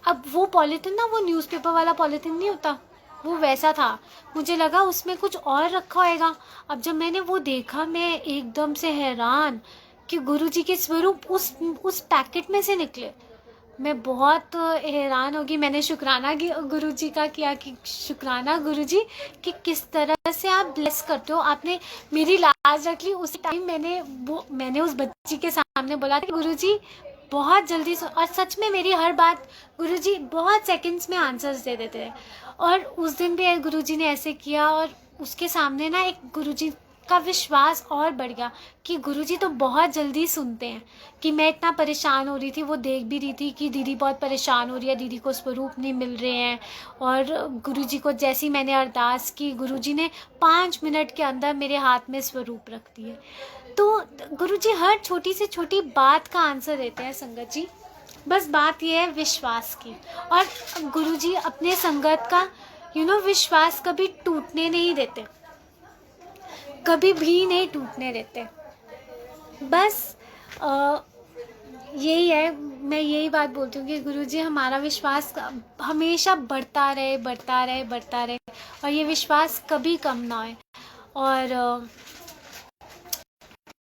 S1: अब वो पॉलीथिन ना, वो न्यूज़पेपर वाला पॉलीथिन नहीं होता, वो वैसा था। मुझे लगा उसमें कुछ और रखा होएगा। अब जब मैंने वो देखा, मैं एकदम से हैरान कि गुरुजी के स्वरूप उस पैकेट में से निकले। मैं बहुत हैरान हो गई। मैंने शुक्राना की गुरुजी का किया कि शुक्राना गुरुजी कि किस तरह से आप ब्लेस करते हो, आपने मेरी लाज रख ली। उसी टाइम मैंने उस बच्ची के सामने बोला था गुरुजी बहुत जल्दी और सच में मेरी हर बात गुरुजी बहुत सेकंड्स में आंसर्स दे देते हैं। और उस दिन भी गुरुजी ने ऐसे किया, और उसके सामने ना एक गुरुजी का विश्वास और बढ़ गया कि गुरुजी तो बहुत जल्दी सुनते हैं। कि मैं इतना परेशान हो रही थी, वो देख भी रही थी कि दीदी बहुत परेशान हो रही है, दीदी को स्वरूप नहीं मिल रहे हैं। और गुरुजी को जैसी मैंने अरदास की, गुरुजी ने 5 मिनट के अंदर मेरे हाथ में स्वरूप रख दिए। तो गुरुजी हर छोटी से छोटी बात का आंसर देते हैं संगत जी। बस बात ये है विश्वास की। और गुरुजी अपने संगत का विश्वास कभी टूटने नहीं देते, कभी भी नहीं टूटने देते। बस यही है, मैं यही बात बोलती हूँ कि गुरुजी हमारा विश्वास हमेशा बढ़ता रहे, बढ़ता रहे, बढ़ता रहे, और ये विश्वास कभी कम ना होए। और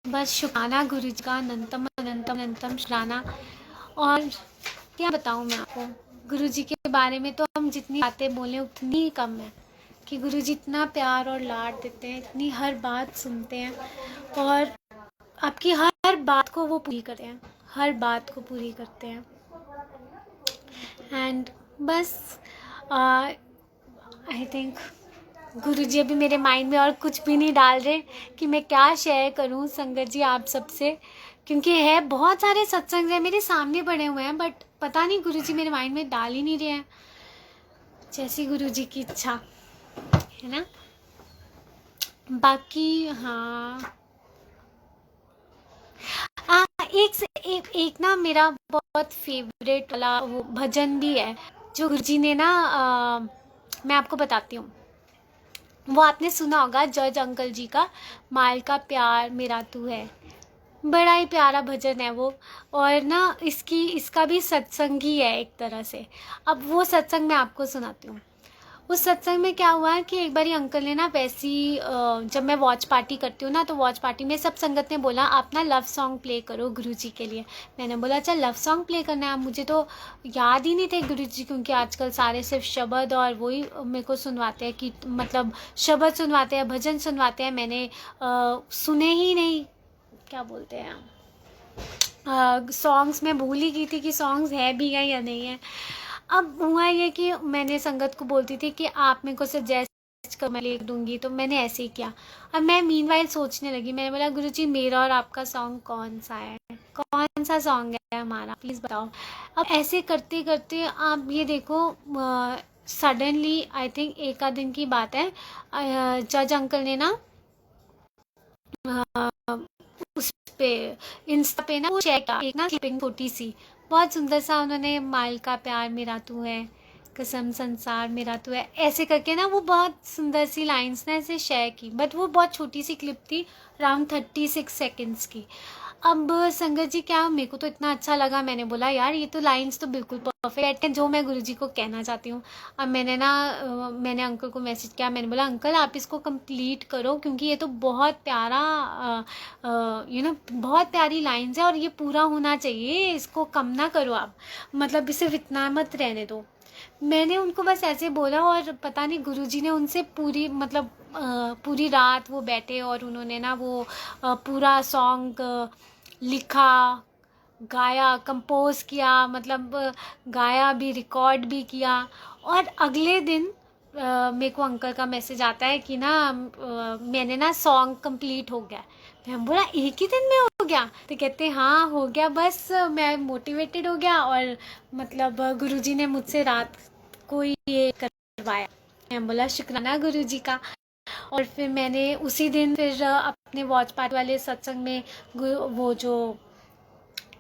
S1: बस शुक्राना गुरुजी का, अनंतम अनंतम अनंतम शुक्राना। और क्या बताऊँ मैं आपको, गुरुजी के बारे में तो हम जितनी बातें बोलें उतनी ही कम है। कि गुरुजी इतना प्यार और लाड देते हैं, इतनी हर बात सुनते हैं, और आपकी हर बात को वो पूरी करते हैं, हर बात को पूरी करते हैं। एंड बस आई थिंक गुरुजी अभी मेरे माइंड में और कुछ भी नहीं डाल रहे कि मैं क्या शेयर करूं संगत जी आप सबसे, क्योंकि है बहुत सारे सत्संग है मेरे सामने पड़े हुए हैं, बट पता नहीं गुरुजी मेरे माइंड में डाल ही नहीं रहे हैं। जैसी गुरुजी की इच्छा है ना। बाकी हाँ, एक ना मेरा बहुत फेवरेट वाला वो भजन भी है जो गुरुजी ने ना मैं आपको बताती हूँ। वो आपने सुना होगा जज अंकल जी का, माल का प्यार मेरा तू है। बड़ा ही प्यारा भजन है वो। और ना इसका भी सत्संग ही है एक तरह से। अब वो सत्संग मैं आपको सुनाती हूँ। उस सत्संग में क्या हुआ है कि एक बार अंकल ने ना वैसी जब मैं वॉच पार्टी करती हूँ ना, तो वॉच पार्टी में सब संगत ने बोला आप ना लव सॉन्ग प्ले करो गुरुजी के लिए। मैंने बोला अच्छा लव सॉन्ग प्ले करना है। मुझे तो याद ही नहीं थे गुरुजी, क्योंकि आजकल सारे सिर्फ शब्द और वही मेरे को सुनवाते हैं, कि मतलब शब्द सुनवाते हैं, भजन सुनवाते हैं। मैंने सुने ही नहीं, क्या बोलते हैं सॉन्ग्स। मैं भूल ही गई थी कि सॉन्ग्स है भी है या नहीं है। अब हुआ ये कि मैंने संगत को बोलती थी कि आप मेरे को सजेस्ट कर, मैं लिख दूंगी, तो मैंने ऐसे ही किया। अब मैं मीनवाइल सोचने लगी, मैंने बोला गुरुजी मेरा और आपका सॉन्ग कौन सा है, कौन सा सॉन्ग है हमारा, प्लीज़ बताओ। अब ऐसे करते करते आप ये देखो, सडनली आई थिंक एक आध दिन की बात है, जज अंकल ने ना उस पे इंस्टा पे ना वो चेक एक ना क्लिपिंग छोटी सी, बहुत सुंदर सा उन्होंने माल का प्यार मेरा तू है, कसम संसार मेरा तू है, ऐसे करके ना वो बहुत सुंदर सी लाइंस ना ऐसे शेयर की। बट वो बहुत छोटी सी क्लिप थी, अराउंड 36 सेकेंड्स की। अब संगत जी क्या, मेरे को तो इतना अच्छा लगा, मैंने बोला यार ये तो लाइंस तो बिल्कुल परफेक्ट है जो मैं गुरुजी को कहना चाहती हूँ। अब मैंने अंकल को मैसेज किया, मैंने बोला अंकल आप इसको कंप्लीट करो, क्योंकि ये तो बहुत प्यारा बहुत प्यारी लाइंस है और ये पूरा होना चाहिए, इसको कम ना करो आप, मतलब इसे इतना मत रहने दो। मैंने उनको बस ऐसे बोला, और पता नहीं गुरुजी ने उनसे पूरी मतलब पूरी रात वो बैठे और उन्होंने ना वो पूरा सॉन्ग लिखा, गाया, कंपोज किया, मतलब गाया भी, रिकॉर्ड भी किया। और अगले दिन मेरे को अंकल का मैसेज आता है कि ना मैंने ना सॉन्ग कंप्लीट हो गया। मैं बोला एक ही दिन में हो गया? तो कहते हाँ हो गया, बस मैं मोटिवेटेड हो गया और मतलब गुरुजी ने मुझसे रात को ये करवाया। मैं बोला शुक्राना गुरुजी का। और फिर मैंने उसी दिन फिर अपने वॉच पार्टी वाले सत्संग में वो जो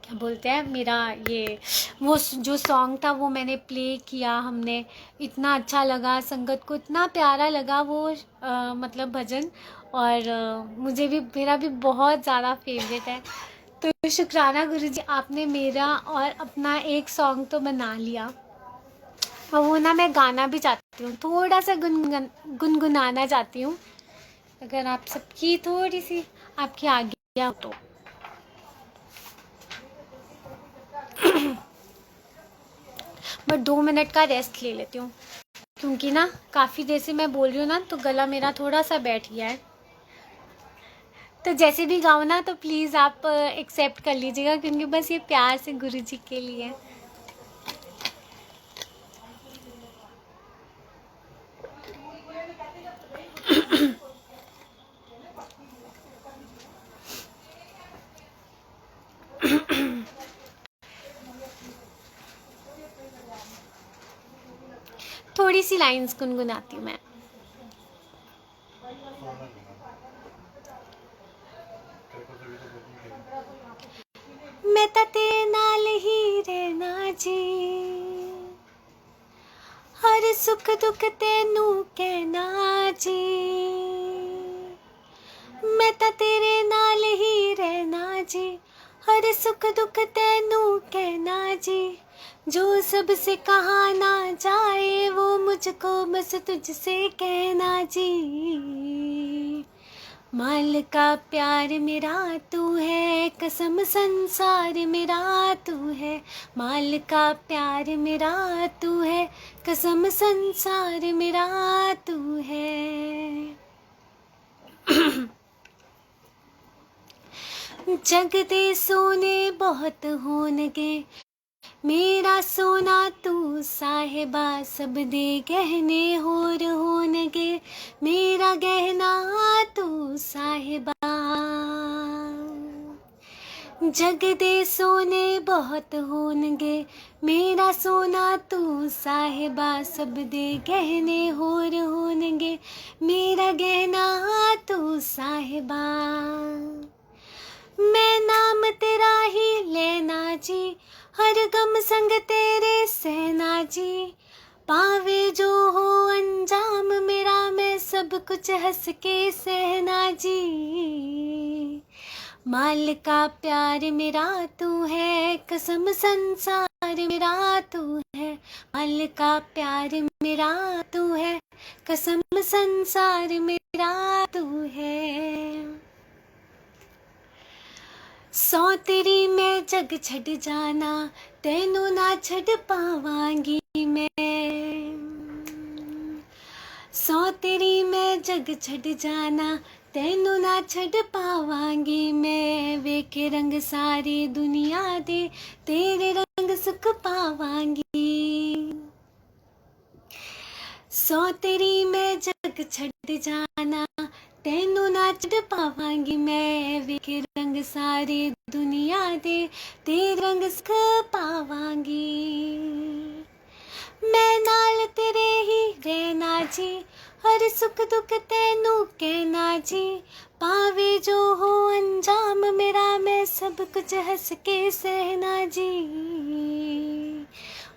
S1: क्या बोलते हैं मेरा ये वो जो सॉन्ग था वो मैंने प्ले किया हमने। इतना अच्छा लगा, संगत को इतना प्यारा लगा वो मतलब भजन। और मुझे भी, मेरा भी बहुत ज़्यादा फेवरेट है। तो शुक्राना गुरुजी, आपने मेरा और अपना एक सॉन्ग तो बना लिया। और वो ना मैं गाना भी चाहती हूँ, थोड़ा सा गुनगुनाना चाहती हूँ, अगर आप सबकी थोड़ी सी आपकी आज्ञा हो तो। बट 2 मिनट का रेस्ट ले लेती हूँ, क्योंकि ना काफ़ी देर से मैं बोल रही हूँ ना, तो गला मेरा थोड़ा सा बैठ गया है। तो जैसे भी गाऊँ ना, तो प्लीज़ आप एक्सेप्ट कर लीजिएगा, क्योंकि बस ये प्यार से गुरुजी के लिए। थोड़ी सी लाइंस गुनगुनाती हूँ मैं। मैं ਤਾਂ ਤੇਰੇ ਨਾਲ ਹੀ ਰਹਿਣਾ ਜੀ, ਹਰ ਸੁੱਖ ਦੁੱਖ ਤੈਨੂੰ ਕਹਿਣਾ ਜੀ। मैं ਤਾਂ ਤੇਰੇ ਨਾਲ ਹੀ ਰਹਿਣਾ ਜੀ, हर सुख दुख तैनू कहना जी। जो सबसे कहा ना जाए वो मुझको बस तुझसे कहना जी। माल का प्यार मेरा तू है, कसम संसार मेरा तू है। माल का प्यार मेरा तू है, कसम संसार मेरा तू है। जग दे सोने बहुत होनगे, मेरा सोना तू साहिबा। सब दे गहने होर होनगे, मेरा गहना तू साहिबा। जग दे सोने बहुत होनगे, मेरा सोना तू साहिबा। सब दे गहने होर होनगे, मेरा गहना तू साहिबा। मैं नाम तेरा ही लेना जी, हर गम संग तेरे सहना जी। पावे जो हो अंजाम मेरा, मैं सब कुछ हंस के सहना जी। माल का प्यार मेरा तू है, कसम संसार मेरा तू है। माल का प्यार मेरा तू है, कसम संसार मेरा तू है। सौ तेरी मैं जग छड़ जाना, तैनू ना छड़ पावांगी मैं। सौ तेरी मैं जग छड़ जाना, तैनू ना छड़ पावांगी मैं। वेखे रंग सारी दुनिया दे, तेरे रंग सुख पावांगी। सौ तेरी मैं जग छड़ जाना, तैनू ना छड़ पावांगी मैं। वेखे रंग सारी दुनिया दे, तेरे रंग सुख पावांगी। मैं नाल तेरे ही रहना जी, हर सुख दुख तैनू कहना जी। पावे जो हो अंजाम मेरा, मैं सब कुछ हंस के सहना जी।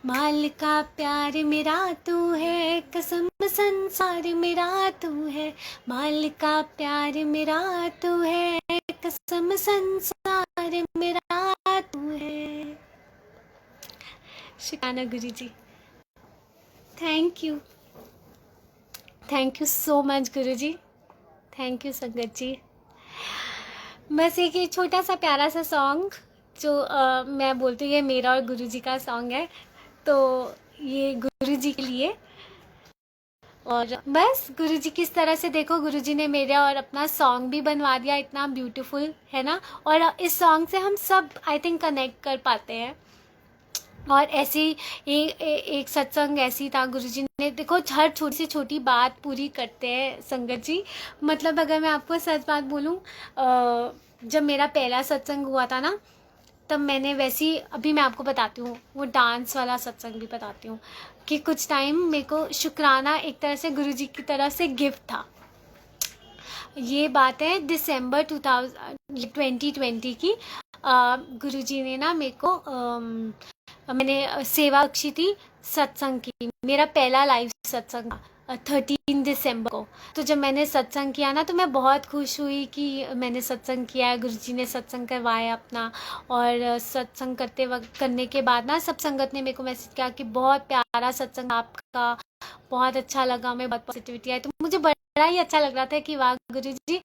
S1: माल का प्यार मेरा तू है, कसम संसार मेरा तू है। माल का प्यार मेरा तू है, कसम संसार मेरा तू है। शुक्राना गुरु जी, thank you so much Guru ji, thank you संगत जी। बस एक ये छोटा सा प्यारा सा सॉन्ग जो मैं बोलती हूँ ये मेरा और गुरु जी का सॉन्ग है, तो ये गुरु जी के लिए। और बस गुरु जी किस तरह से, देखो गुरु जी ने मेरा और अपना सॉन्ग भी बनवा दिया, इतना ब्यूटीफुल है ना। और इस सॉन्ग से हम सब आई थिंक कनेक्ट कर पाते हैं। और ऐसे एक सत्संग ऐसी था, गुरुजी ने देखो हर छोटी से छोटी बात पूरी करते हैं संगत जी। मतलब अगर मैं आपको सच बात बोलूं, जब मेरा पहला सत्संग हुआ था ना, तब मैंने वैसी, अभी मैं आपको बताती हूँ वो डांस वाला सत्संग भी बताती हूँ, कि कुछ टाइम मेरे को शुक्राना एक तरह से गुरुजी की तरफ से गिफ्ट था। ये बात है दिसंबर 2020 की। गुरुजी ने ना मेरे को मैंने सेवा बख्शी थी सत्संग की। मेरा पहला लाइव सत्संग था 13 दिसंबर को। तो जब मैंने सत्संग किया ना तो मैं बहुत खुश हुई कि मैंने सत्संग किया है, गुरुजी ने सत्संग करवाया अपना। और सत्संग करने के बाद ना सब संगत ने मेरे को मैसेज किया कि बहुत प्यारा सत्संग आपका, बहुत अच्छा लगा, मैं बहुत पॉजिटिविटी आई। तो मुझे बड़ा ही अच्छा लग रहा था कि वाह गुरुजी,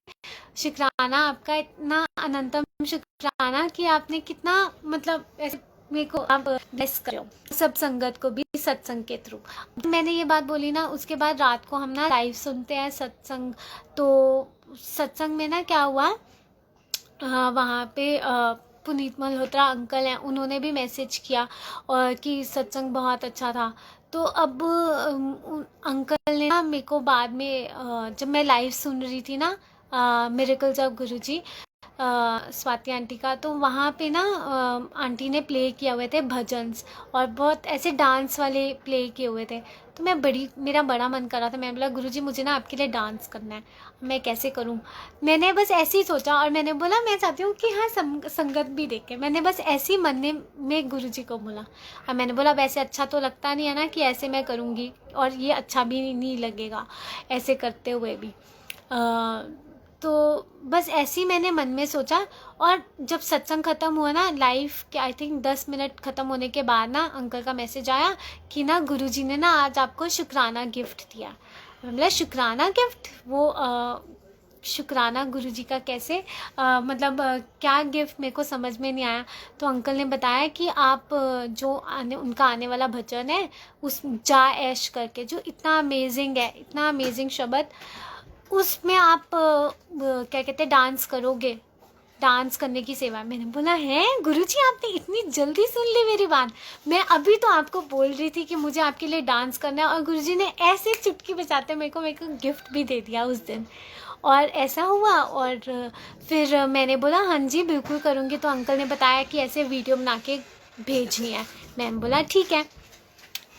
S1: शुक्राना आपका, इतना अनंतम शुक्राना कि आपने कितना मतलब ऐसे मेरे को आप ब्लेस करो सब संगत को भी सत्संग के थ्रू। मैंने ये बात बोली ना, उसके बाद रात को हम ना लाइव सुनते हैं सत्संग। तो सत्संग में ना क्या हुआ, वहाँ पे पुनीत मल्होत्रा अंकल हैं, उन्होंने भी मैसेज किया और कि सत्संग बहुत अच्छा था। तो अब अंकल ने ना मेरे को बाद में जब मैं लाइव सुन रही थी ना miracles of Guruji Swati aunty का, तो वहाँ पे ना आंटी ने प्ले किए हुए थे भजन्स और बहुत ऐसे डांस वाले प्ले किए हुए थे। तो मेरा बड़ा मन कर रहा था। मैंने बोला गुरुजी मुझे ना आपके लिए डांस करना है, मैं कैसे करूँ। मैंने बस ऐसे ही सोचा और मैंने बोला मैं चाहती हूँ कि हाँ संगत भी देखे। मैंने बस ऐसे ही मन में गुरुजी को बोला और मैंने बोला वैसे अच्छा तो लगता नहीं है ना कि ऐसे मैं करूँगी, और ये अच्छा भी नहीं लगेगा ऐसे करते हुए भी। तो बस ऐसे ही मैंने मन में सोचा। और जब सत्संग ख़त्म हुआ ना लाइव के आई थिंक 10 मिनट ख़त्म होने के बाद ना अंकल का मैसेज आया कि ना गुरुजी ने ना आज आपको शुक्राना गिफ्ट दिया। मतलब शुक्राना गिफ्ट, वो शुक्राना गुरुजी का कैसे मतलब क्या गिफ्ट, मेरे को समझ में नहीं आया। तो अंकल ने बताया कि आप जो उनका आने वाला भजन है उस जा ऐश करके, जो इतना अमेजिंग है, इतना अमेजिंग शब्द, उसमें आप क्या कहते हैं डांस करोगे, डांस करने की सेवा। मैंने बोला है गुरुजी आपने इतनी जल्दी सुन ली मेरी बात, मैं अभी तो आपको बोल रही थी कि मुझे आपके लिए डांस करना है, और गुरुजी ने ऐसे चुटकी बजाते मेरे को गिफ्ट भी दे दिया उस दिन। और ऐसा हुआ। और फिर मैंने बोला हाँ जी बिल्कुल करूँगी। तो अंकल ने बताया कि ऐसे वीडियो बना के भेजनी है। मैंने बोला ठीक है।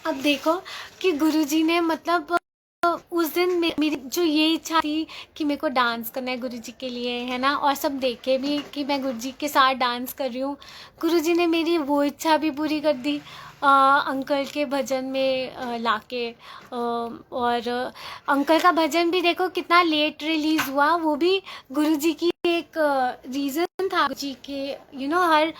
S1: अब देखो कि गुरुजी ने मतलब उस दिन मेरी जो ये इच्छा थी कि मेरे को डांस करना है गुरुजी के लिए, है ना, और सब देखे भी कि मैं गुरुजी के साथ डांस कर रही हूँ, गुरुजी ने मेरी वो इच्छा भी पूरी कर दी अंकल के भजन में लाके। और अंकल का भजन भी देखो कितना लेट रिलीज़ हुआ, वो भी गुरुजी की एक रीज़न था गुरुजी के हर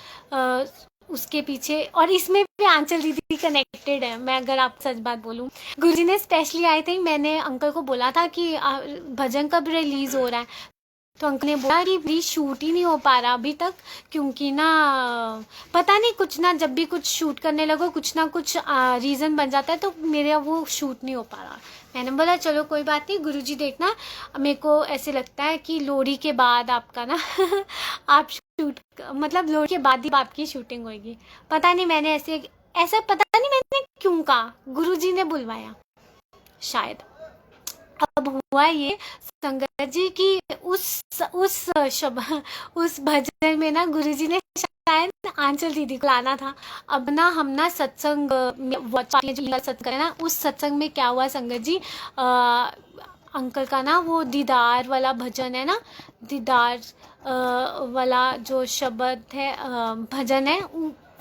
S1: उसके पीछे। और इसमें भी आंचल दीदी कनेक्टेड है। मैं अगर आप सच बात बोलूँ, गुरुजी ने स्पेशली आई थिंक मैंने अंकल को बोला था कि भजन कब रिलीज़ हो रहा है, तो अंकल ने बोला कि मेरी शूट ही नहीं हो पा रहा अभी तक, क्योंकि ना पता नहीं कुछ ना, जब भी कुछ शूट करने लगो कुछ ना कुछ रीज़न बन जाता है, तो मेरा वो शूट नहीं हो पा रहा। मैंने बोला चलो कोई बात नहीं गुरुजी, देखना मेरे को ऐसे लगता है कि लोहड़ी के बाद आपका ना आप शूट मतलब लोहड़ी के बाद ही आपकी शूटिंग होगी। पता नहीं मैंने ऐसा पता नहीं मैंने क्यों कहा, गुरुजी ने बुलवाया शायद। अब हुआ ये संगत जी की उस भजन में ना गुरुजी ने शायद आंचल दीदी को लाना था। अब ना हम ना सत्संग जो सत्संग है ना, उस सत्संग में क्या हुआ संगत जी, अंकल का ना वो दीदार वाला भजन है ना, दीदार वाला जो शब्द है भजन है,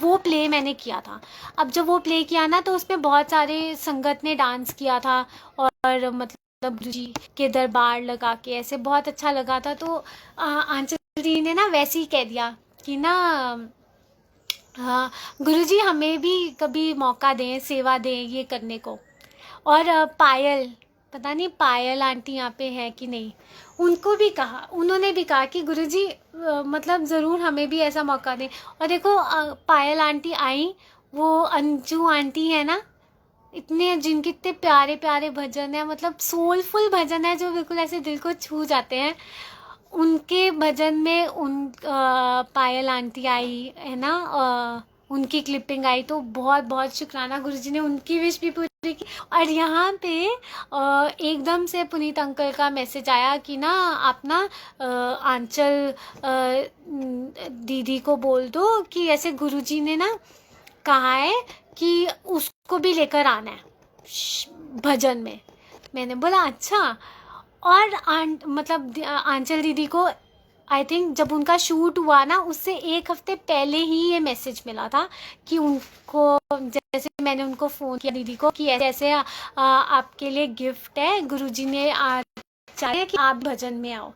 S1: वो प्ले मैंने किया था। अब जब वो प्ले किया ना तो उसमें बहुत सारे संगत ने डांस किया था और मतलब गुरुजी के दरबार लगा के ऐसे बहुत अच्छा लगा था। तो आंचल जी ने ना वैसे ही कह दिया कि ना गुरुजी हमें भी कभी मौका दें, सेवा दें ये करने को। और पायल, पता नहीं पायल आंटी यहाँ पे है कि नहीं, उन्होंने भी कहा कि गुरुजी मतलब ज़रूर हमें भी ऐसा मौका दें। और देखो पायल आंटी आई, वो अंजू आंटी है ना, जिनके इतने प्यारे प्यारे भजन है, मतलब सोलफुल भजन है जो बिल्कुल ऐसे दिल को छू जाते हैं। उनके भजन में पायल आंटी आई है ना, उनकी क्लिपिंग आई, तो बहुत बहुत शुक्राना गुरुजी ने उनकी विश भी पूरी की। और यहाँ पे एकदम से पुनीत अंकल का मैसेज आया कि ना आप ना आंचल दीदी को बोल दो कि ऐसे गुरुजी ने ना कहा है कि उसको भी लेकर आना है भजन में। मैंने बोला अच्छा। और मतलब आंचल दीदी को आई थिंक जब उनका शूट हुआ ना उससे 1 हफ्ते पहले ही ये मैसेज मिला था कि उनको, जैसे मैंने उनको फ़ोन किया दीदी को कि ऐसे आपके लिए गिफ्ट है, गुरुजी ने चाहे कि आप भजन में आओ।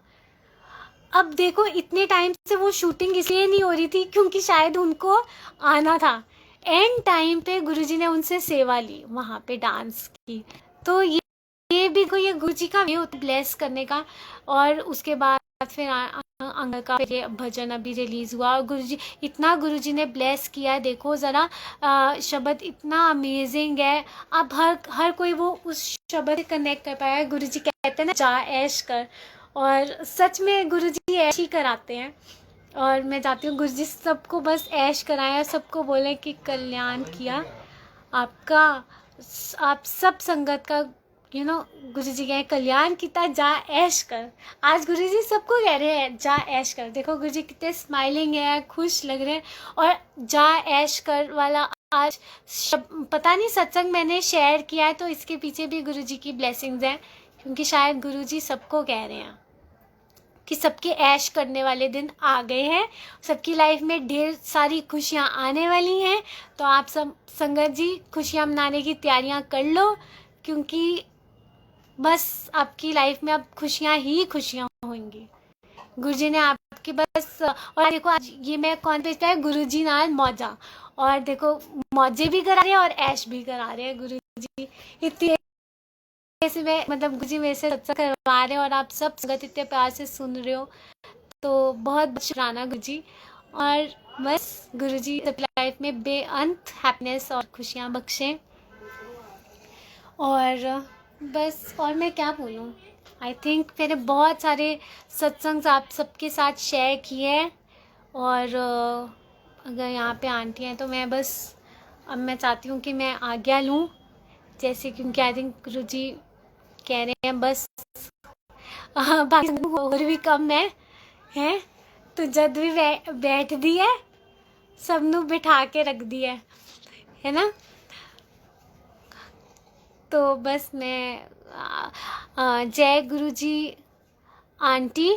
S1: अब देखो इतने टाइम से वो शूटिंग इसलिए नहीं हो रही थी क्योंकि शायद उनको आना था, एंड टाइम पे गुरुजी ने उनसे सेवा ली, वहाँ पे डांस की। तो ये भी कोई, ये गुरुजी का वे होता है ब्लेस करने का। और उसके बाद फिर अंकल का फिर ये भजन अभी रिलीज हुआ और गुरुजी ने ब्लेस किया है। देखो ज़रा शब्द इतना अमेजिंग है, अब हर कोई वो उस शब्द से कनेक्ट कर पाया है। गुरुजी कहते हैं ना, जा ऐश कर, और सच में गुरुजी ऐश ही कराते हैं। और मैं चाहती हूँ गुरुजी सबको बस ऐश कराएं और सबको बोले कि कल्याण किया आपका, आप सब संगत का गुरुजी कहें कल्याण कितना, जा ऐश कर। आज गुरुजी सबको कह रहे हैं जा ऐश कर। देखो गुरुजी कितने स्माइलिंग है, खुश लग रहे हैं। और जा ऐश कर वाला आज पता नहीं सत्संग मैंने शेयर किया है तो इसके पीछे भी गुरुजी की ब्लेसिंग्स हैं, क्योंकि शायद गुरुजी सबको कह रहे हैं कि सबके ऐश करने वाले दिन आ गए हैं, सबकी लाइफ में ढेर सारी खुशियाँ आने वाली हैं। तो आप सब संगत जी खुशियाँ मनाने की तैयारियाँ कर लो, क्योंकि बस आपकी लाइफ में अब खुशियाँ ही खुशियाँ होंगी। गुरुजी ने आपकी बस, और देखो आज ये मैं कौन पेज पे है, गुरुजी नाल मौजा, और देखो मौजे भी करा रहे हैं और ऐश भी करा रहे हैं गुरुजी। इतनी ऐसे में मतलब गुरुजी मेरे से सत्संग करवा रहे हैं और आप सब संगत इतने प्यार से सुन रहे हो, तो बहुत शुक्राना गुरुजी। और बस गुरुजी सबकी लाइफ में बेअंत हैप्पीनेस और खुशियाँ बख्शें। और बस और मैं क्या बोलूँ, आई थिंक मैंने बहुत सारे सत्संग आप सबके साथ शेयर किए हैं। और अगर यहाँ पे आंटी हैं तो मैं बस अब मैं चाहती हूँ कि मैं आज्ञा लूँ, जैसे, क्योंकि आई थिंक गुरुजी कह रहे हैं बस बाकी और भी कम है तो जद भी बैठ दी है सबनू बिठा के रख दिया है ना। तो बस मैं जय गुरुजी आंटी,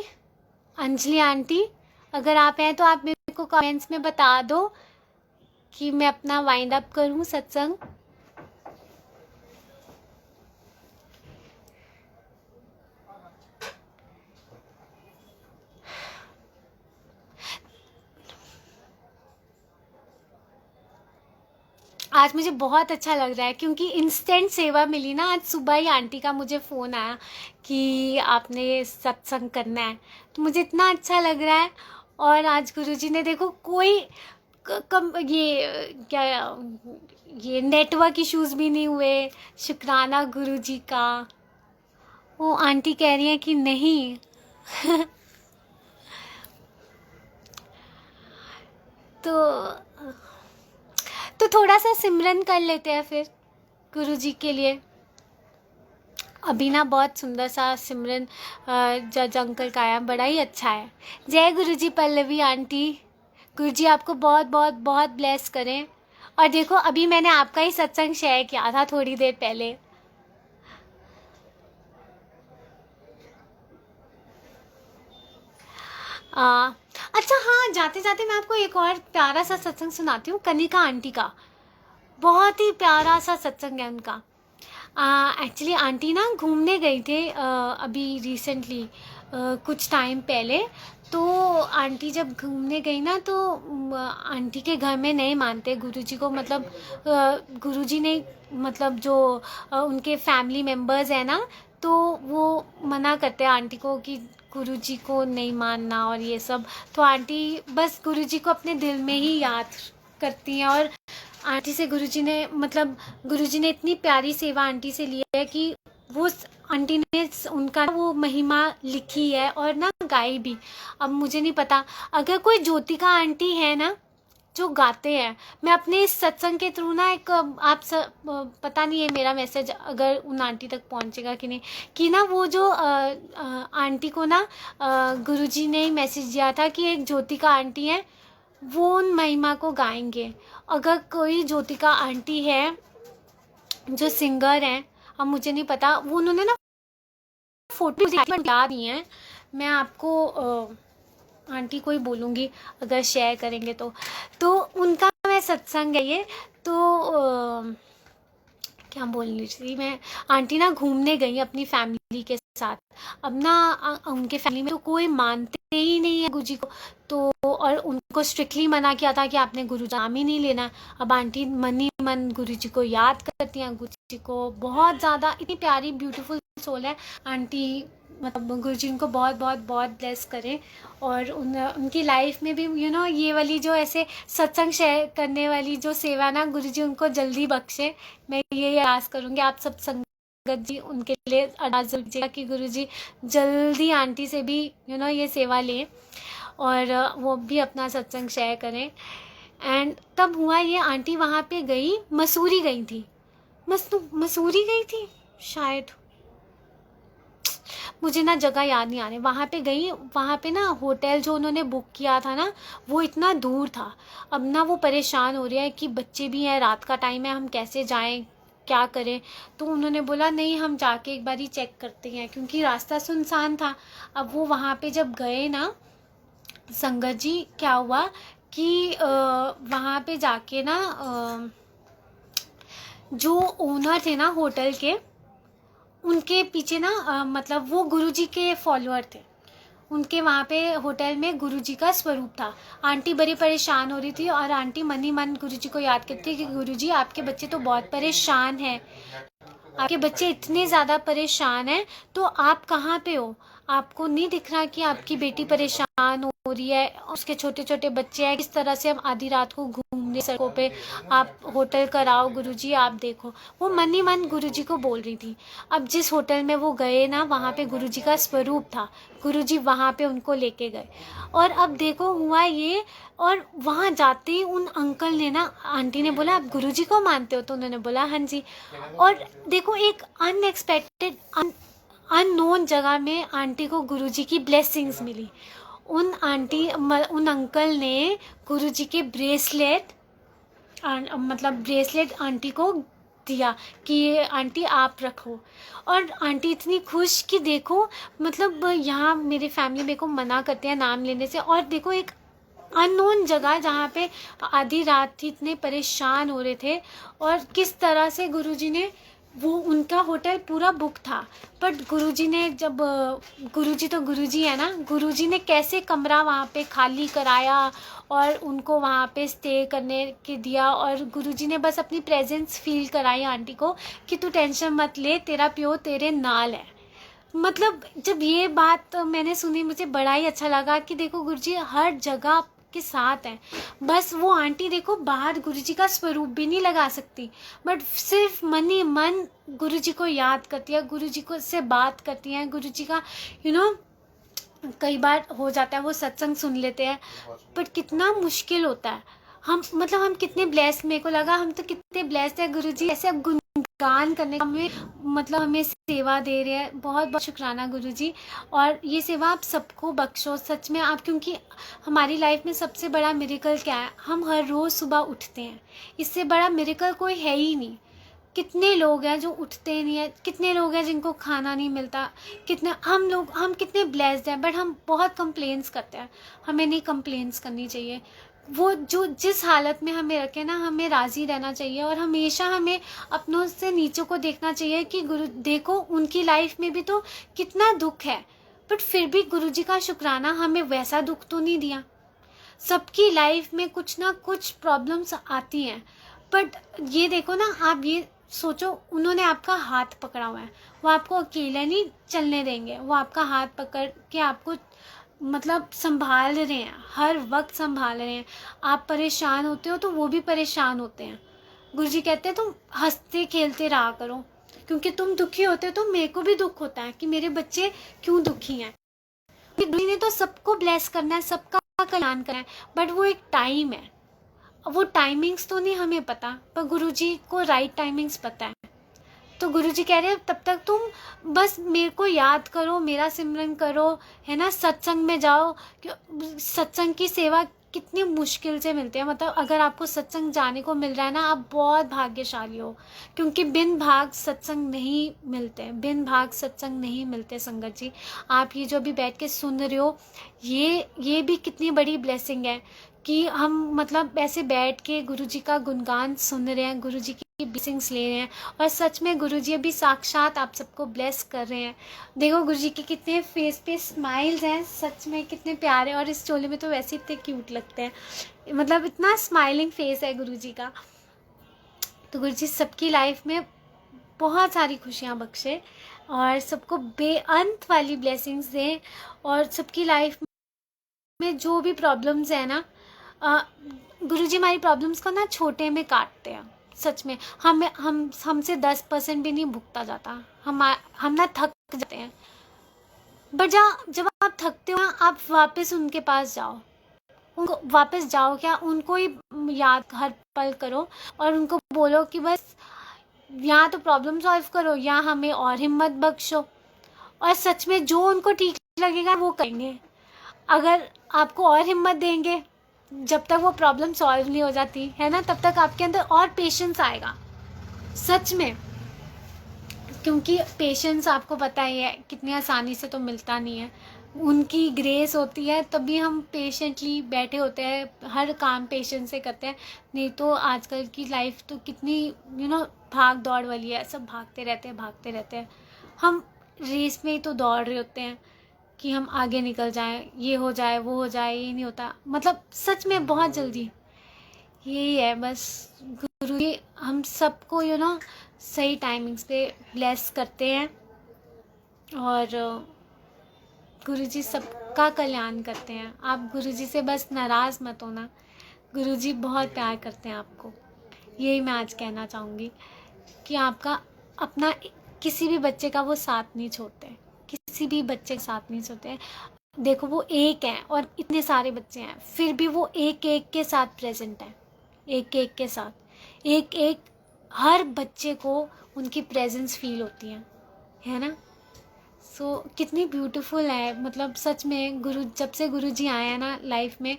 S1: अंजलि आंटी, अगर आप हैं तो आप मेरे को कमेंट्स में बता दो कि मैं अपना वाइंड अप करूं सत्संग। आज मुझे बहुत अच्छा लग रहा है क्योंकि इंस्टेंट सेवा मिली ना। आज सुबह ही आंटी का मुझे फ़ोन आया कि आपने सत्संग करना है, तो मुझे इतना अच्छा लग रहा है। और आज गुरुजी ने देखो कोई ये नेटवर्क इश्यूज भी नहीं हुए, शुक्राना गुरुजी का। वो आंटी कह रही हैं कि नहीं तो थोड़ा सा सिमरन कर लेते हैं फिर गुरुजी के लिए। अभी ना बहुत सुंदर सा सिमरन जज अंकल का आया, बड़ा ही अच्छा है। जय गुरुजी पल्लवी आंटी, गुरुजी आपको बहुत बहुत बहुत ब्लेस करें। और देखो अभी मैंने आपका ही सत्संग शेयर किया था थोड़ी देर पहले। अच्छा हाँ, जाते जाते मैं आपको एक और प्यारा सा सत्संग सुनाती हूँ, कनिका आंटी का। बहुत ही प्यारा सा सत्संग है उनका। एक्चुअली आंटी ना घूमने गई थे अभी रिसेंटली, कुछ टाइम पहले। तो आंटी जब घूमने गई ना तो आंटी के घर में नहीं मानते गुरुजी को, मतलब गुरुजी ने मतलब जो उनके फैमिली मेम्बर्स हैं ना, तो वो मना करते हैं आंटी को कि गुरुजी को नहीं मानना और ये सब। तो आंटी बस गुरुजी को अपने दिल में ही याद करती हैं। और आंटी से गुरुजी ने मतलब गुरुजी ने इतनी प्यारी सेवा आंटी से ली है कि वो आंटी ने उनका वो महिमा लिखी है और ना गाई भी। अब मुझे नहीं पता, अगर कोई ज्योतिका आंटी है ना जो गाते हैं, मैं अपने इस सत्संग के थ्रू ना एक आप पता नहीं है मेरा मैसेज अगर उन आंटी तक पहुंचेगा कि नहीं, कि ना वो जो आंटी को ना गुरुजी ने ही मैसेज दिया था कि एक ज्योतिका आंटी है, वो उन महिमा को गाएंगे। अगर कोई ज्योतिका आंटी है जो सिंगर हैं, अब मुझे नहीं पता, वो उन्होंने ना फोटो याद नहीं है, मैं आपको आंटी को ही बोलूँगी अगर शेयर करेंगे तो उनका मैं सत्संग है ये। तो क्या बोल रही थी मैं, आंटी ना घूमने गई अपनी फैमिली के साथ। अब ना उनके फैमिली में तो कोई मानते ही नहीं है गुरुजी को, तो और उनको स्ट्रिक्टली मना किया था कि आपने गुरु नाम ही नहीं लेना। अब आंटी मन ही मन गुरुजी को याद करती हैं, गुरुजी को बहुत ज़्यादा, इतनी प्यारी ब्यूटीफुल सोल है आंटी। मतलब गुरुजी उनको बहुत बहुत बहुत ब्लेस करें, और उनकी लाइफ में भी ये वाली जो ऐसे सत्संग शेयर करने वाली जो सेवा ना, गुरुजी उनको जल्दी बख्शे। मैं ये अरदास करूँगी आप सब संगत जी उनके लिए अरदास कीजिएगा कि गुरुजी जल्दी आंटी से भी ये सेवा लें और वो भी अपना सत्संग शेयर करें। एंड तब हुआ ये, आंटी वहाँ पे गई, मसूरी गई थी, मसूरी गई थी शायद, मुझे ना जगह याद नहीं आ रही। वहाँ पे गई, वहाँ पे ना होटल जो उन्होंने बुक किया था ना वो इतना दूर था। अब ना वो परेशान हो रही है कि बच्चे भी हैं, रात का टाइम है, हम कैसे जाएं, क्या करें। तो उन्होंने बोला नहीं हम जाके एक बार ही चेक करते हैं, क्योंकि रास्ता सुनसान था। अब वो वहाँ पे जब गए ना संगत जी, क्या हुआ कि वहाँ पे जाके ना जो ओनर थे ना होटल के, उनके पीछे ना मतलब वो गुरुजी के फॉलोअर थे, उनके वहाँ पे होटल में गुरुजी का स्वरूप था। आंटी बड़ी परेशान हो रही थी और आंटी मन ही मन गुरुजी को याद करती कि गुरुजी आपके बच्चे तो बहुत परेशान हैं, आपके बच्चे इतने ज़्यादा परेशान हैं, तो आप कहाँ पे हो, आपको नहीं दिख रहा कि आपकी बेटी परेशान हो रही है, उसके छोटे छोटे बच्चे हैं, किस तरह से हम आधी रात को घूमने सड़कों पे, आप होटल कराओ गुरुजी, आप देखो। वो मन ही मन गुरुजी को बोल रही थी। अब जिस होटल में वो गए ना, वहाँ पे गुरुजी का स्वरूप था, गुरुजी वहाँ पे उनको लेके गए। और अब देखो हुआ ये, और वहाँ जाते ही उन अंकल ने ना, आंटी ने बोला आप गुरुजी को मानते हो, तो उन्होंने बोला हाँ जी। और देखो एक अनएक्सपेक्टेड अननोन जगह में आंटी को गुरुजी की ब्लेसिंग्स मिली। उन अंकल ने गुरुजी के ब्रेसलेट आंटी को दिया कि आंटी आप रखो। और आंटी इतनी खुश कि देखो, मतलब यहाँ मेरे फैमिली मेरे को मना करते हैं नाम लेने से, और देखो एक अननोन जगह जहाँ पे आधी रात थी, इतने परेशान हो रहे थे, और किस तरह से गुरुजी ने, वो उनका होटल पूरा बुक था, बट गुरुजी ने जब, गुरुजी तो गुरुजी है ना, गुरुजी ने कैसे कमरा वहाँ पे खाली कराया और उनको वहाँ पे स्टे करने के दिया, और गुरुजी ने बस अपनी प्रेजेंस फील कराई आंटी को कि तू टेंशन मत ले, तेरा प्यो तेरे नाल है। मतलब जब ये बात मैंने सुनी, मुझे बड़ा ही अच्छा लगा कि देखो गुरुजी हर जगह के साथ हैं। बस वो आंटी देखो बाहर गुरुजी का स्वरूप भी नहीं लगा सकती, बट सिर्फ मन ही मन गुरुजी को याद करती है, गुरुजी को से बात करती हैं, गुरुजी का कई बार हो जाता है वो सत्संग सुन लेते हैं, बट कितना मुश्किल होता है। हम कितने ब्लेस्ड, मेरे को लगा हम तो कितने ब्लेस्ड है, गुरुजी ऐसे गुणगान करने का हमें सेवा दे रहे हैं। बहुत बहुत शुक्राना गुरुजी, और ये सेवा आप सबको बख्शो सच में आप, क्योंकि हमारी लाइफ में सबसे बड़ा मिरेकल क्या है, हम हर रोज़ सुबह उठते हैं, इससे बड़ा मिरेकल कोई है ही नहीं। कितने लोग हैं जो उठते नहीं है, कितने लोग हैं जिनको खाना नहीं मिलता, हम कितने ब्लेस्ड हैं, बट हम बहुत कंप्लेंट्स करते हैं। हमें नहीं कंप्लेंट्स करनी चाहिए, वो जो जिस हालत में हमें रखे ना, हमें राज़ी रहना चाहिए, और हमेशा हमें अपनों से नीचों को देखना चाहिए कि गुरु देखो उनकी लाइफ में भी तो कितना दुख है, बट फिर भी गुरुजी का शुक्राना, हमें वैसा दुख तो नहीं दिया। सबकी लाइफ में कुछ ना कुछ प्रॉब्लम्स आती हैं, बट ये देखो ना, आप ये सोचो, उन्होंने आपका हाथ पकड़ा हुआ है, वो आपको अकेले नहीं चलने देंगे, वो आपका हाथ पकड़ के आपको मतलब संभाल रहे हैं, हर वक्त संभाल रहे हैं। आप परेशान होते हो तो वो भी परेशान होते हैं। गुरुजी कहते हैं तुम हंसते खेलते रहा करो, क्योंकि तुम दुखी होते हो तो मेरे को भी दुख होता है कि मेरे बच्चे क्यों दुखी हैं। गुरुजी ने तो सबको ब्लेस करना है, सबका कल्याण करना है, बट वो एक टाइम है, वो टाइमिंग्स तो नहीं हमें पता, पर गुरुजी को राइट टाइमिंग्स पता है। तो गुरुजी कह रहे हैं तब तक तुम बस मेरे को याद करो, मेरा सिमरन करो, है ना, सत्संग में जाओ, सत्संग की सेवा कितनी मुश्किल से मिलते हैं। मतलब अगर आपको सत्संग जाने को मिल रहा है ना, आप बहुत भाग्यशाली हो, क्योंकि बिन भाग सत्संग नहीं मिलते, बिन भाग सत्संग नहीं मिलते संगत जी। आप ये जो अभी बैठ के सुन रहे हो, ये भी कितनी बड़ी ब्लेसिंग है कि हम मतलब ऐसे बैठ के गुरु जी का गुणगान सुन रहे हैं, गुरु जी की ब्लेसिंग्स ले रहे हैं, और सच में गुरु जी अभी साक्षात आप सबको ब्लेस कर रहे हैं। देखो गुरु जी के कितने फेस पे स्माइल्स हैं, सच में कितने प्यारे, और इस चोले में तो वैसे इतने क्यूट लगते हैं। मतलब इतना स्माइलिंग फेस है गुरु जी का। तो गुरु जी सबकी लाइफ में बहुत सारी खुशियाँ बख्शे और सबको बेअंत वाली ब्लेसिंग्स दें, और सबकी लाइफ में जो भी प्रॉब्लम्स है ना, गुरुजी हमारी प्रॉब्लम्स को ना छोटे में काटते हैं। सच में हमसे 10% भी नहीं भुगता जाता। हम ना थक जाते हैं, बट जब आप थकते हो ना, आप वापस उनके पास जाओ, उनको वापस जाओ, क्या उनको ही याद हर पल करो और उनको बोलो कि बस या तो प्रॉब्लम सॉल्व करो या हमें और हिम्मत बख्शो। और सच में जो उनको ठीक लगेगा वो करेंगे। अगर आपको और हिम्मत देंगे, जब तक वो प्रॉब्लम सॉल्व नहीं हो जाती है ना, तब तक आपके अंदर और पेशेंस आएगा, सच में। क्योंकि पेशेंस आपको पता ही है कितनी आसानी से तो मिलता नहीं है, उनकी ग्रेस होती है तभी हम पेशेंटली बैठे होते हैं, हर काम पेशेंस से करते हैं। नहीं तो आजकल की लाइफ तो कितनी भाग दौड़ वाली है, सब भागते रहते हैं। हम रेस में ही तो दौड़ रहे होते हैं कि हम आगे निकल जाएं, ये हो जाए वो हो जाए, ये नहीं होता। मतलब सच में बहुत जल्दी यही है बस। गुरु जी हम सबको सही टाइमिंग्स पे ब्लेस करते हैं, और गुरु जी सबका कल्याण करते हैं। आप गुरु जी से बस नाराज़ मत होना, गुरु जी बहुत प्यार करते हैं आपको। यही मैं आज कहना चाहूँगी कि आपका अपना किसी भी बच्चे का वो साथ नहीं छोड़ते, किसी भी बच्चे का साथ नहीं छोड़ते। देखो वो एक है और इतने सारे बच्चे हैं, फिर भी वो एक एक के साथ प्रेजेंट है, एक एक के साथ, एक एक हर बच्चे को उनकी प्रेजेंस फील होती है ना। सो कितनी ब्यूटीफुल है। मतलब सच में जब से गुरु जी आए हैं ना लाइफ में,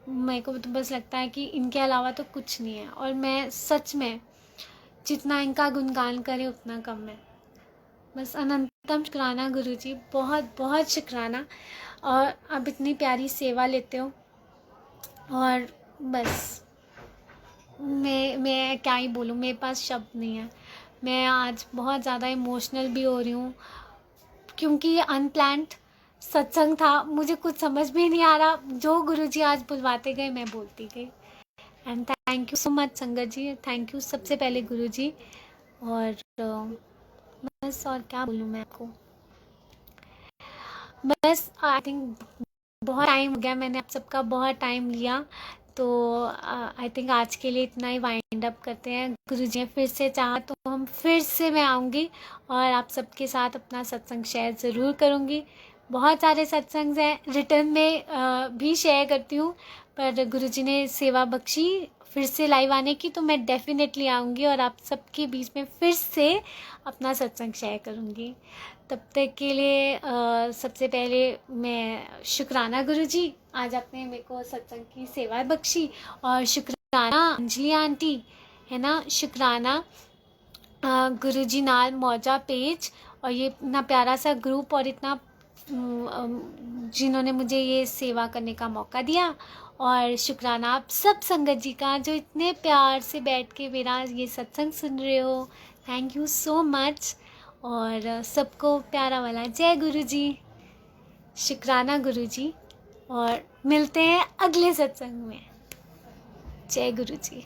S1: मेरे को तो बस लगता है कि इनके अलावा तो कुछ नहीं है, और मैं सच में जितना इनका गुणगान करे उतना कम है। बस अनंतम शुक्राना गुरु जी, बहुत बहुत शुक्राना। और आप इतनी प्यारी सेवा लेते हो, और बस मैं क्या ही बोलूँ, मेरे पास शब्द नहीं है। मैं आज बहुत ज़्यादा इमोशनल भी हो रही हूँ, क्योंकि ये अनप्लान्ड सत्संग था, मुझे कुछ समझ में नहीं आ रहा, जो गुरुजी आज बुलवाते गए मैं बोलती गई। And thank you so much संगत जी, थैंक यू सबसे पहले गुरुजी। और बस और क्या बोलूँ मैं आपको, बस आई थिंक बहुत टाइम हो गया, मैंने आप सबका बहुत टाइम लिया, तो आई थिंक आज के लिए इतना ही वाइंड अप करते हैं। गुरुजी ने फिर से चाहा तो हम फिर से मैं आऊँगी और आप सबके साथ अपना सत्संग शेयर ज़रूर करूँगी। बहुत सारे सत्संग हैं, रिटर्न में भी शेयर करती हूँ, पर गुरुजी ने सेवा बख्शी फिर से लाइव आने की, तो मैं डेफिनेटली आऊँगी और आप सबके बीच में फिर से अपना सत्संग शेयर करूँगी। तब तक के लिए सबसे पहले मैं शुक्राना गुरुजी, आज आपने मेरे को सत्संग की सेवा बख्शी, और शुक्राना अंजलि आंटी है ना, शुक्राना गुरुजी नाल मौजा पेज, और ये इतना प्यारा सा ग्रुप, और इतना जिन्होंने मुझे ये सेवा करने का मौका दिया। और शुक्राना आप सब संगत जी का, जो इतने प्यार से बैठ के मेरा ये सत्संग सुन रहे हो, थैंक यू सो मच। और सबको प्यारा वाला जय गुरु जी, शुक्राना गुरु जी, और मिलते हैं अगले सत्संग में। जय गुरु जी।